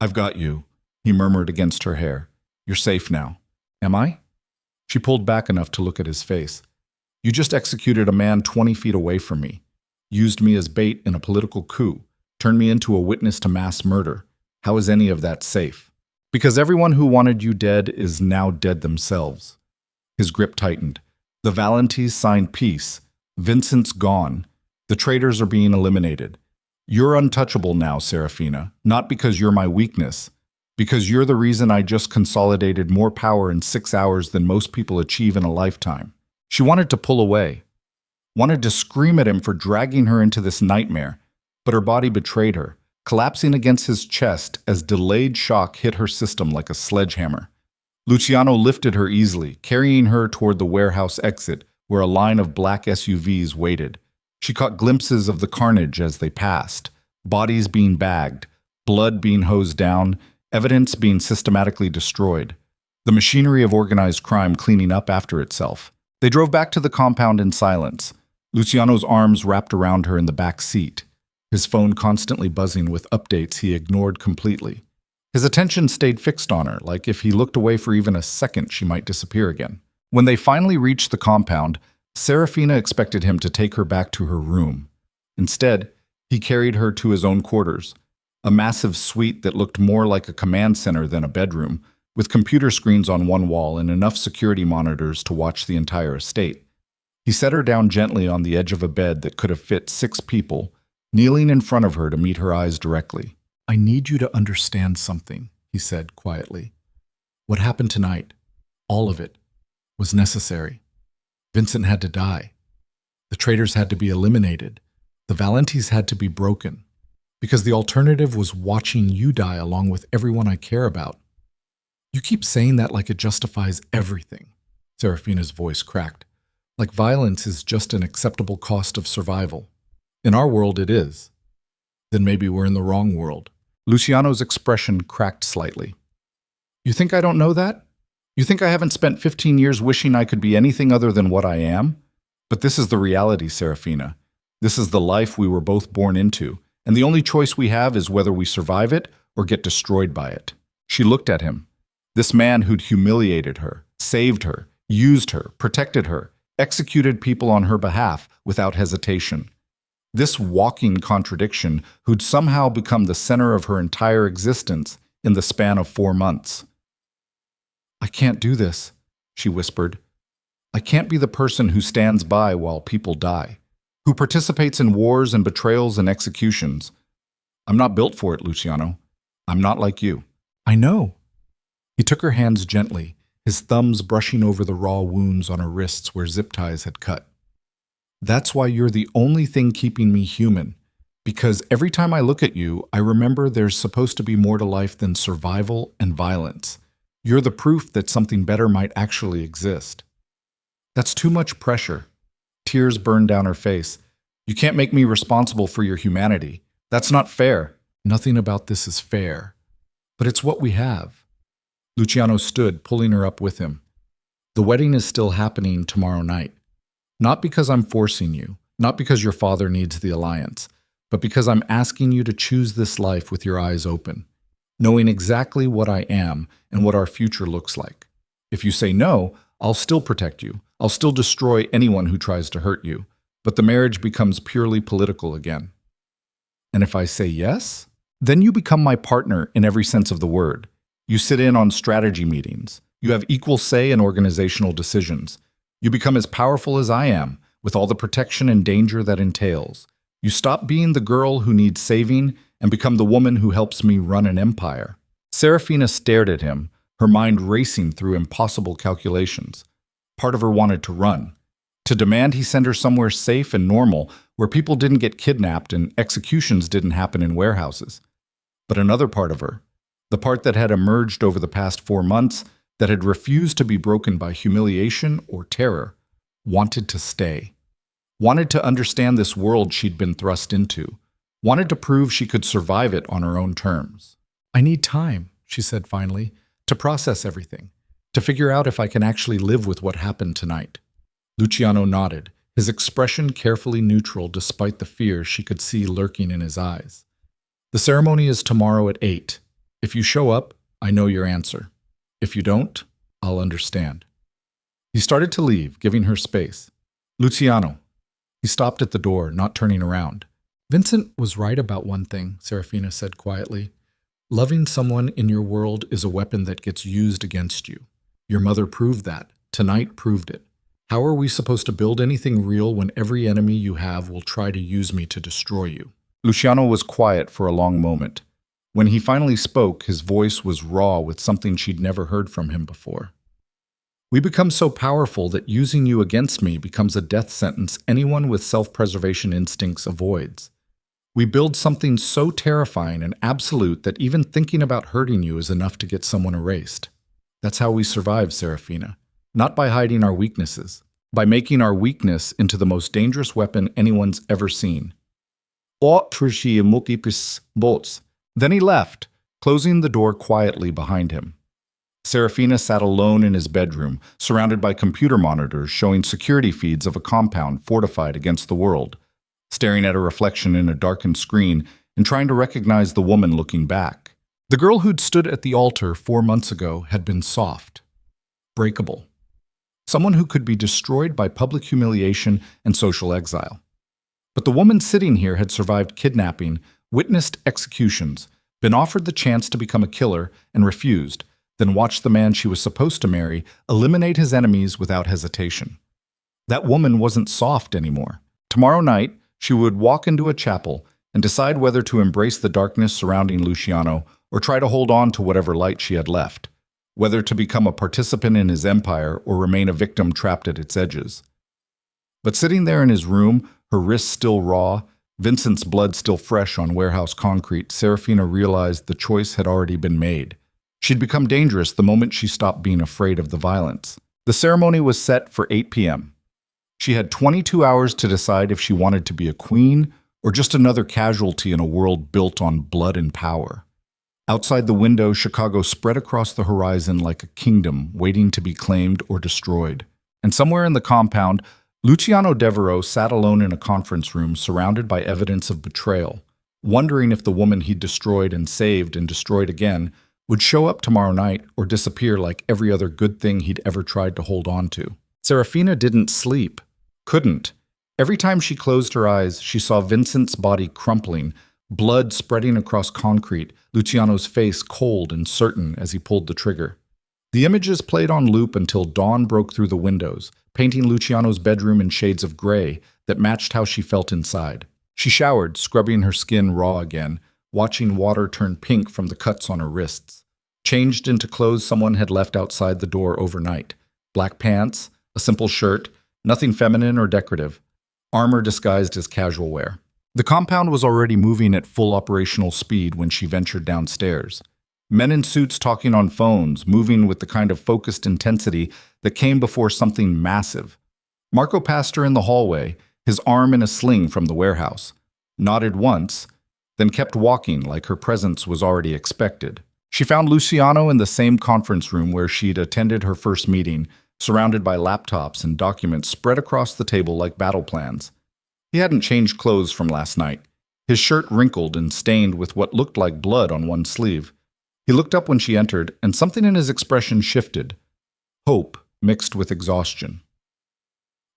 I've got you, he murmured against her hair. You're safe now. Am I? She pulled back enough to look at his face. You just executed a man 20 feet away from me, used me as bait in a political coup, turned me into a witness to mass murder. How is any of that safe? Because everyone who wanted you dead is now dead themselves. His grip tightened. The Valentis signed peace. Vincent's gone. The traitors are being eliminated. You're untouchable now, Seraphina, not because you're my weakness, because you're the reason I just consolidated more power in 6 hours than most people achieve in a lifetime. She wanted to pull away, wanted to scream at him for dragging her into this nightmare, but her body betrayed her, collapsing against his chest as delayed shock hit her system like a sledgehammer. Luciano lifted her easily, carrying her toward the warehouse exit where a line of black SUVs waited. She caught glimpses of the carnage as they passed, bodies being bagged, blood being hosed down, evidence being systematically destroyed, the machinery of organized crime cleaning up after itself. They drove back to the compound in silence, Luciano's arms wrapped around her in the back seat, his phone constantly buzzing with updates he ignored completely. His attention stayed fixed on her, like if he looked away for even a second, she might disappear again. When they finally reached the compound, Seraphina expected him to take her back to her room. Instead, he carried her to his own quarters, a massive suite that looked more like a command center than a bedroom, with computer screens on one wall and enough security monitors to watch the entire estate. He set her down gently on the edge of a bed that could have fit 6 people, kneeling in front of her to meet her eyes directly. I need you to understand something, he said quietly. What happened tonight, all of it, was necessary. Vincent had to die. The traitors had to be eliminated. The Valentis had to be broken. Because the alternative was watching you die along with everyone I care about. You keep saying that like it justifies everything. Seraphina's voice cracked. Like violence is just an acceptable cost of survival. In our world, it is. Then maybe we're in the wrong world. Luciano's expression cracked slightly. You think I don't know that? You think I haven't spent 15 years wishing I could be anything other than what I am? But this is the reality, Seraphina. This is the life we were both born into, and the only choice we have is whether we survive it or get destroyed by it. She looked at him. This man who'd humiliated her, saved her, used her, protected her, executed people on her behalf without hesitation. This walking contradiction who'd somehow become the center of her entire existence in the span of 4 months. I can't do this, she whispered. I can't be the person who stands by while people die, who participates in wars and betrayals and executions. I'm not built for it, Luciano. I'm not like you. I know. He took her hands gently, his thumbs brushing over the raw wounds on her wrists where zip ties had cut. That's why you're the only thing keeping me human, because every time I look at you, I remember there's supposed to be more to life than survival and violence. You're the proof that something better might actually exist. That's too much pressure. Tears burned down her face. You can't make me responsible for your humanity. That's not fair. Nothing about this is fair. But it's what we have. Luciano stood, pulling her up with him. The wedding is still happening tomorrow night. Not because I'm forcing you, not because your father needs the alliance, but because I'm asking you to choose this life with your eyes open, knowing exactly what I am and what our future looks like. If you say no, I'll still protect you. I'll still destroy anyone who tries to hurt you, but the marriage becomes purely political again. And if I say yes, then you become my partner in every sense of the word. You sit in on strategy meetings. You have equal say in organizational decisions. You become as powerful as I am, with all the protection and danger that entails. You stop being the girl who needs saving and become the woman who helps me run an empire. Seraphina stared at him, her mind racing through impossible calculations. Part of her wanted to run, to demand he send her somewhere safe and normal, where people didn't get kidnapped and executions didn't happen in warehouses. But another part of her, the part that had emerged over the past 4 months, that had refused to be broken by humiliation or terror, wanted to stay. Wanted to understand this world she'd been thrust into. Wanted to prove she could survive it on her own terms. I need time, she said finally, to process everything, to figure out if I can actually live with what happened tonight. Luciano nodded, his expression carefully neutral despite the fear she could see lurking in his eyes. The ceremony is tomorrow at 8. If you show up, I know your answer. If you don't, I'll understand." He started to leave, giving her space. "Luciano." He stopped at the door, not turning around. "Vincent was right about one thing," Seraphina said quietly. "Loving someone in your world is a weapon that gets used against you. Your mother proved that. Tonight proved it. How are we supposed to build anything real when every enemy you have will try to use me to destroy you?" Luciano was quiet for a long moment. When he finally spoke, his voice was raw with something she'd never heard from him before. "We become so powerful that using you against me becomes a death sentence anyone with self-preservation instincts avoids. We build something so terrifying and absolute that even thinking about hurting you is enough to get someone erased. That's how we survive, Seraphina. Not by hiding our weaknesses, by making our weakness into the most dangerous weapon anyone's ever seen." Then he left, closing the door quietly behind him. Seraphina sat alone in his bedroom, surrounded by computer monitors showing security feeds of a compound fortified against the world, staring at a reflection in a darkened screen and trying to recognize the woman looking back. The girl who'd stood at the altar 4 months ago had been soft, breakable. Someone who could be destroyed by public humiliation and social exile. But the woman sitting here had survived kidnapping, witnessed executions, been offered the chance to become a killer and refused, then watched the man she was supposed to marry eliminate his enemies without hesitation. That woman wasn't soft anymore. Tomorrow night, she would walk into a chapel and decide whether to embrace the darkness surrounding Luciano or try to hold on to whatever light she had left, whether to become a participant in his empire or remain a victim trapped at its edges. But sitting there in his room, her wrists still raw, Vincent's blood still fresh on warehouse concrete, Seraphina realized the choice had already been made. She'd become dangerous the moment she stopped being afraid of the violence. The ceremony was set for 8 p.m. She had 22 hours to decide if she wanted to be a queen or just another casualty in a world built on blood and power. Outside the window, Chicago spread across the horizon like a kingdom waiting to be claimed or destroyed. And somewhere in the compound, Luciano Devereux sat alone in a conference room surrounded by evidence of betrayal, wondering if the woman he'd destroyed and destroyed again would show up tomorrow night or disappear like every other good thing he'd ever tried to hold on to. Seraphina didn't sleep. Couldn't. Every time she closed her eyes, she saw Vincent's body crumpling, blood spreading across concrete, Luciano's face cold and certain as he pulled the trigger. The images played on loop until dawn broke through the windows, painting Luciano's bedroom in shades of gray that matched how she felt inside. She showered, scrubbing her skin raw again, watching water turn pink from the cuts on her wrists. Changed into clothes someone had left outside the door overnight. Black pants, a simple shirt, nothing feminine or decorative. Armor disguised as casual wear. The compound was already moving at full operational speed when she ventured downstairs. Men in suits talking on phones, moving with the kind of focused intensity that came before something massive. Marco passed her in the hallway, his arm in a sling from the warehouse. Nodded once, then kept walking like her presence was already expected. She found Luciano in the same conference room where she'd attended her first meeting, surrounded by laptops and documents spread across the table like battle plans. He hadn't changed clothes from last night, his shirt wrinkled and stained with what looked like blood on one sleeve. He looked up when she entered, and something in his expression shifted. Hope mixed with exhaustion.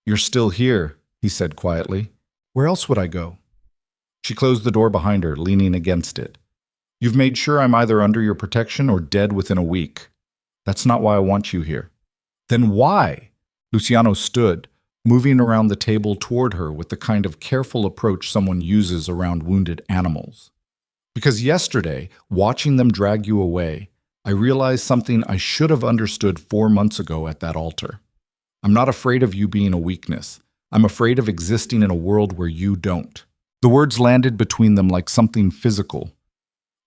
"You're still here," he said quietly. "Where else would I go?" She closed the door behind her, leaning against it. "You've made sure I'm either under your protection or dead within a week. That's not why I want you here." "Then why?" Luciano stood, moving around the table toward her with the kind of careful approach someone uses around wounded animals. "Because yesterday, watching them drag you away, I realized something I should have understood 4 months ago at that altar. I'm not afraid of you being a weakness. I'm afraid of existing in a world where you don't." The words landed between them like something physical.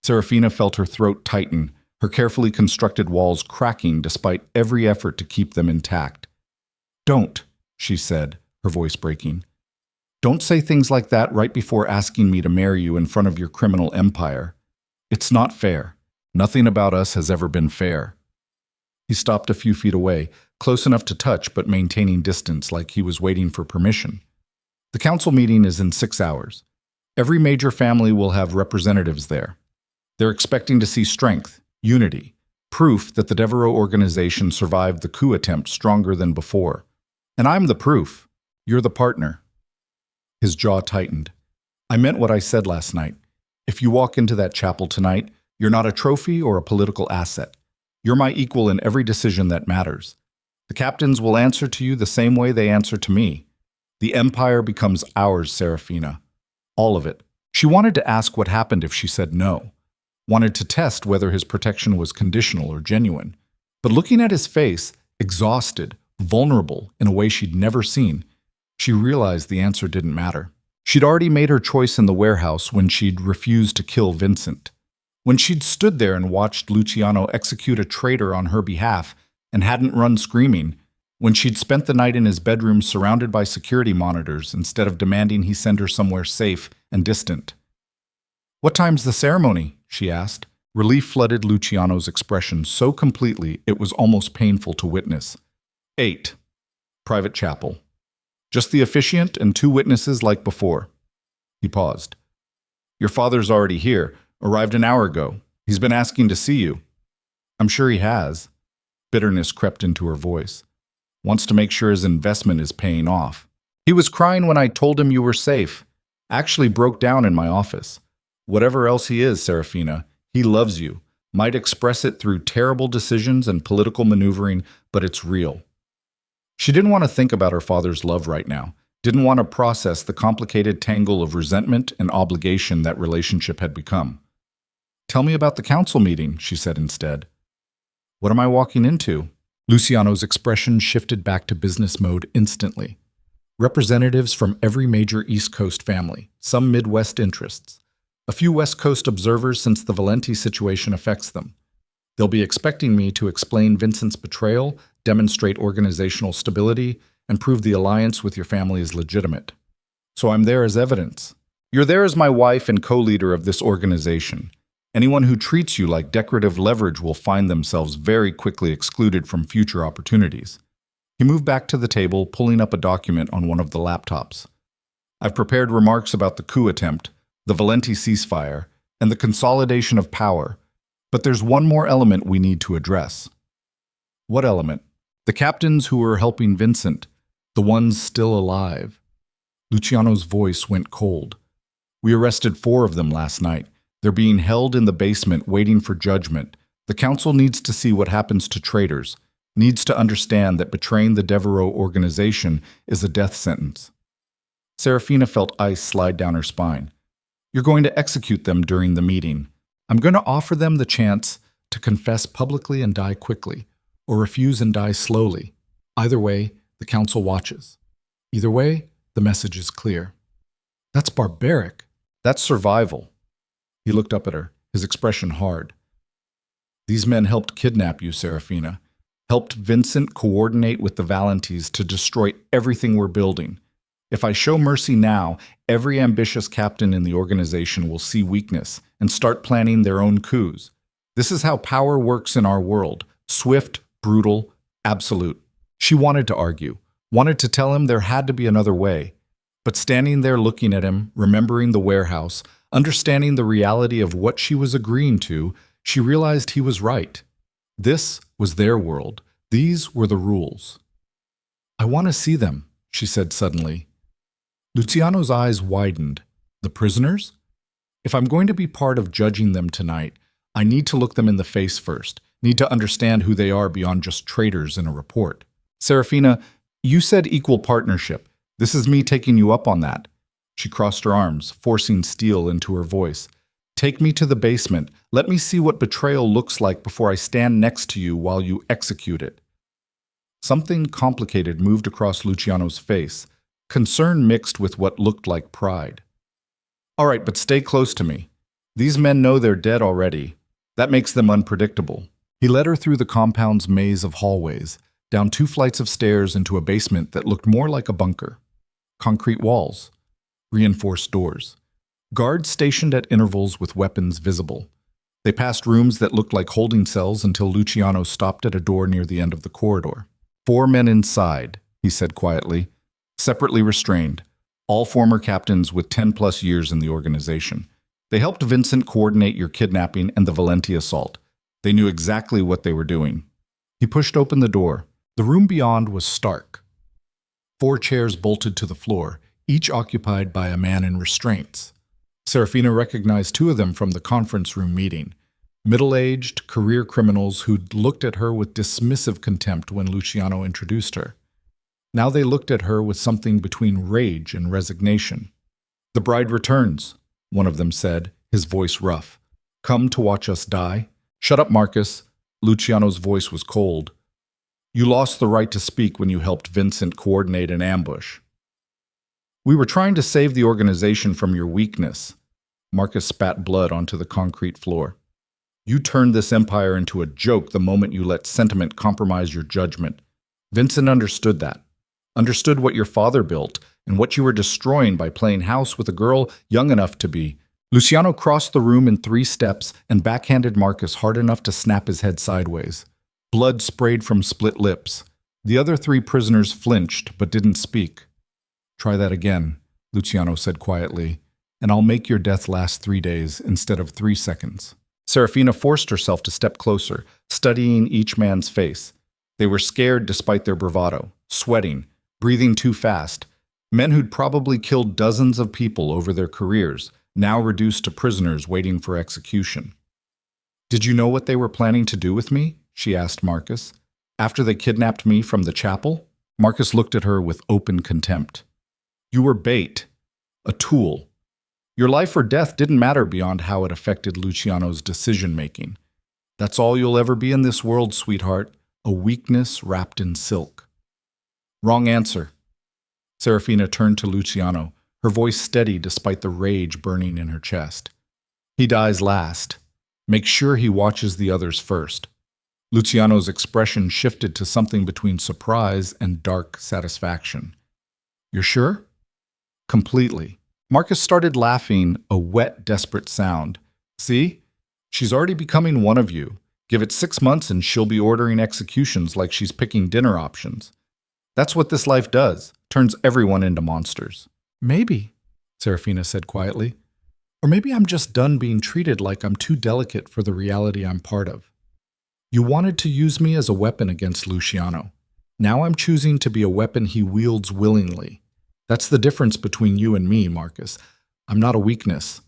Seraphina felt her throat tighten, her carefully constructed walls cracking despite every effort to keep them intact. "Don't," she said, her voice breaking. "Don't say things like that right before asking me to marry you in front of your criminal empire. It's not fair. Nothing about us has ever been fair." He stopped a few feet away, close enough to touch but maintaining distance like he was waiting for permission. "The council meeting is in 6 hours. Every major family will have representatives there. They're expecting to see strength, unity, Proof that the Devereux organization survived the coup attempt stronger than before. And I'm the proof. You're the partner. His jaw tightened. I meant what I said last night. If you walk into that chapel tonight, you're not a trophy or a political asset. You're my equal in every decision that matters. The captains will answer to you the same way they answer to me. The empire becomes ours, Seraphina. All of it. She wanted to ask what happened if she said no. Wanted to test whether his protection was conditional or genuine. But looking at his face, exhausted, vulnerable in a way she'd never seen, she realized the answer didn't matter. She'd already made her choice in the warehouse when she'd refused to kill Vincent. When she'd stood there and watched Luciano execute a traitor on her behalf and hadn't run screaming, when she'd spent the night in his bedroom surrounded by security monitors instead of demanding he send her somewhere safe and distant. "What time's the ceremony?" she asked. Relief flooded Luciano's expression so completely it was almost painful to witness. 8. Private chapel. Just the officiant and 2 witnesses like before. He paused. "Your father's already here. Arrived an hour ago. He's been asking to see you." "I'm sure he has." Bitterness crept into her voice. "Wants to make sure his investment is paying off. He was crying when I told him you were safe. Actually broke down in my office. Whatever else he is, Seraphina, he loves you. Might express it through terrible decisions and political maneuvering, but it's real." She didn't want to think about her father's love right now. Didn't want to process the complicated tangle of resentment and obligation that relationship had become. "Tell me about the council meeting," she said instead. "What am I walking into?" Luciano's expression shifted back to business mode instantly. Representatives from every major East Coast family, some Midwest interests, a few West Coast observers since the Valenti situation affects them. They'll be expecting me to explain Vincent's betrayal, demonstrate organizational stability, and prove the alliance with your family is legitimate. So I'm there as evidence. You're there as my wife and co-leader of this organization. Anyone who treats you like decorative leverage will find themselves very quickly excluded from future opportunities. He moved back to the table, pulling up a document on one of the laptops. I've prepared remarks about the coup attempt, the Valenti ceasefire, and the consolidation of power. But there's one more element we need to address. What element? The captains who were helping Vincent, the ones still alive. Luciano's voice went cold. We arrested 4 of them last night. They're being held in the basement waiting for judgment. The council needs to see what happens to traitors, needs to understand that betraying the Devereux organization is a death sentence. Seraphina felt ice slide down her spine. You're going to execute them during the meeting. I'm going to offer them the chance to confess publicly and die quickly, or refuse and die slowly. Either way, the council watches. Either way, the message is clear. That's barbaric. That's survival. He looked up at her, his expression hard. These men helped kidnap you, Seraphina. Helped Vincent coordinate with the Valentis to destroy everything we're building. If I show mercy now, every ambitious captain in the organization will see weakness and start planning their own coups. This is how power works in our world. Swift, brutal, absolute. She wanted to argue, wanted to tell him there had to be another way. But standing there looking at him, remembering the warehouse, understanding the reality of what she was agreeing to, she realized he was right. This was their world. These were the rules. I want to see them, she said suddenly. Luciano's eyes widened. The prisoners? If I'm going to be part of judging them tonight, I need to look them in the face first, need to understand who they are beyond just traitors in a report. Seraphina, you said equal partnership. This is me taking you up on that. She crossed her arms, forcing steel into her voice. Take me to the basement. Let me see what betrayal looks like before I stand next to you while you execute it. Something complicated moved across Luciano's face, concern mixed with what looked like pride. All right, but stay close to me. These men know they're dead already. That makes them unpredictable. He led her through the compound's maze of hallways, down 2 flights of stairs into a basement that looked more like a bunker. Concrete walls, reinforced doors. Guards stationed at intervals with weapons visible. They passed rooms that looked like holding cells until Luciano stopped at a door near the end of the corridor. 4 men inside, he said quietly, separately restrained, all former captains with 10+ years in the organization. They helped Vincent coordinate your kidnapping and the Valenti assault. They knew exactly what they were doing. He pushed open the door. The room beyond was stark. 4 chairs bolted to the floor, each occupied by a man in restraints. Seraphina recognized 2 of them from the conference room meeting. Middle-aged, career criminals who'd looked at her with dismissive contempt when Luciano introduced her. Now they looked at her with something between rage and resignation. "The bride returns," one of them said, his voice rough. "Come to watch us die?" "Shut up, Marcus." Luciano's voice was cold. "You lost the right to speak when you helped Vincent coordinate an ambush." "We were trying to save the organization from your weakness." Marcus spat blood onto the concrete floor. "You turned this empire into a joke the moment you let sentiment compromise your judgment. Vincent understood that. Understood what your father built and what you were destroying by playing house with a girl young enough to be." Luciano crossed the room in 3 steps and backhanded Marcus hard enough to snap his head sideways. Blood sprayed from split lips. The other 3 prisoners flinched but didn't speak. "Try that again," Luciano said quietly, "and I'll make your death last 3 days instead of 3 seconds. Seraphina forced herself to step closer, studying each man's face. They were scared despite their bravado, sweating, breathing too fast. Men who'd probably killed dozens of people over their careers, now reduced to prisoners waiting for execution. "Did you know what they were planning to do with me?" she asked Marcus. "After they kidnapped me from the chapel?" Marcus looked at her with open contempt. "You were bait, a tool. Your life or death didn't matter beyond how it affected Luciano's decision-making. That's all you'll ever be in this world, sweetheart, a weakness wrapped in silk." "Wrong answer." Seraphina turned to Luciano, her voice steady despite the rage burning in her chest. "He dies last. Make sure he watches the others first." Luciano's expression shifted to something between surprise and dark satisfaction. "You're sure?" "Completely." Marcus started laughing, a wet, desperate sound. "See? She's already becoming one of you. Give it 6 months and she'll be ordering executions like she's picking dinner options. That's what this life does, turns everyone into monsters." "Maybe," Seraphina said quietly. "Or maybe I'm just done being treated like I'm too delicate for the reality I'm part of. You wanted to use me as a weapon against Luciano. Now I'm choosing to be a weapon he wields willingly. That's the difference between you and me, Marcus. I'm not a weakness.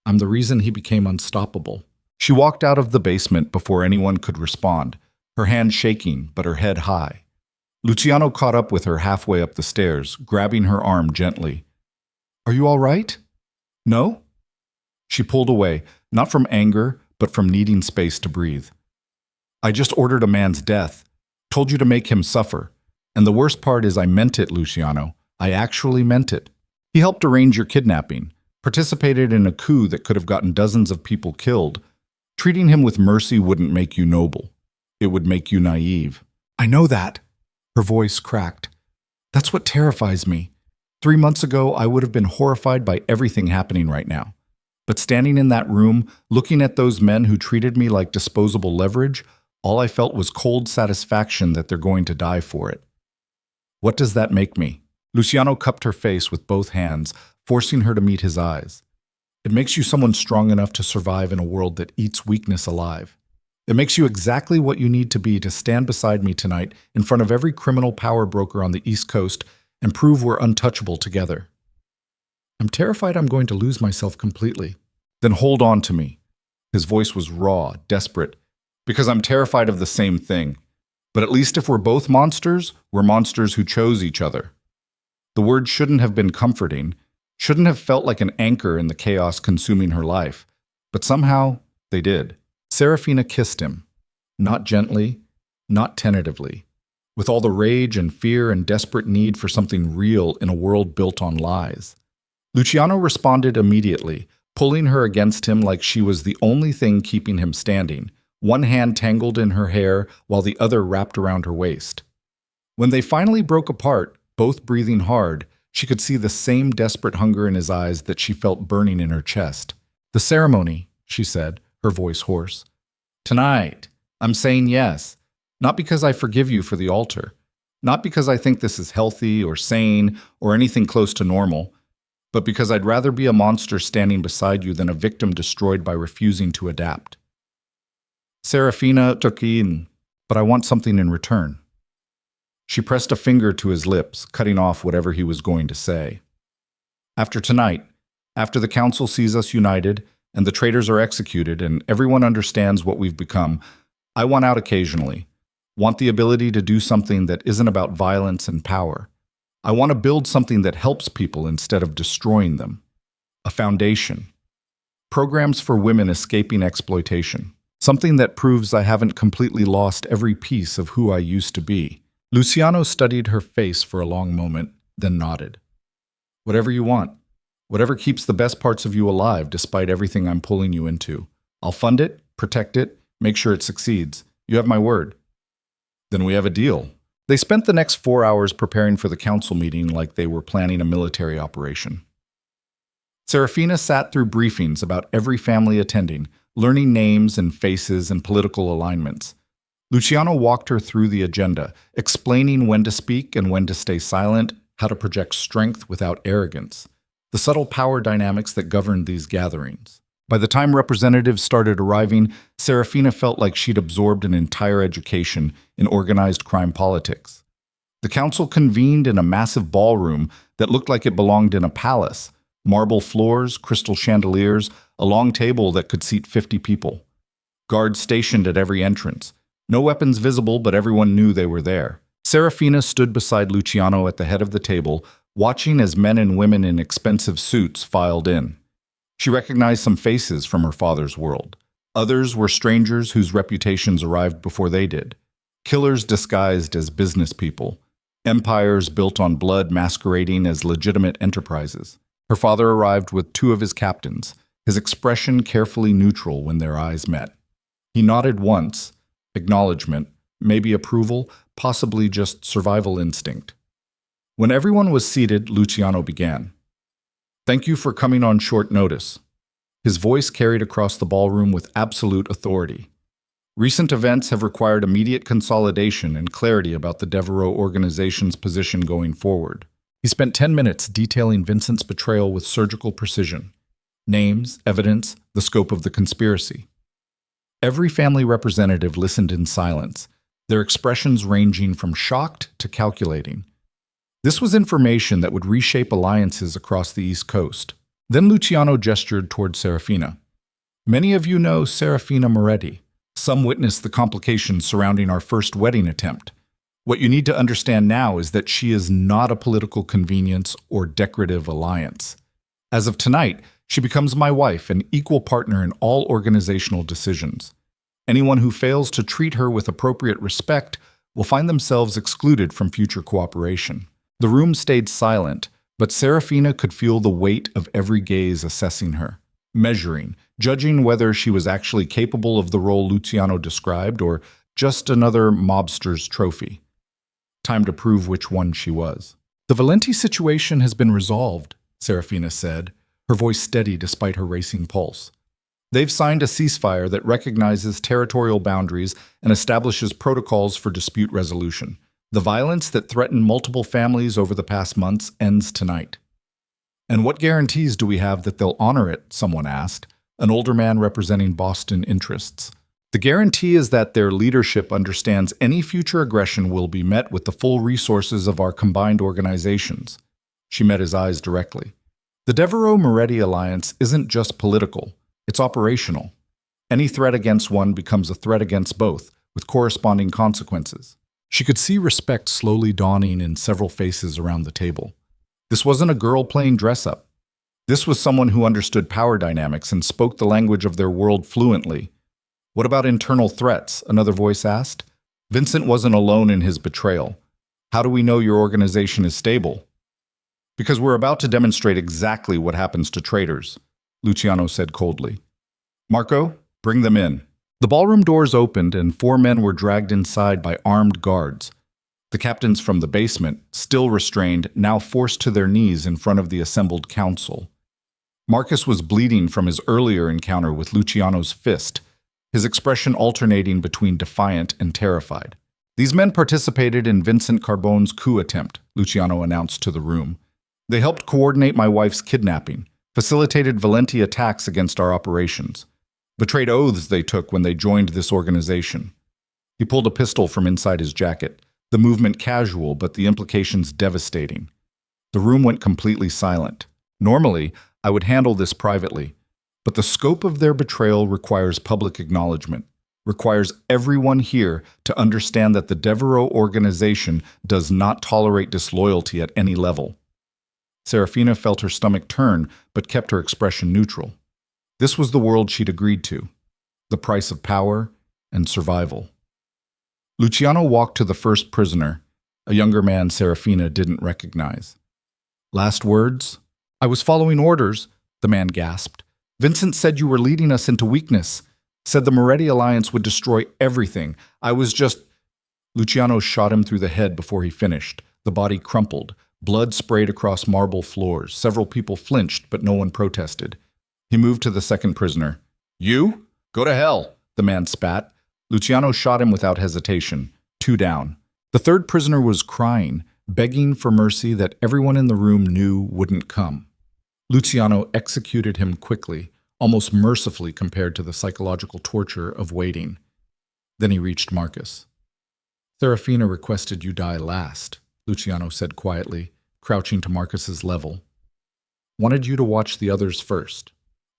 I'm the reason he became unstoppable." She walked out of the basement before anyone could respond, her hand shaking but her head high. Luciano caught up with her halfway up the stairs, grabbing her arm gently. "Are you all right?" "No?" She pulled away, not from anger, but from needing space to breathe. "I just ordered a man's death, told you to make him suffer. And the worst part is I meant it, Luciano. I actually meant it. He helped arrange your kidnapping, participated in a coup that could have gotten dozens of people killed. Treating him with mercy wouldn't make you noble. It would make you naive." "I know that." Her voice cracked. "That's what terrifies me. 3 months ago, I would have been horrified by everything happening right now. But standing in that room, looking at those men who treated me like disposable leverage, all I felt was cold satisfaction that they're going to die for it. What does that make me?" Luciano cupped her face with both hands, forcing her to meet his eyes. "It makes you someone strong enough to survive in a world that eats weakness alive. It makes you exactly what you need to be to stand beside me tonight in front of every criminal power broker on the East Coast and prove we're untouchable together." "I'm terrified I'm going to lose myself completely." "Then hold on to me." His voice was raw, desperate. "Because I'm terrified of the same thing. But at least if we're both monsters, we're monsters who chose each other." The words shouldn't have been comforting, shouldn't have felt like an anchor in the chaos consuming her life. But somehow, they did. Seraphina kissed him. Not gently, not tentatively. With all the rage and fear and desperate need for something real in a world built on lies. Luciano responded immediately, pulling her against him like she was the only thing keeping him standing, one hand tangled in her hair while the other wrapped around her waist. When they finally broke apart, both breathing hard, she could see the same desperate hunger in his eyes that she felt burning in her chest. "The ceremony," she said, her voice hoarse. "Tonight, I'm saying yes. Not because I forgive you for the altar. Not because I think this is healthy or sane or anything close to normal. But because I'd rather be a monster standing beside you than a victim destroyed by refusing to adapt." Seraphina took in, but I want something in return. She pressed a finger to his lips, cutting off whatever he was going to say. After tonight, after the council sees us united, and the traitors are executed, and everyone understands what we've become, I want out occasionally. Want the ability to do something that isn't about violence and power. I want to build something that helps people instead of destroying them. A foundation. Programs for women escaping exploitation. Something that proves I haven't completely lost every piece of who I used to be. Luciano studied her face for a long moment, then nodded. Whatever you want. Whatever keeps the best parts of you alive despite everything I'm pulling you into. I'll fund it, protect it, make sure it succeeds. You have my word. Then we have a deal. They spent the next 4 hours preparing for the council meeting like they were planning a military operation. Seraphina sat through briefings about every family attending, learning names and faces and political alignments. Luciano walked her through the agenda, explaining when to speak and when to stay silent, how to project strength without arrogance, the subtle power dynamics that governed these gatherings. By the time representatives started arriving, Seraphina felt like she'd absorbed an entire education in organized crime politics. The council convened in a massive ballroom that looked like it belonged in a palace. Marble floors, crystal chandeliers, a long table that could seat 50 people. Guards stationed at every entrance. No weapons visible, but everyone knew they were there. Seraphina stood beside Luciano at the head of the table, watching as men and women in expensive suits filed in. She recognized some faces from her father's world. Others were strangers whose reputations arrived before they did. Killers disguised as business people. Empires built on blood masquerading as legitimate enterprises. Her father arrived with 2 of his captains, his expression carefully neutral when their eyes met. He nodded once, acknowledgement, maybe approval, possibly just survival instinct. When everyone was seated, Luciano began. Thank you for coming on short notice. His voice carried across the ballroom with absolute authority. Recent events have required immediate consolidation and clarity about the Devereux organization's position going forward. He spent 10 minutes detailing Vincent's betrayal with surgical precision. Names, evidence, the scope of the conspiracy. Every family representative listened in silence, their expressions ranging from shocked to calculating. This was information that would reshape alliances across the East Coast. Then Luciano gestured toward Seraphina. Many of you know Seraphina Moretti. Some witnessed the complications surrounding our first wedding attempt. What you need to understand now is that she is not a political convenience or decorative alliance. As of tonight, she becomes my wife and equal partner in all organizational decisions. Anyone who fails to treat her with appropriate respect will find themselves excluded from future cooperation. The room stayed silent, but Seraphina could feel the weight of every gaze assessing her, measuring, judging whether she was actually capable of the role Luciano described or just another mobster's trophy. Time to prove which one she was. The Valenti situation has been resolved, Seraphina said, her voice steady despite her racing pulse. They've signed a ceasefire that recognizes territorial boundaries and establishes protocols for dispute resolution. The violence that threatened multiple families over the past months ends tonight. And what guarantees do we have that they'll honor it? Someone asked, an older man representing Boston interests. The guarantee is that their leadership understands any future aggression will be met with the full resources of our combined organizations. She met his eyes directly. The Devereux-Moretti alliance isn't just political, it's operational. Any threat against one becomes a threat against both, with corresponding consequences. She could see respect slowly dawning in several faces around the table. This wasn't a girl playing dress-up. This was someone who understood power dynamics and spoke the language of their world fluently. What about internal threats? Another voice asked. Vincent wasn't alone in his betrayal. How do we know your organization is stable? Because we're about to demonstrate exactly what happens to traitors, Luciano said coldly. Marco, bring them in. The ballroom doors opened and 4 men were dragged inside by armed guards. The captains from the basement, still restrained, now forced to their knees in front of the assembled council. Marcus was bleeding from his earlier encounter with Luciano's fist, his expression alternating between defiant and terrified. These men participated in Vincent Carbone's coup attempt, Luciano announced to the room. They helped coordinate my wife's kidnapping, facilitated Valenti attacks against our operations. Betrayed oaths they took when they joined this organization. He pulled a pistol from inside his jacket, the movement casual but the implications devastating. The room went completely silent. Normally, I would handle this privately, but the scope of their betrayal requires public acknowledgement, requires everyone here to understand that the Devereux organization does not tolerate disloyalty at any level. Seraphina felt her stomach turn, but kept her expression neutral. This was the world she'd agreed to, the price of power and survival. Luciano walked to the first prisoner, a younger man Seraphina didn't recognize. Last words? I was following orders, the man gasped. Vincent said you were leading us into weakness, said the Moretti alliance would destroy everything. I was just... Luciano shot him through the head before he finished. The body crumpled. Blood sprayed across marble floors. Several people flinched, but no one protested. He moved to the second prisoner. You? Go to hell, the man spat. Luciano shot him without hesitation. 2 down. The third prisoner was crying, begging for mercy that everyone in the room knew wouldn't come. Luciano executed him quickly, almost mercifully compared to the psychological torture of waiting. Then he reached Marcus. Seraphina requested you die last, Luciano said quietly, crouching to Marcus's level. Wanted you to watch the others first.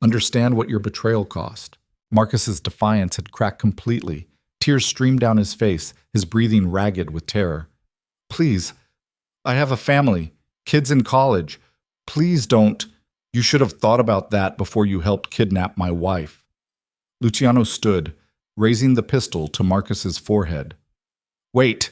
Understand what your betrayal cost. Marcus's defiance had cracked completely. Tears streamed down his face, his breathing ragged with terror. Please, I have a family, kids in college. Please don't. You should have thought about that before you helped kidnap my wife. Luciano stood, raising the pistol to Marcus's forehead. Wait!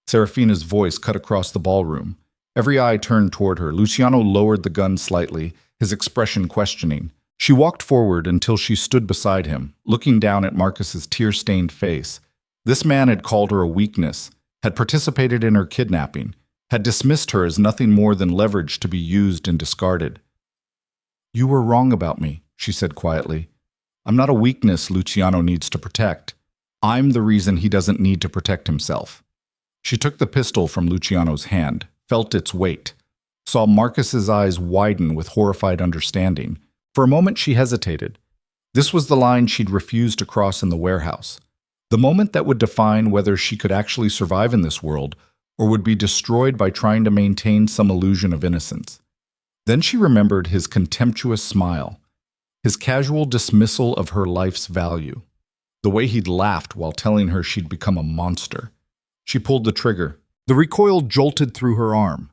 Seraphina's voice cut across the ballroom. Every eye turned toward her. Luciano lowered the gun slightly, his expression questioning. She walked forward until she stood beside him, looking down at Marcus's tear-stained face. This man had called her a weakness, had participated in her kidnapping, had dismissed her as nothing more than leverage to be used and discarded. You were wrong about me, she said quietly. I'm not a weakness Luciano needs to protect. I'm the reason he doesn't need to protect himself. She took the pistol from Luciano's hand, felt its weight, saw Marcus's eyes widen with horrified understanding. For a moment she hesitated. This was the line she'd refused to cross in the warehouse. The moment that would define whether she could actually survive in this world or would be destroyed by trying to maintain some illusion of innocence. Then she remembered his contemptuous smile, his casual dismissal of her life's value, the way he'd laughed while telling her she'd become a monster. She pulled the trigger. The recoil jolted through her arm.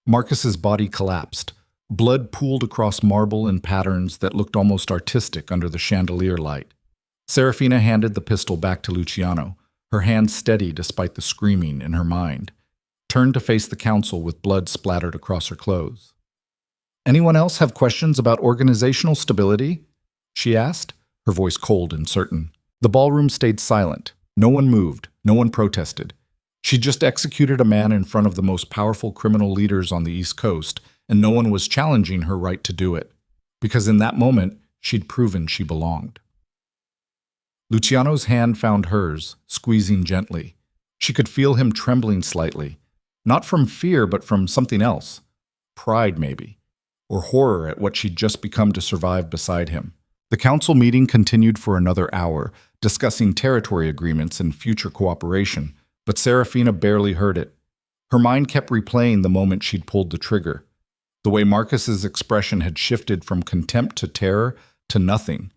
Marcus's body collapsed. Blood pooled across marble in patterns that looked almost artistic under the chandelier light. Seraphina handed the pistol back to Luciano, her hand steady despite the screaming in her mind, turned to face the council with blood splattered across her clothes. Anyone else have questions about organizational stability? She asked, her voice cold and certain. The ballroom stayed silent. No one moved. No one protested. She just executed a man in front of the most powerful criminal leaders on the East Coast, and no one was challenging her right to do it, because in that moment, she'd proven she belonged. Luciano's hand found hers, squeezing gently. She could feel him trembling slightly, not from fear but from something else. Pride, maybe, or horror at what she'd just become to survive beside him. The council meeting continued for another hour, discussing territory agreements and future cooperation, but Seraphina barely heard it. Her mind kept replaying the moment she'd pulled the trigger. The way Marcus's expression had shifted from contempt to terror to nothing.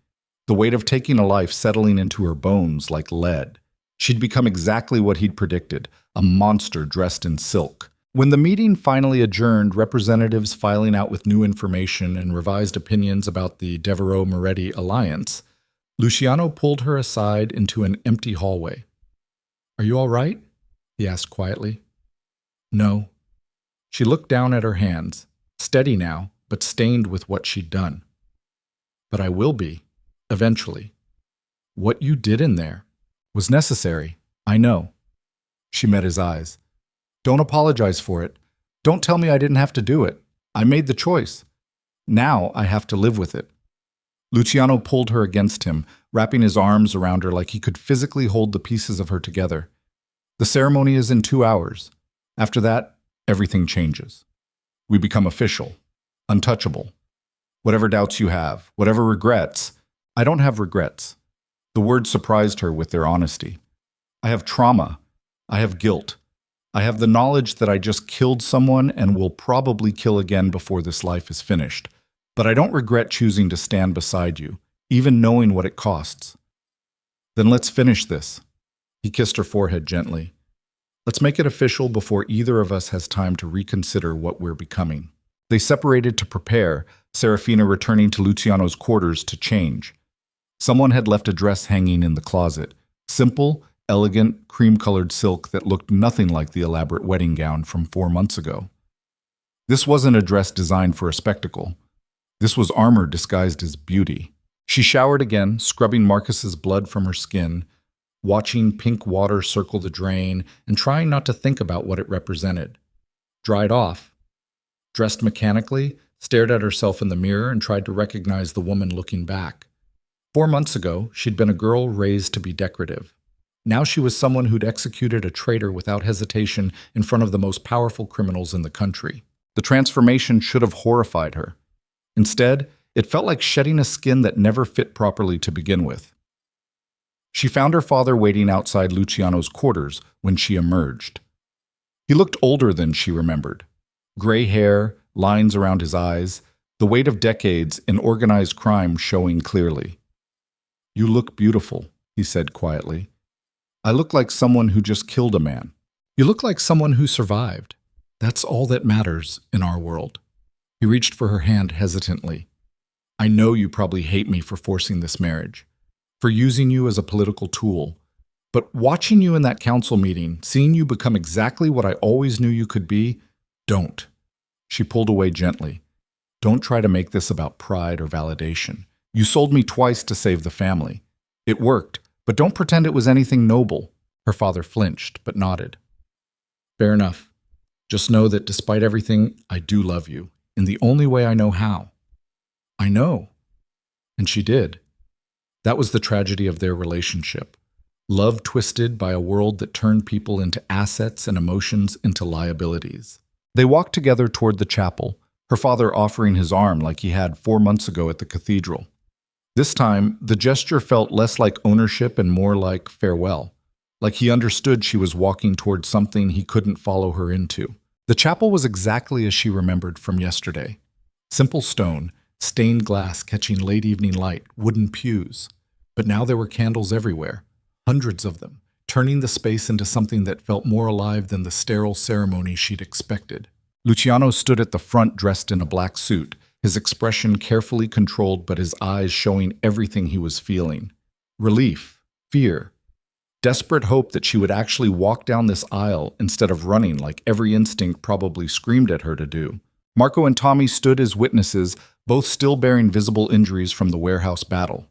The weight of taking a life settling into her bones like lead. She'd become exactly what he'd predicted, a monster dressed in silk. When the meeting finally adjourned, representatives filing out with new information and revised opinions about the Devereux-Moretti alliance, Luciano pulled her aside into an empty hallway. Are you all right? He asked quietly. No. She looked down at her hands, steady now, but stained with what she'd done. But I will be, eventually. What you did in there was necessary, I know. She met his eyes. Don't apologize for it. Don't tell me I didn't have to do it. I made the choice. Now I have to live with it. Luciano pulled her against him, wrapping his arms around her like he could physically hold the pieces of her together. The ceremony is in 2 hours. After that, everything changes. We become official, untouchable. Whatever doubts you have, whatever regrets, I don't have regrets. The words surprised her with their honesty. I have trauma. I have guilt. I have the knowledge that I just killed someone and will probably kill again before this life is finished. But I don't regret choosing to stand beside you, even knowing what it costs. Then let's finish this. He kissed her forehead gently. Let's make it official before either of us has time to reconsider what we're becoming. They separated to prepare, Seraphina returning to Luciano's quarters to change. Someone had left a dress hanging in the closet. Simple, elegant, cream-colored silk that looked nothing like the elaborate wedding gown from 4 months ago. This wasn't a dress designed for a spectacle. This was armor disguised as beauty. She showered again, scrubbing Marcus's blood from her skin, watching pink water circle the drain and trying not to think about what it represented. Dried off, dressed mechanically, stared at herself in the mirror and tried to recognize the woman looking back. 4 months ago, she'd been a girl raised to be decorative. Now she was someone who'd executed a traitor without hesitation in front of the most powerful criminals in the country. The transformation should have horrified her. Instead, it felt like shedding a skin that never fit properly to begin with. She found her father waiting outside Luciano's quarters when she emerged. He looked older than she remembered. Gray hair, lines around his eyes, the weight of decades in organized crime showing clearly. "You look beautiful," he said quietly. "I look like someone who just killed a man. You look like someone who survived. That's all that matters in our world." He reached for her hand hesitantly. "I know you probably hate me for forcing this marriage, for using you as a political tool. But watching you in that council meeting, seeing you become exactly what I always knew you could be, don't." She pulled away gently. "Don't try to make this about pride or validation. You sold me twice to save the family. It worked, but don't pretend it was anything noble." Her father flinched, but nodded. "Fair enough. Just know that despite everything, I do love you, in the only way I know how." "I know." And she did. That was the tragedy of their relationship. Love twisted by a world that turned people into assets and emotions into liabilities. They walked together toward the chapel, her father offering his arm like he had 4 months ago at the cathedral. This time, the gesture felt less like ownership and more like farewell, like he understood she was walking toward something he couldn't follow her into. The chapel was exactly as she remembered from yesterday. Simple stone, stained glass catching late evening light, wooden pews. But now there were candles everywhere, hundreds of them, turning the space into something that felt more alive than the sterile ceremony she'd expected. Luciano stood at the front dressed in a black suit, his expression carefully controlled but his eyes showing everything he was feeling. Relief, fear, desperate hope that she would actually walk down this aisle instead of running like every instinct probably screamed at her to do. Marco and Tommy stood as witnesses, both still bearing visible injuries from the warehouse battle.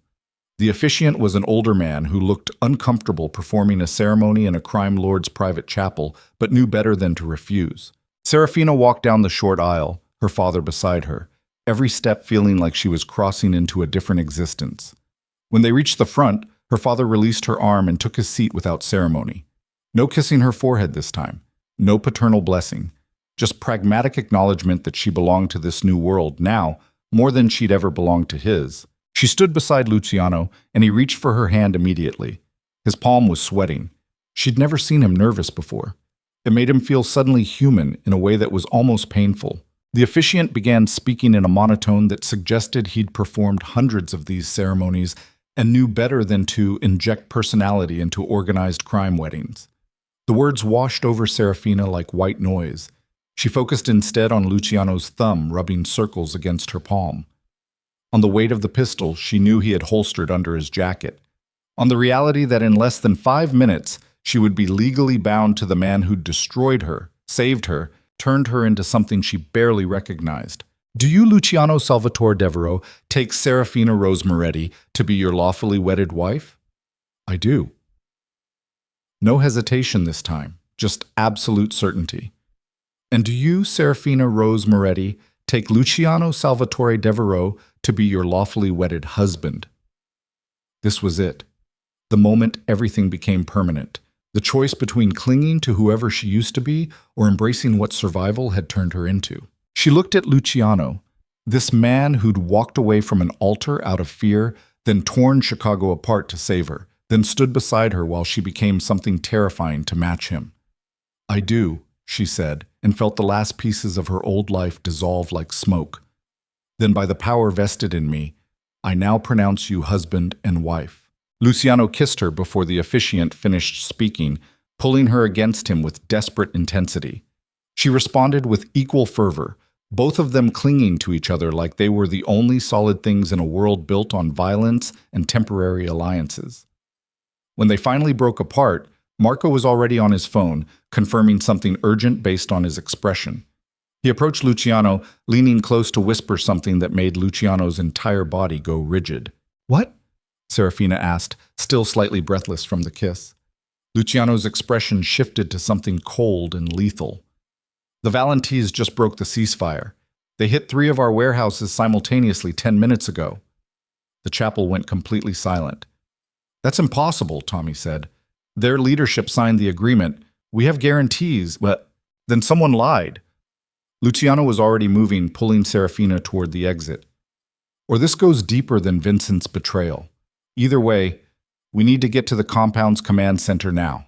The officiant was an older man who looked uncomfortable performing a ceremony in a crime lord's private chapel, but knew better than to refuse. Seraphina walked down the short aisle, her father beside her, every step feeling like she was crossing into a different existence. When they reached the front, her father released her arm and took his seat without ceremony. No kissing her forehead this time, no paternal blessing, just pragmatic acknowledgement that she belonged to this new world now, more than she'd ever belonged to his. She stood beside Luciano, and he reached for her hand immediately. His palm was sweating. She'd never seen him nervous before. It made him feel suddenly human in a way that was almost painful. The officiant began speaking in a monotone that suggested he'd performed hundreds of these ceremonies and knew better than to inject personality into organized crime weddings. The words washed over Seraphina like white noise. She focused instead on Luciano's thumb rubbing circles against her palm. On the weight of the pistol she knew he had holstered under his jacket. On the reality that in less than 5 minutes she would be legally bound to the man who'd destroyed her, saved her, turned her into something she barely recognized. "Do you, Luciano Salvatore Devereux, take Seraphina Rose Moretti to be your lawfully wedded wife?" "I do." No hesitation this time, just absolute certainty. "And do you, Seraphina Rose Moretti, take Luciano Salvatore Devereux to be your lawfully wedded husband?" This was it. The moment everything became permanent. The choice between clinging to whoever she used to be or embracing what survival had turned her into. She looked at Luciano, this man who'd walked away from an altar out of fear, then torn Chicago apart to save her, then stood beside her while she became something terrifying to match him. "I do," she said, and felt the last pieces of her old life dissolve like smoke. "Then by the power vested in me, I now pronounce you husband and wife." Luciano kissed her before the officiant finished speaking, pulling her against him with desperate intensity. She responded with equal fervor, both of them clinging to each other like they were the only solid things in a world built on violence and temporary alliances. When they finally broke apart, Marco was already on his phone, confirming something urgent based on his expression. He approached Luciano, leaning close to whisper something that made Luciano's entire body go rigid. "What?" Seraphina asked, still slightly breathless from the kiss. Luciano's expression shifted to something cold and lethal. "The Valentines just broke the ceasefire. They hit 3 of our warehouses simultaneously 10 minutes ago." The chapel went completely silent. "That's impossible," Tommy said. "Their leadership signed the agreement. We have guarantees, but then someone lied." Luciano was already moving, pulling Seraphina toward the exit. "Or this goes deeper than Vincent's betrayal. Either way, we need to get to the compound's command center now."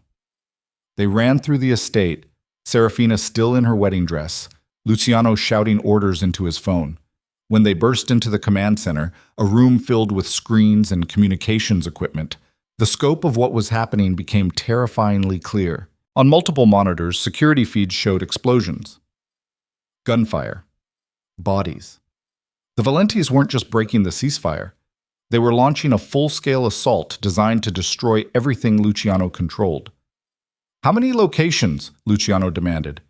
They ran through the estate, Seraphina still in her wedding dress, Luciano shouting orders into his phone. When they burst into the command center, a room filled with screens and communications equipment, the scope of what was happening became terrifyingly clear. On multiple monitors, security feeds showed explosions, gunfire, bodies. The Valentes weren't just breaking the ceasefire. They were launching a full-scale assault designed to destroy everything Luciano controlled. "How many locations?" Luciano demanded.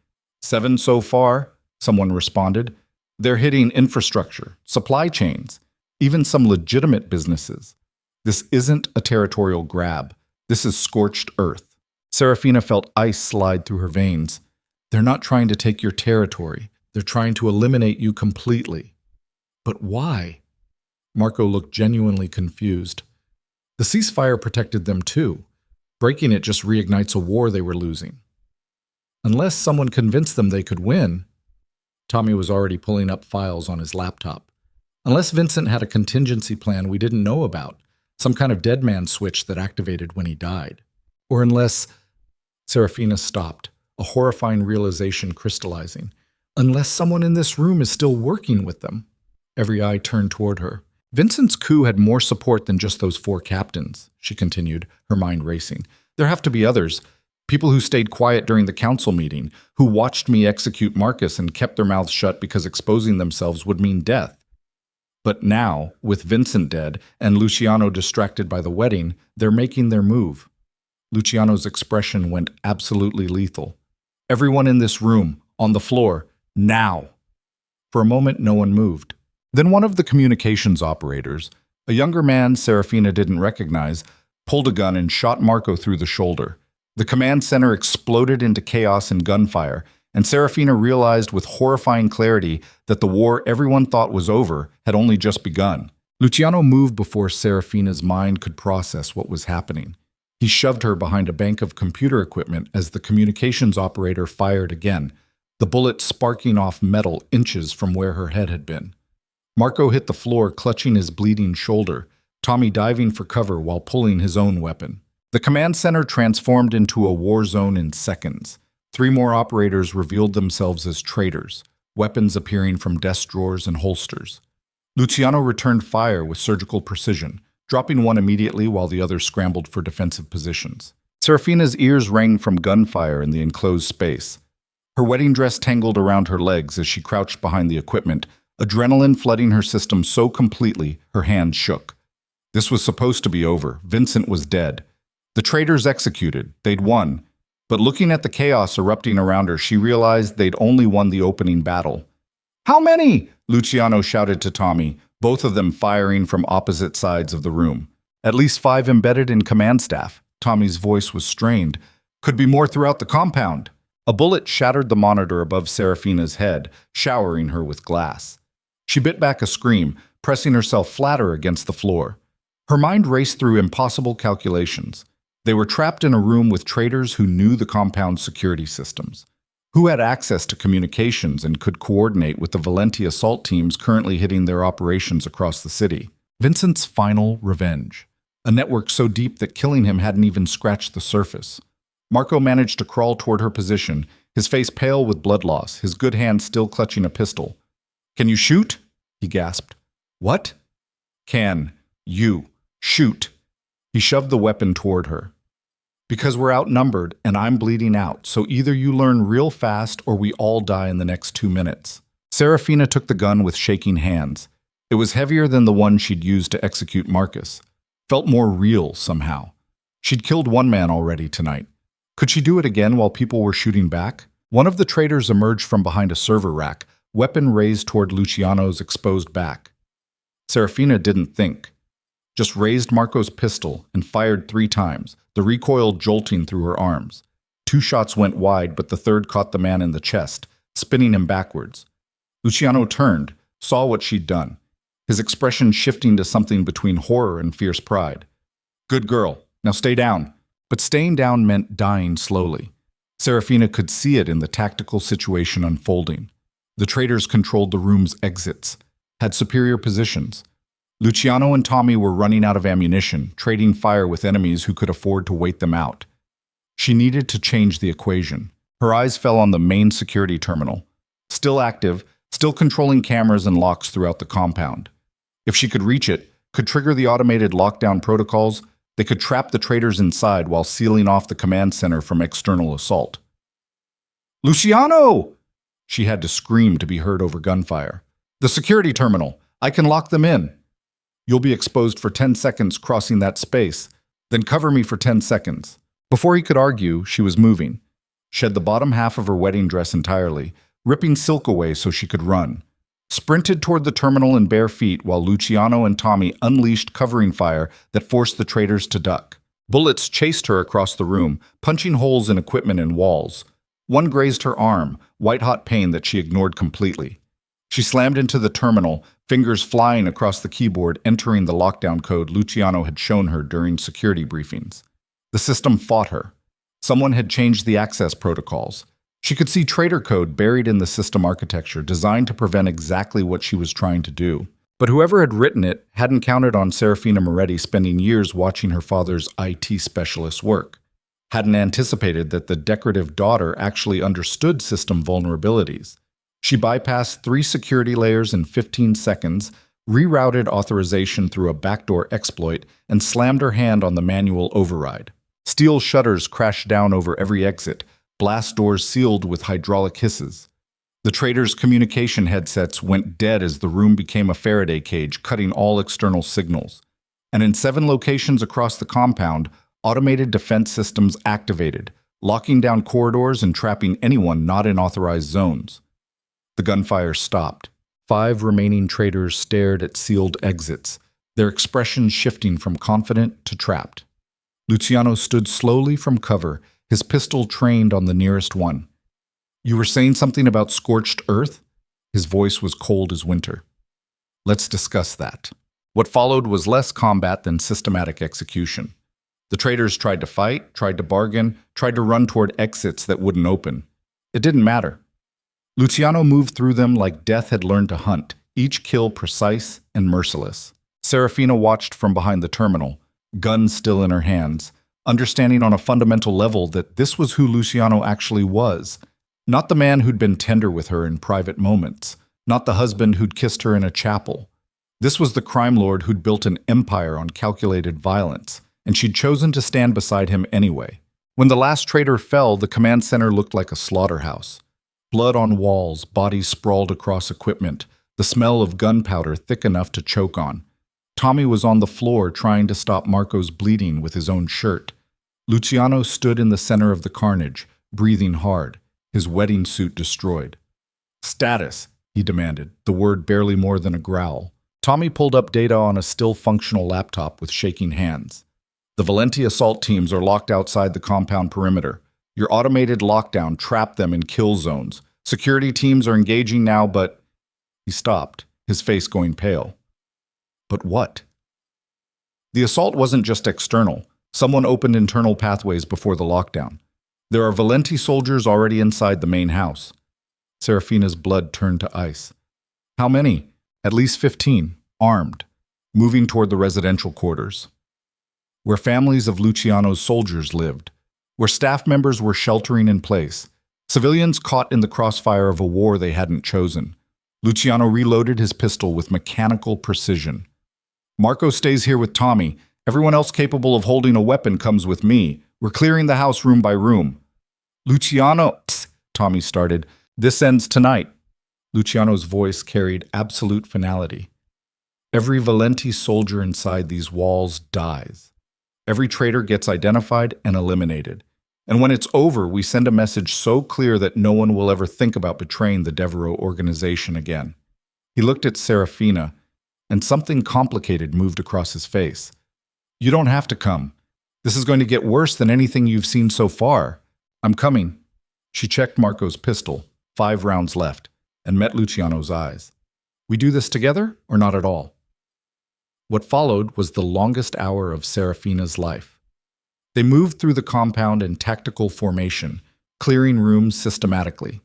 7 so far," someone responded. "They're hitting infrastructure, supply chains, even some legitimate businesses. This isn't a territorial grab. This is scorched earth." Seraphina felt ice slide through her veins. "They're not trying to take your territory. They're trying to eliminate you completely." "But why?" Marco looked genuinely confused. "The ceasefire protected them too. Breaking it just reignites a war they were losing. Unless someone convinced them they could win." Tommy was already pulling up files on his laptop. "Unless Vincent had a contingency plan we didn't know about, some kind of dead man switch that activated when he died. Or unless—" Seraphina stopped, a horrifying realization crystallizing. "Unless someone in this room is still working with them." Every eye turned toward her. "Vincent's coup had more support than just those 4 captains," she continued, her mind racing. "There have to be others. People who stayed quiet during the council meeting, who watched me execute Marcus and kept their mouths shut because exposing themselves would mean death. But now, with Vincent dead and Luciano distracted by the wedding, they're making their move." Luciano's expression went absolutely lethal. "Everyone in this room, on the floor, now!" For a moment, no one moved. Then one of the communications operators, a younger man Seraphina didn't recognize, pulled a gun and shot Marco through the shoulder. The command center exploded into chaos and gunfire, and Seraphina realized with horrifying clarity that the war everyone thought was over had only just begun. Luciano moved before Seraphina's mind could process what was happening. He shoved her behind a bank of computer equipment as the communications operator fired again, the bullet sparking off metal inches from where her head had been. Marco hit the floor, clutching his bleeding shoulder, Tommy diving for cover while pulling his own weapon. The command center transformed into a war zone in seconds. 3 more operators revealed themselves as traitors, weapons appearing from desk drawers and holsters. Luciano returned fire with surgical precision, dropping one immediately while the others scrambled for defensive positions. Seraphina's ears rang from gunfire in the enclosed space. Her wedding dress tangled around her legs as she crouched behind the equipment, adrenaline flooding her system so completely her hands shook. This was supposed to be over. Vincent was dead. The traitors executed. They'd won. But looking at the chaos erupting around her, she realized they'd only won the opening battle. "How many?" Luciano shouted to Tommy, both of them firing from opposite sides of the room. "At least 5 embedded in command staff." Tommy's voice was strained. "Could be more throughout the compound." A bullet shattered the monitor above Seraphina's head, showering her with glass. She bit back a scream, pressing herself flatter against the floor. Her mind raced through impossible calculations. They were trapped in a room with traitors who knew the compound's security systems, who had access to communications and could coordinate with the Valenti assault teams currently hitting their operations across the city. Vincent's final revenge. A network so deep that killing him hadn't even scratched the surface. Marco managed to crawl toward her position, his face pale with blood loss, his good hand still clutching a pistol. "Can you shoot?" he gasped. "What?" "Can you shoot?" He shoved the weapon toward her. "Because we're outnumbered and I'm bleeding out, so either you learn real fast or we all die in the next 2 minutes. Seraphina took the gun with shaking hands. It was heavier than the one she'd used to execute Marcus. Felt more real somehow. She'd killed one man already tonight. Could she do it again while people were shooting back? One of the traitors emerged from behind a server rack, weapon raised toward Luciano's exposed back. Seraphina didn't think. Just raised Marco's pistol and fired 3 times, the recoil jolting through her arms. 2 shots went wide, but the third caught the man in the chest, spinning him backwards. Luciano turned, saw what she'd done, his expression shifting to something between horror and fierce pride. "Good girl. Now stay down." But staying down meant dying slowly. Seraphina could see it in the tactical situation unfolding. The traitors controlled the room's exits, had superior positions. Luciano and Tommy were running out of ammunition, trading fire with enemies who could afford to wait them out. She needed to change the equation. Her eyes fell on the main security terminal. Still active, still controlling cameras and locks throughout the compound. If she could reach it, could trigger the automated lockdown protocols, they could trap the traitors inside while sealing off the command center from external assault. "Luciano!" She had to scream to be heard over gunfire. "The security terminal. I can lock them in." "You'll be exposed for 10 seconds crossing that space. Then cover me for 10 seconds. Before he could argue, she was moving. Shed the bottom half of her wedding dress entirely, ripping silk away so she could run. Sprinted toward the terminal in bare feet while Luciano and Tommy unleashed covering fire that forced the traitors to duck. Bullets chased her across the room, punching holes in equipment and walls. One grazed her arm, white-hot pain that she ignored completely. She slammed into the terminal, fingers flying across the keyboard, entering the lockdown code Luciano had shown her during security briefings. The system fought her. Someone had changed the access protocols. She could see traitor code buried in the system architecture, designed to prevent exactly what she was trying to do. But whoever had written it hadn't counted on Seraphina Moretti spending years watching her father's IT specialist work. Hadn't anticipated that the decorative daughter actually understood system vulnerabilities. She bypassed 3 security layers in 15 seconds, rerouted authorization through a backdoor exploit, and slammed her hand on the manual override. Steel shutters crashed down over every exit, blast doors sealed with hydraulic hisses. The traitors' communication headsets went dead as the room became a Faraday cage, cutting all external signals. And in 7 locations across the compound, automated defense systems activated, locking down corridors and trapping anyone not in authorized zones. The gunfire stopped. 5 remaining traitors stared at sealed exits, their expressions shifting from confident to trapped. Luciano stood slowly from cover, his pistol trained on the nearest one. "You were saying something about scorched earth?" His voice was cold as winter. "Let's discuss that." What followed was less combat than systematic execution. The traitors tried to fight, tried to bargain, tried to run toward exits that wouldn't open. It didn't matter. Luciano moved through them like death had learned to hunt, each kill precise and merciless. Seraphina watched from behind the terminal, gun still in her hands, understanding on a fundamental level that this was who Luciano actually was. Not the man who'd been tender with her in private moments, not the husband who'd kissed her in a chapel. This was the crime lord who'd built an empire on calculated violence, and she'd chosen to stand beside him anyway. When the last traitor fell, the command center looked like a slaughterhouse. Blood on walls, bodies sprawled across equipment, the smell of gunpowder thick enough to choke on. Tommy was on the floor trying to stop Marco's bleeding with his own shirt. Luciano stood in the center of the carnage, breathing hard, his wedding suit destroyed. "Status," he demanded, the word barely more than a growl. Tommy pulled up data on a still-functional laptop with shaking hands. "The Valenti assault teams are locked outside the compound perimeter. Your automated lockdown trapped them in kill zones. Security teams are engaging now, but..." He stopped, his face going pale. But what? The assault wasn't just external. Someone opened internal pathways before the lockdown. There are Valenti soldiers already inside the main house. Seraphina's blood turned to ice. "How many?" "At least 15, armed." moving toward the residential quarters, where families of Luciano's soldiers lived, where staff members were sheltering in place, civilians caught in the crossfire of a war they hadn't chosen. Luciano reloaded his pistol with mechanical precision. Marco stays here with Tommy. Everyone else capable of holding a weapon comes with me. We're clearing the house room by room. Luciano, Tommy started. This ends tonight. Luciano's voice carried absolute finality. Every Valenti soldier inside these walls dies. Every traitor gets identified and eliminated. And when it's over, we send a message so clear that no one will ever think about betraying the Devereux organization again. He looked at Seraphina, and something complicated moved across his face. You don't have to come. This is going to get worse than anything you've seen so far. I'm coming. She checked Marco's pistol, 5 rounds left, and met Luciano's eyes. We do this together or not at all? What followed was the longest hour of Seraphina's life. They moved through the compound in tactical formation, clearing rooms systematically.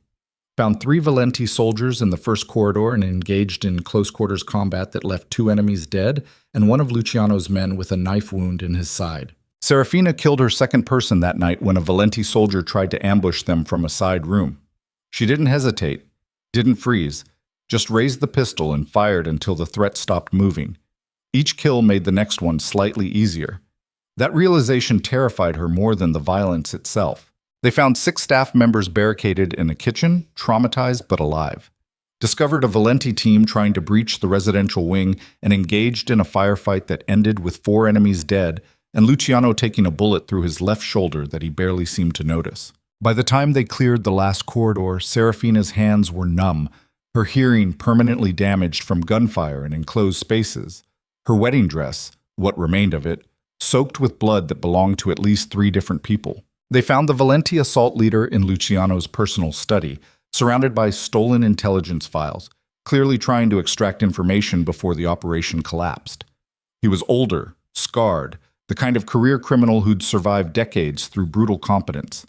Found 3 Valenti soldiers in the first corridor and engaged in close-quarters combat that left 2 enemies dead and one of Luciano's men with a knife wound in his side. Seraphina killed her second person that night when a Valenti soldier tried to ambush them from a side room. She didn't hesitate, didn't freeze, just raised the pistol and fired until the threat stopped moving. Each kill made the next one slightly easier. That realization terrified her more than the violence itself. They found 6 staff members barricaded in a kitchen, traumatized but alive. Discovered a Valenti team trying to breach the residential wing and engaged in a firefight that ended with 4 enemies dead and Luciano taking a bullet through his left shoulder that he barely seemed to notice. By the time they cleared the last corridor, Seraphina's hands were numb, her hearing permanently damaged from gunfire in enclosed spaces. Her wedding dress, what remained of it, soaked with blood that belonged to at least 3 different people. They found the Valenti assault leader in Luciano's personal study, surrounded by stolen intelligence files, clearly trying to extract information before the operation collapsed. He was older, scarred, the kind of career criminal who'd survived decades through brutal competence.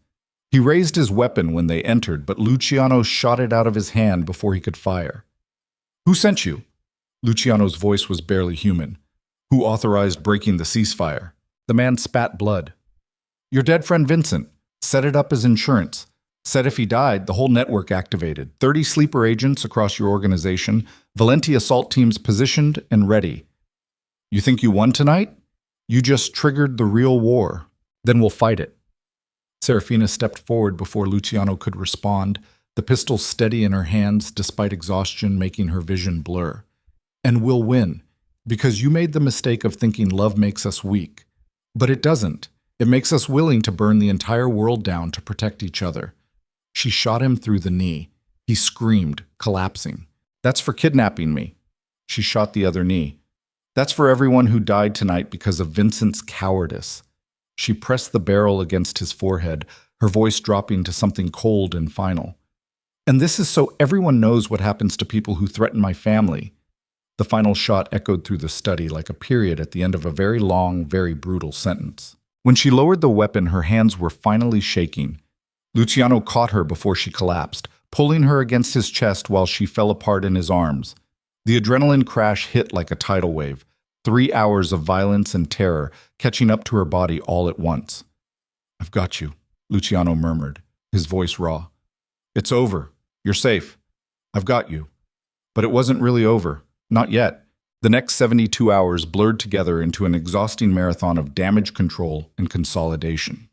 He raised his weapon when they entered, but Luciano shot it out of his hand before he could fire. Who sent you? Luciano's voice was barely human. Who authorized breaking the ceasefire? The man spat blood. Your dead friend Vincent. Set it up as insurance. Said if he died, the whole network activated. 30 sleeper agents across your organization, Valenti assault teams positioned and ready. You think you won tonight? You just triggered the real war. Then we'll fight it. Seraphina stepped forward before Luciano could respond, the pistol steady in her hands despite exhaustion making her vision blur. And we'll win, because you made the mistake of thinking love makes us weak. But it doesn't. It makes us willing to burn the entire world down to protect each other. She shot him through the knee. He screamed, collapsing. That's for kidnapping me. She shot the other knee. That's for everyone who died tonight because of Vincent's cowardice. She pressed the barrel against his forehead, her voice dropping to something cold and final. And this is so everyone knows what happens to people who threaten my family. The final shot echoed through the study like a period at the end of a very long, very brutal sentence. When she lowered the weapon, her hands were finally shaking. Luciano caught her before she collapsed, pulling her against his chest while she fell apart in his arms. The adrenaline crash hit like a tidal wave, 3 hours of violence and terror catching up to her body all at once. I've got you, Luciano murmured, his voice raw. It's over. You're safe. I've got you. But it wasn't really over. Not yet. The next 72 hours blurred together into an exhausting marathon of damage control and consolidation.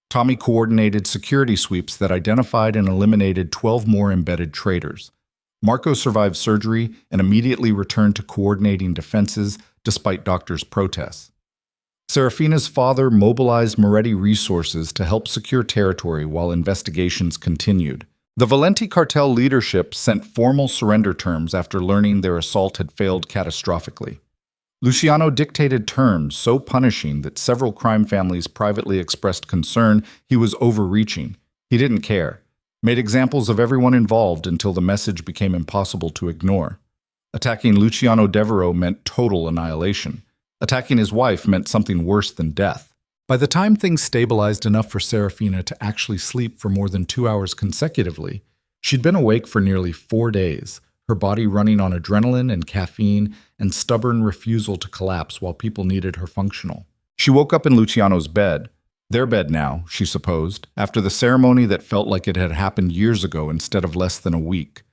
Tommy coordinated security sweeps that identified and eliminated 12 more embedded traitors. Marco survived surgery and immediately returned to coordinating defenses despite doctors' protests. Seraphina's father mobilized Moretti resources to help secure territory while investigations continued. The Valenti cartel leadership sent formal surrender terms after learning their assault had failed catastrophically. Luciano dictated terms so punishing that several crime families privately expressed concern he was overreaching. He didn't care. Made examples of everyone involved until the message became impossible to ignore. Attacking Luciano Devereux meant total annihilation. Attacking his wife meant something worse than death. By the time things stabilized enough for Seraphina to actually sleep for more than 2 hours consecutively, she'd been awake for nearly 4 days, her body running on adrenaline and caffeine and stubborn refusal to collapse while people needed her functional. She woke up in Luciano's bed, their bed now, she supposed, after the ceremony that felt like it had happened years ago instead of less than a week.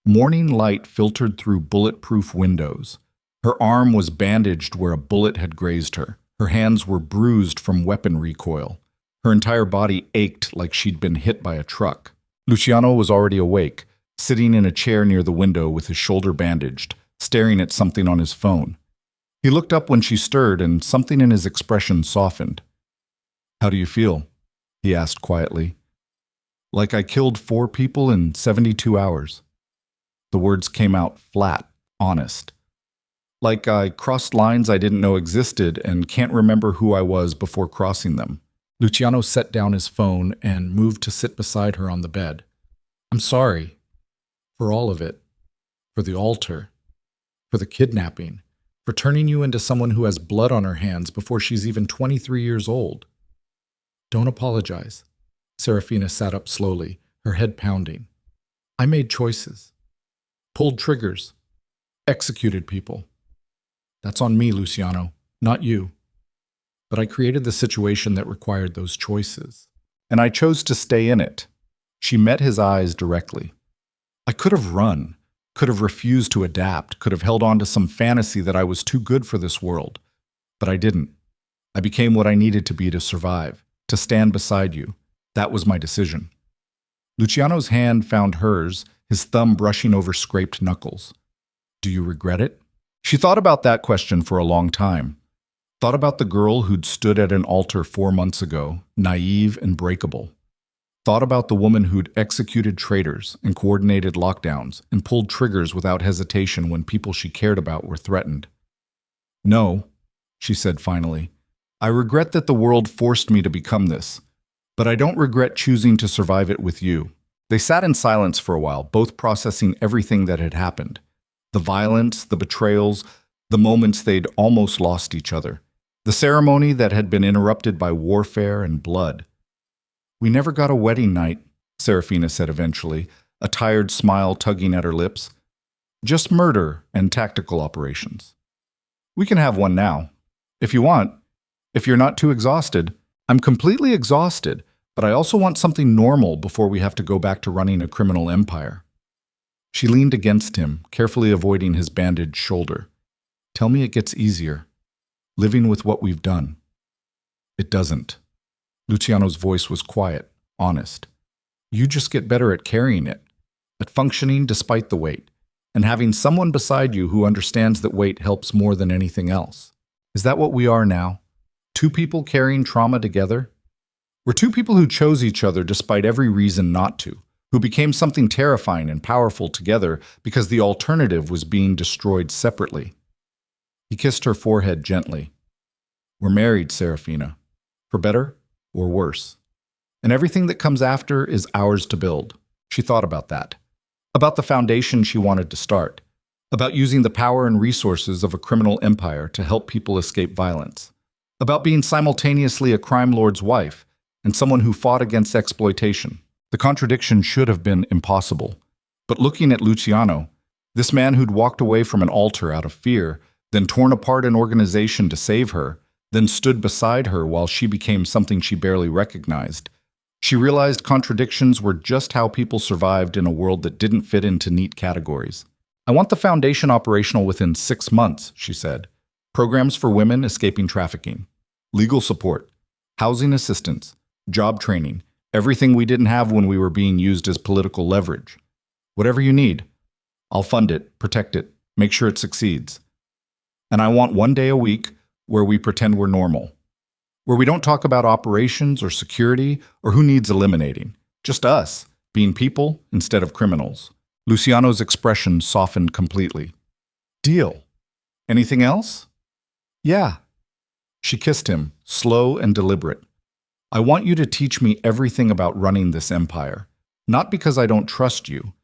Morning light filtered through bulletproof windows. Her arm was bandaged where a bullet had grazed her. Her hands were bruised from weapon recoil. Her entire body ached like she'd been hit by a truck. Luciano was already awake, sitting in a chair near the window with his shoulder bandaged, staring at something on his phone. He looked up when she stirred, and something in his expression softened. "How do you feel?" he asked quietly. "Like I killed 4 people in 72 hours. The words came out flat, honest. Like I crossed lines I didn't know existed and can't remember who I was before crossing them. Luciano set down his phone and moved to sit beside her on the bed. "I'm sorry. For all of it. For the altar. For the kidnapping. For turning you into someone who has blood on her hands before she's even 23 years old." "Don't apologize." Seraphina sat up slowly, her head pounding. "I made choices. Pulled triggers. Executed people. That's on me, Luciano, not you. But I created the situation that required those choices. And I chose to stay in it." She met his eyes directly. "I could have run, could have refused to adapt, could have held on to some fantasy that I was too good for this world. But I didn't. I became what I needed to be to survive, to stand beside you. That was my decision." Luciano's hand found hers, his thumb brushing over scraped knuckles. "Do you regret it?" She thought about that question for a long time. Thought about the girl who'd stood at an altar 4 months ago, naive and breakable. Thought about the woman who'd executed traitors and coordinated lockdowns and pulled triggers without hesitation when people she cared about were threatened. "No," she said finally. "I regret that the world forced me to become this, but I don't regret choosing to survive it with you." They sat in silence for a while, both processing everything that had happened. The violence, the betrayals, the moments they'd almost lost each other. The ceremony that had been interrupted by warfare and blood. "We never got a wedding night," Seraphina said eventually, a tired smile tugging at her lips. "Just murder and tactical operations. We can have one now. If you want. If you're not too exhausted." "I'm completely exhausted, but I also want something normal before we have to go back to running a criminal empire." She leaned against him, carefully avoiding his bandaged shoulder. "Tell me it gets easier, living with what we've done." "It doesn't." Luciano's voice was quiet, honest. "You just get better at carrying it, at functioning despite the weight, and having someone beside you who understands that weight helps more than anything else. Is that what we are now? 2 people carrying trauma together? We're 2 people who chose each other despite every reason not to, who became something terrifying and powerful together because the alternative was being destroyed separately." He kissed her forehead gently. "We're married, Seraphina, for better or worse. And everything that comes after is ours to build." She thought about that. About the foundation she wanted to start. About using the power and resources of a criminal empire to help people escape violence. About being simultaneously a crime lord's wife and someone who fought against exploitation. The contradiction should have been impossible. But looking at Luciano, this man who'd walked away from an altar out of fear, then torn apart an organization to save her, then stood beside her while she became something she barely recognized, she realized contradictions were just how people survived in a world that didn't fit into neat categories. "I want the foundation operational within 6 months, she said. "Programs for women escaping trafficking, legal support, housing assistance, job training, everything we didn't have when we were being used as political leverage. Whatever you need. I'll fund it, protect it, make sure it succeeds. And I want 1 day a week where we pretend we're normal. Where we don't talk about operations or security or who needs eliminating. Just us, being people instead of criminals." Luciano's expression softened completely. "Deal. Anything else?" "Yeah." She kissed him, slow and deliberate. "I want you to teach me everything about running this empire. Not because I don't trust you,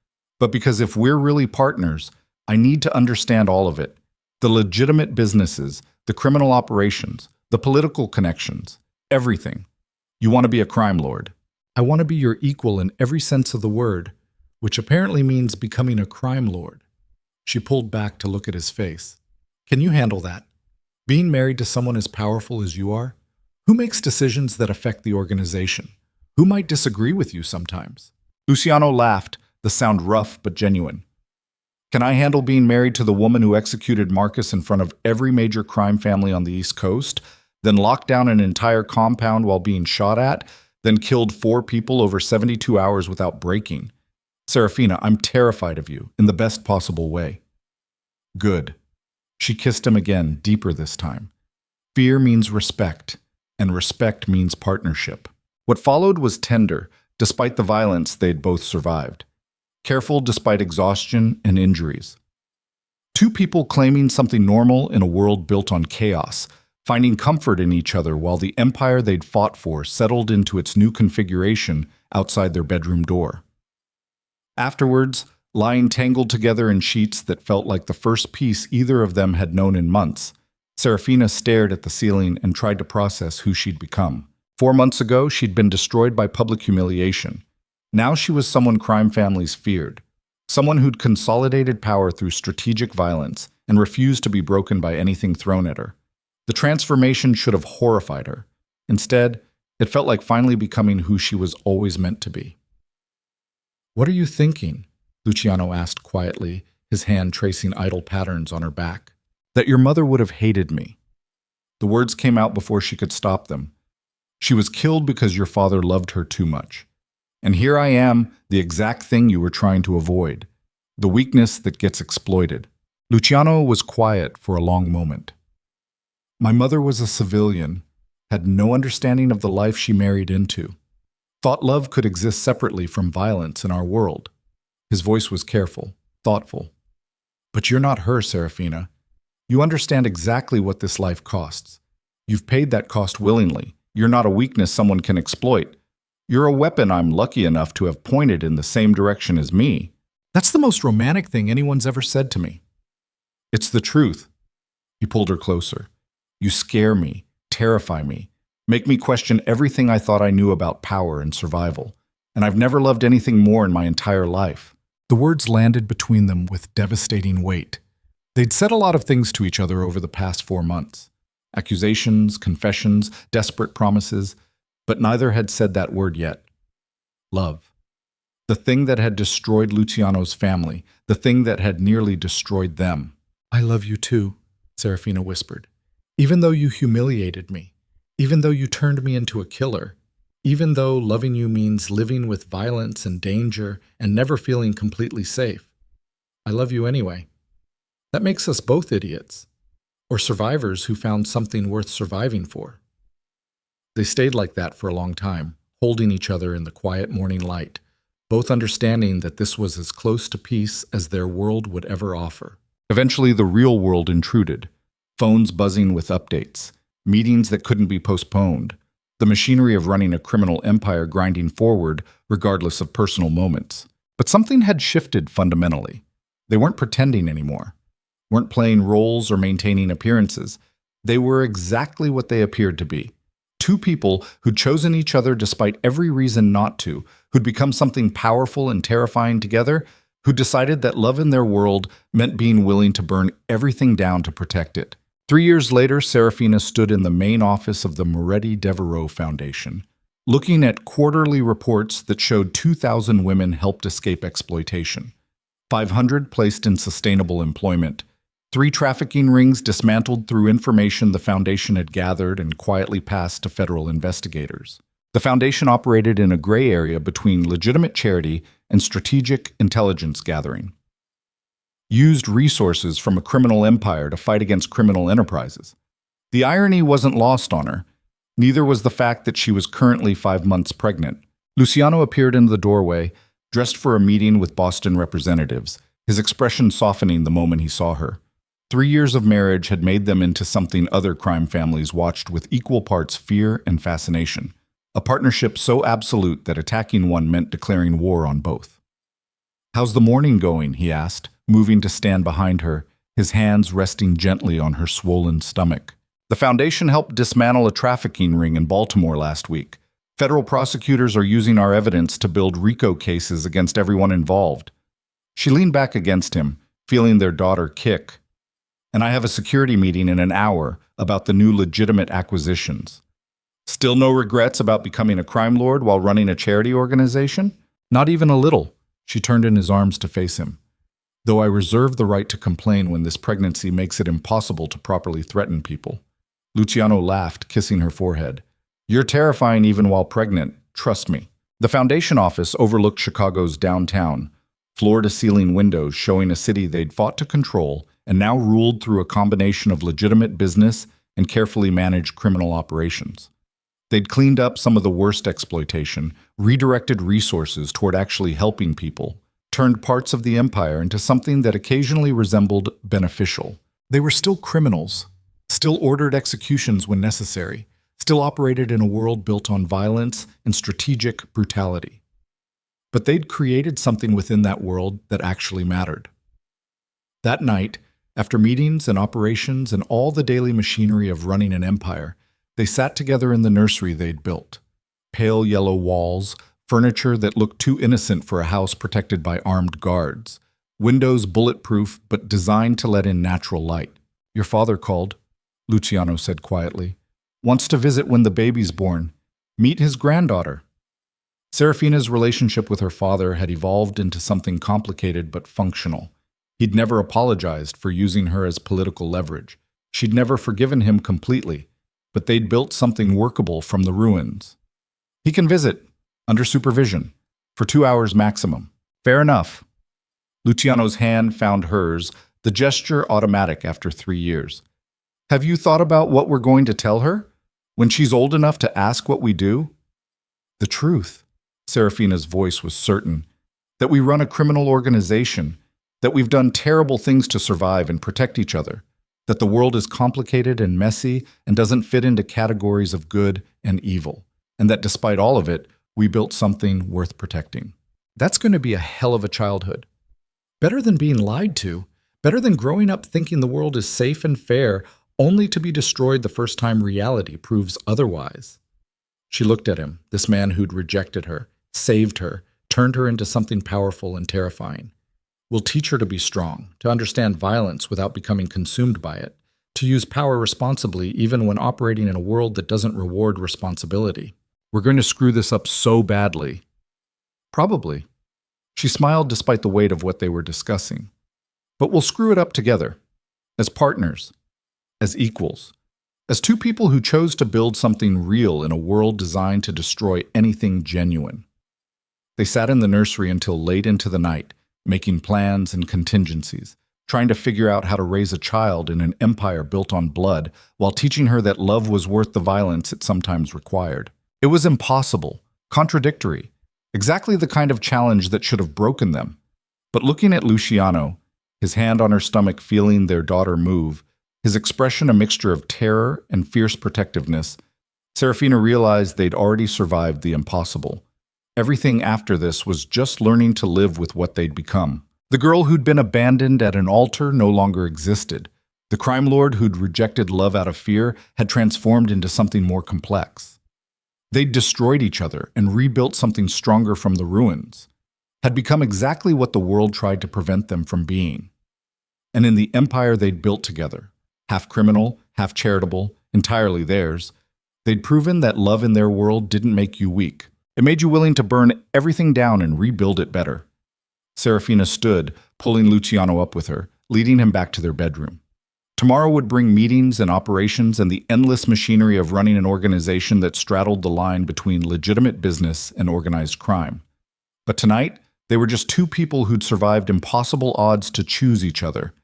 but because if we're really partners, I need to understand all of it. The legitimate businesses, the criminal operations, the political connections, everything. You want to be a crime lord. I want to be your equal in every sense of the word, which apparently means becoming a crime lord." She pulled back to look at his face. Can you handle that? Being married to someone as powerful as you are? Who makes decisions that affect the organization? Who might disagree with you sometimes? Luciano laughed, the sound rough but genuine. Can I handle being married to the woman who executed Marcus in front of every major crime family on the East Coast, then locked down an entire compound while being shot at, then killed 4 people over 72 hours without breaking? Seraphina, I'm terrified of you, in the best possible way. Good. She kissed him again, deeper this time. Fear means respect, and respect means partnership. What followed was tender, despite the violence they'd both survived. Careful despite exhaustion and injuries. 2 people claiming something normal in a world built on chaos, finding comfort in each other while the empire they'd fought for settled into its new configuration outside their bedroom door. Afterwards, lying tangled together in sheets that felt like the first peace either of them had known in months, Seraphina stared at the ceiling and tried to process who she'd become. 4 months ago, she'd been destroyed by public humiliation. Now she was someone crime families feared, someone who'd consolidated power through strategic violence and refused to be broken by anything thrown at her. The transformation should have horrified her. Instead, it felt like finally becoming who she was always meant to be. What are you thinking? Luciano asked quietly, his hand tracing idle patterns on her back. That your mother would have hated me. The words came out before she could stop them. She was killed because your father loved her too much. And here I am, the exact thing you were trying to avoid. The weakness that gets exploited. Luciano was quiet for a long moment. My mother was a civilian, had no understanding of the life she married into. Thought love could exist separately from violence in our world. His voice was careful, thoughtful. But you're not her, Seraphina. You understand exactly what this life costs. You've paid that cost willingly. You're not a weakness someone can exploit. You're a weapon I'm lucky enough to have pointed in the same direction as me. That's the most romantic thing anyone's ever said to me. It's the truth. He pulled her closer. You scare me, terrify me, make me question everything I thought I knew about power and survival. And I've never loved anything more in my entire life. The words landed between them with devastating weight. They'd said a lot of things to each other over the past 4 months. Accusations, confessions, desperate promises, but neither had said that word yet. Love. The thing that had destroyed Luciano's family, the thing that had nearly destroyed them. I love you too, Seraphina whispered. Even though you humiliated me, even though you turned me into a killer, even though loving you means living with violence and danger and never feeling completely safe, I love you anyway. That makes us both idiots, or survivors who found something worth surviving for. They stayed like that for a long time, holding each other in the quiet morning light, both understanding that this was as close to peace as their world would ever offer. Eventually, the real world intruded, phones buzzing with updates, meetings that couldn't be postponed, the machinery of running a criminal empire grinding forward regardless of personal moments. But something had shifted fundamentally. They weren't pretending anymore, weren't playing roles or maintaining appearances. They were exactly what they appeared to be. 2 people who'd chosen each other despite every reason not to, who'd become something powerful and terrifying together, who decided that love in their world meant being willing to burn everything down to protect it. 3 years later, Seraphina stood in the main office of the Moretti Devereux Foundation, looking at quarterly reports that showed 2,000 women helped escape exploitation, 500 placed in sustainable employment, 3 trafficking rings dismantled through information the foundation had gathered and quietly passed to federal investigators. The foundation operated in a gray area between legitimate charity and strategic intelligence gathering. Used resources from a criminal empire to fight against criminal enterprises. The irony wasn't lost on her. Neither was the fact that she was currently 5 months pregnant. Luciano appeared in the doorway, dressed for a meeting with Boston representatives, his expression softening the moment he saw her. 3 years of marriage had made them into something other crime families watched with equal parts fear and fascination. A partnership so absolute that attacking one meant declaring war on both. How's the morning going? He asked, moving to stand behind her, his hands resting gently on her swollen stomach. The foundation helped dismantle a trafficking ring in Baltimore last week. Federal prosecutors are using our evidence to build RICO cases against everyone involved. She leaned back against him, feeling their daughter kick. And I have a security meeting in an hour about the new legitimate acquisitions. Still no regrets about becoming a crime lord while running a charity organization? Not even a little. She turned in his arms to face him. Though I reserve the right to complain when this pregnancy makes it impossible to properly threaten people. Luciano laughed, kissing her forehead. You're terrifying even while pregnant, trust me. The foundation office overlooked Chicago's downtown, floor-to-ceiling windows showing a city they'd fought to control and now ruled through a combination of legitimate business and carefully managed criminal operations. They'd cleaned up some of the worst exploitation, redirected resources toward actually helping people, turned parts of the empire into something that occasionally resembled beneficial. They were still criminals, still ordered executions when necessary, still operated in a world built on violence and strategic brutality. But they'd created something within that world that actually mattered. That night, after meetings and operations and all the daily machinery of running an empire, they sat together in the nursery they'd built. Pale yellow walls, furniture that looked too innocent for a house protected by armed guards, windows bulletproof but designed to let in natural light. Your father called, Luciano said quietly. Wants to visit when the baby's born. Meet his granddaughter. Seraphina's relationship with her father had evolved into something complicated but functional. He'd never apologized for using her as political leverage. She'd never forgiven him completely, but they'd built something workable from the ruins. He can visit, under supervision, for 2 hours maximum. Fair enough. Luciano's hand found hers, the gesture automatic after 3 years. Have you thought about what we're going to tell her? When she's old enough to ask what we do? The truth. Seraphina's voice was certain. That we run a criminal organization. That we've done terrible things to survive and protect each other. That the world is complicated and messy and doesn't fit into categories of good and evil. And that despite all of it, we built something worth protecting. That's going to be a hell of a childhood. Better than being lied to. Better than growing up thinking the world is safe and fair, only to be destroyed the first time reality proves otherwise. She looked at him, this man who'd rejected her, saved her, turned her into something powerful and terrifying. We'll teach her to be strong, to understand violence without becoming consumed by it, to use power responsibly even when operating in a world that doesn't reward responsibility. We're going to screw this up so badly. Probably. She smiled despite the weight of what they were discussing. But we'll screw it up together, as partners, as equals, as two people who chose to build something real in a world designed to destroy anything genuine. They sat in the nursery until late into the night, making plans and contingencies, trying to figure out how to raise a child in an empire built on blood, while teaching her that love was worth the violence it sometimes required. It was impossible, contradictory, exactly the kind of challenge that should have broken them. But looking at Luciano, his hand on her stomach feeling their daughter move, his expression a mixture of terror and fierce protectiveness, Seraphina realized they'd already survived the impossible. Everything after this was just learning to live with what they'd become. The girl who'd been abandoned at an altar no longer existed. The crime lord who'd rejected love out of fear had transformed into something more complex. They'd destroyed each other and rebuilt something stronger from the ruins, had become exactly what the world tried to prevent them from being. And in the empire they'd built together, half criminal, half charitable, entirely theirs, they'd proven that love in their world didn't make you weak. It made you willing to burn everything down and rebuild it better. Seraphina stood, pulling Luciano up with her, leading him back to their bedroom. Tomorrow would bring meetings and operations and the endless machinery of running an organization that straddled the line between legitimate business and organized crime. But tonight, they were just two people who'd survived impossible odds to choose each other,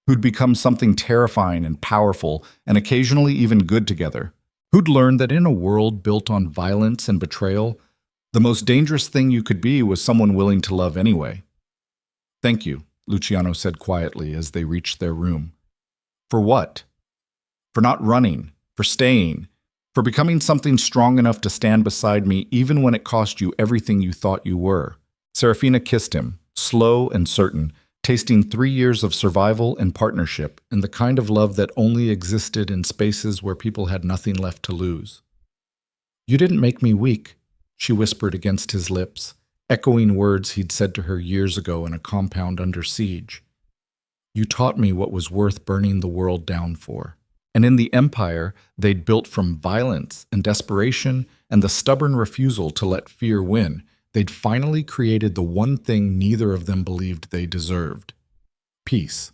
who'd become something terrifying and powerful and occasionally even good together, who'd learned that in a world built on violence and betrayal, the most dangerous thing you could be was someone willing to love anyway. Thank you, Luciano said quietly as they reached their room. For what? For not running, for staying, for becoming something strong enough to stand beside me even when it cost you everything you thought you were. Seraphina kissed him, slow and certain, tasting 3 years of survival and partnership and the kind of love that only existed in spaces where people had nothing left to lose. You didn't make me weak, she whispered against his lips, echoing words he'd said to her years ago in a compound under siege. You taught me what was worth burning the world down for. And in the empire they'd built from violence and desperation and the stubborn refusal to let fear win, they'd finally created the one thing neither of them believed they deserved: peace.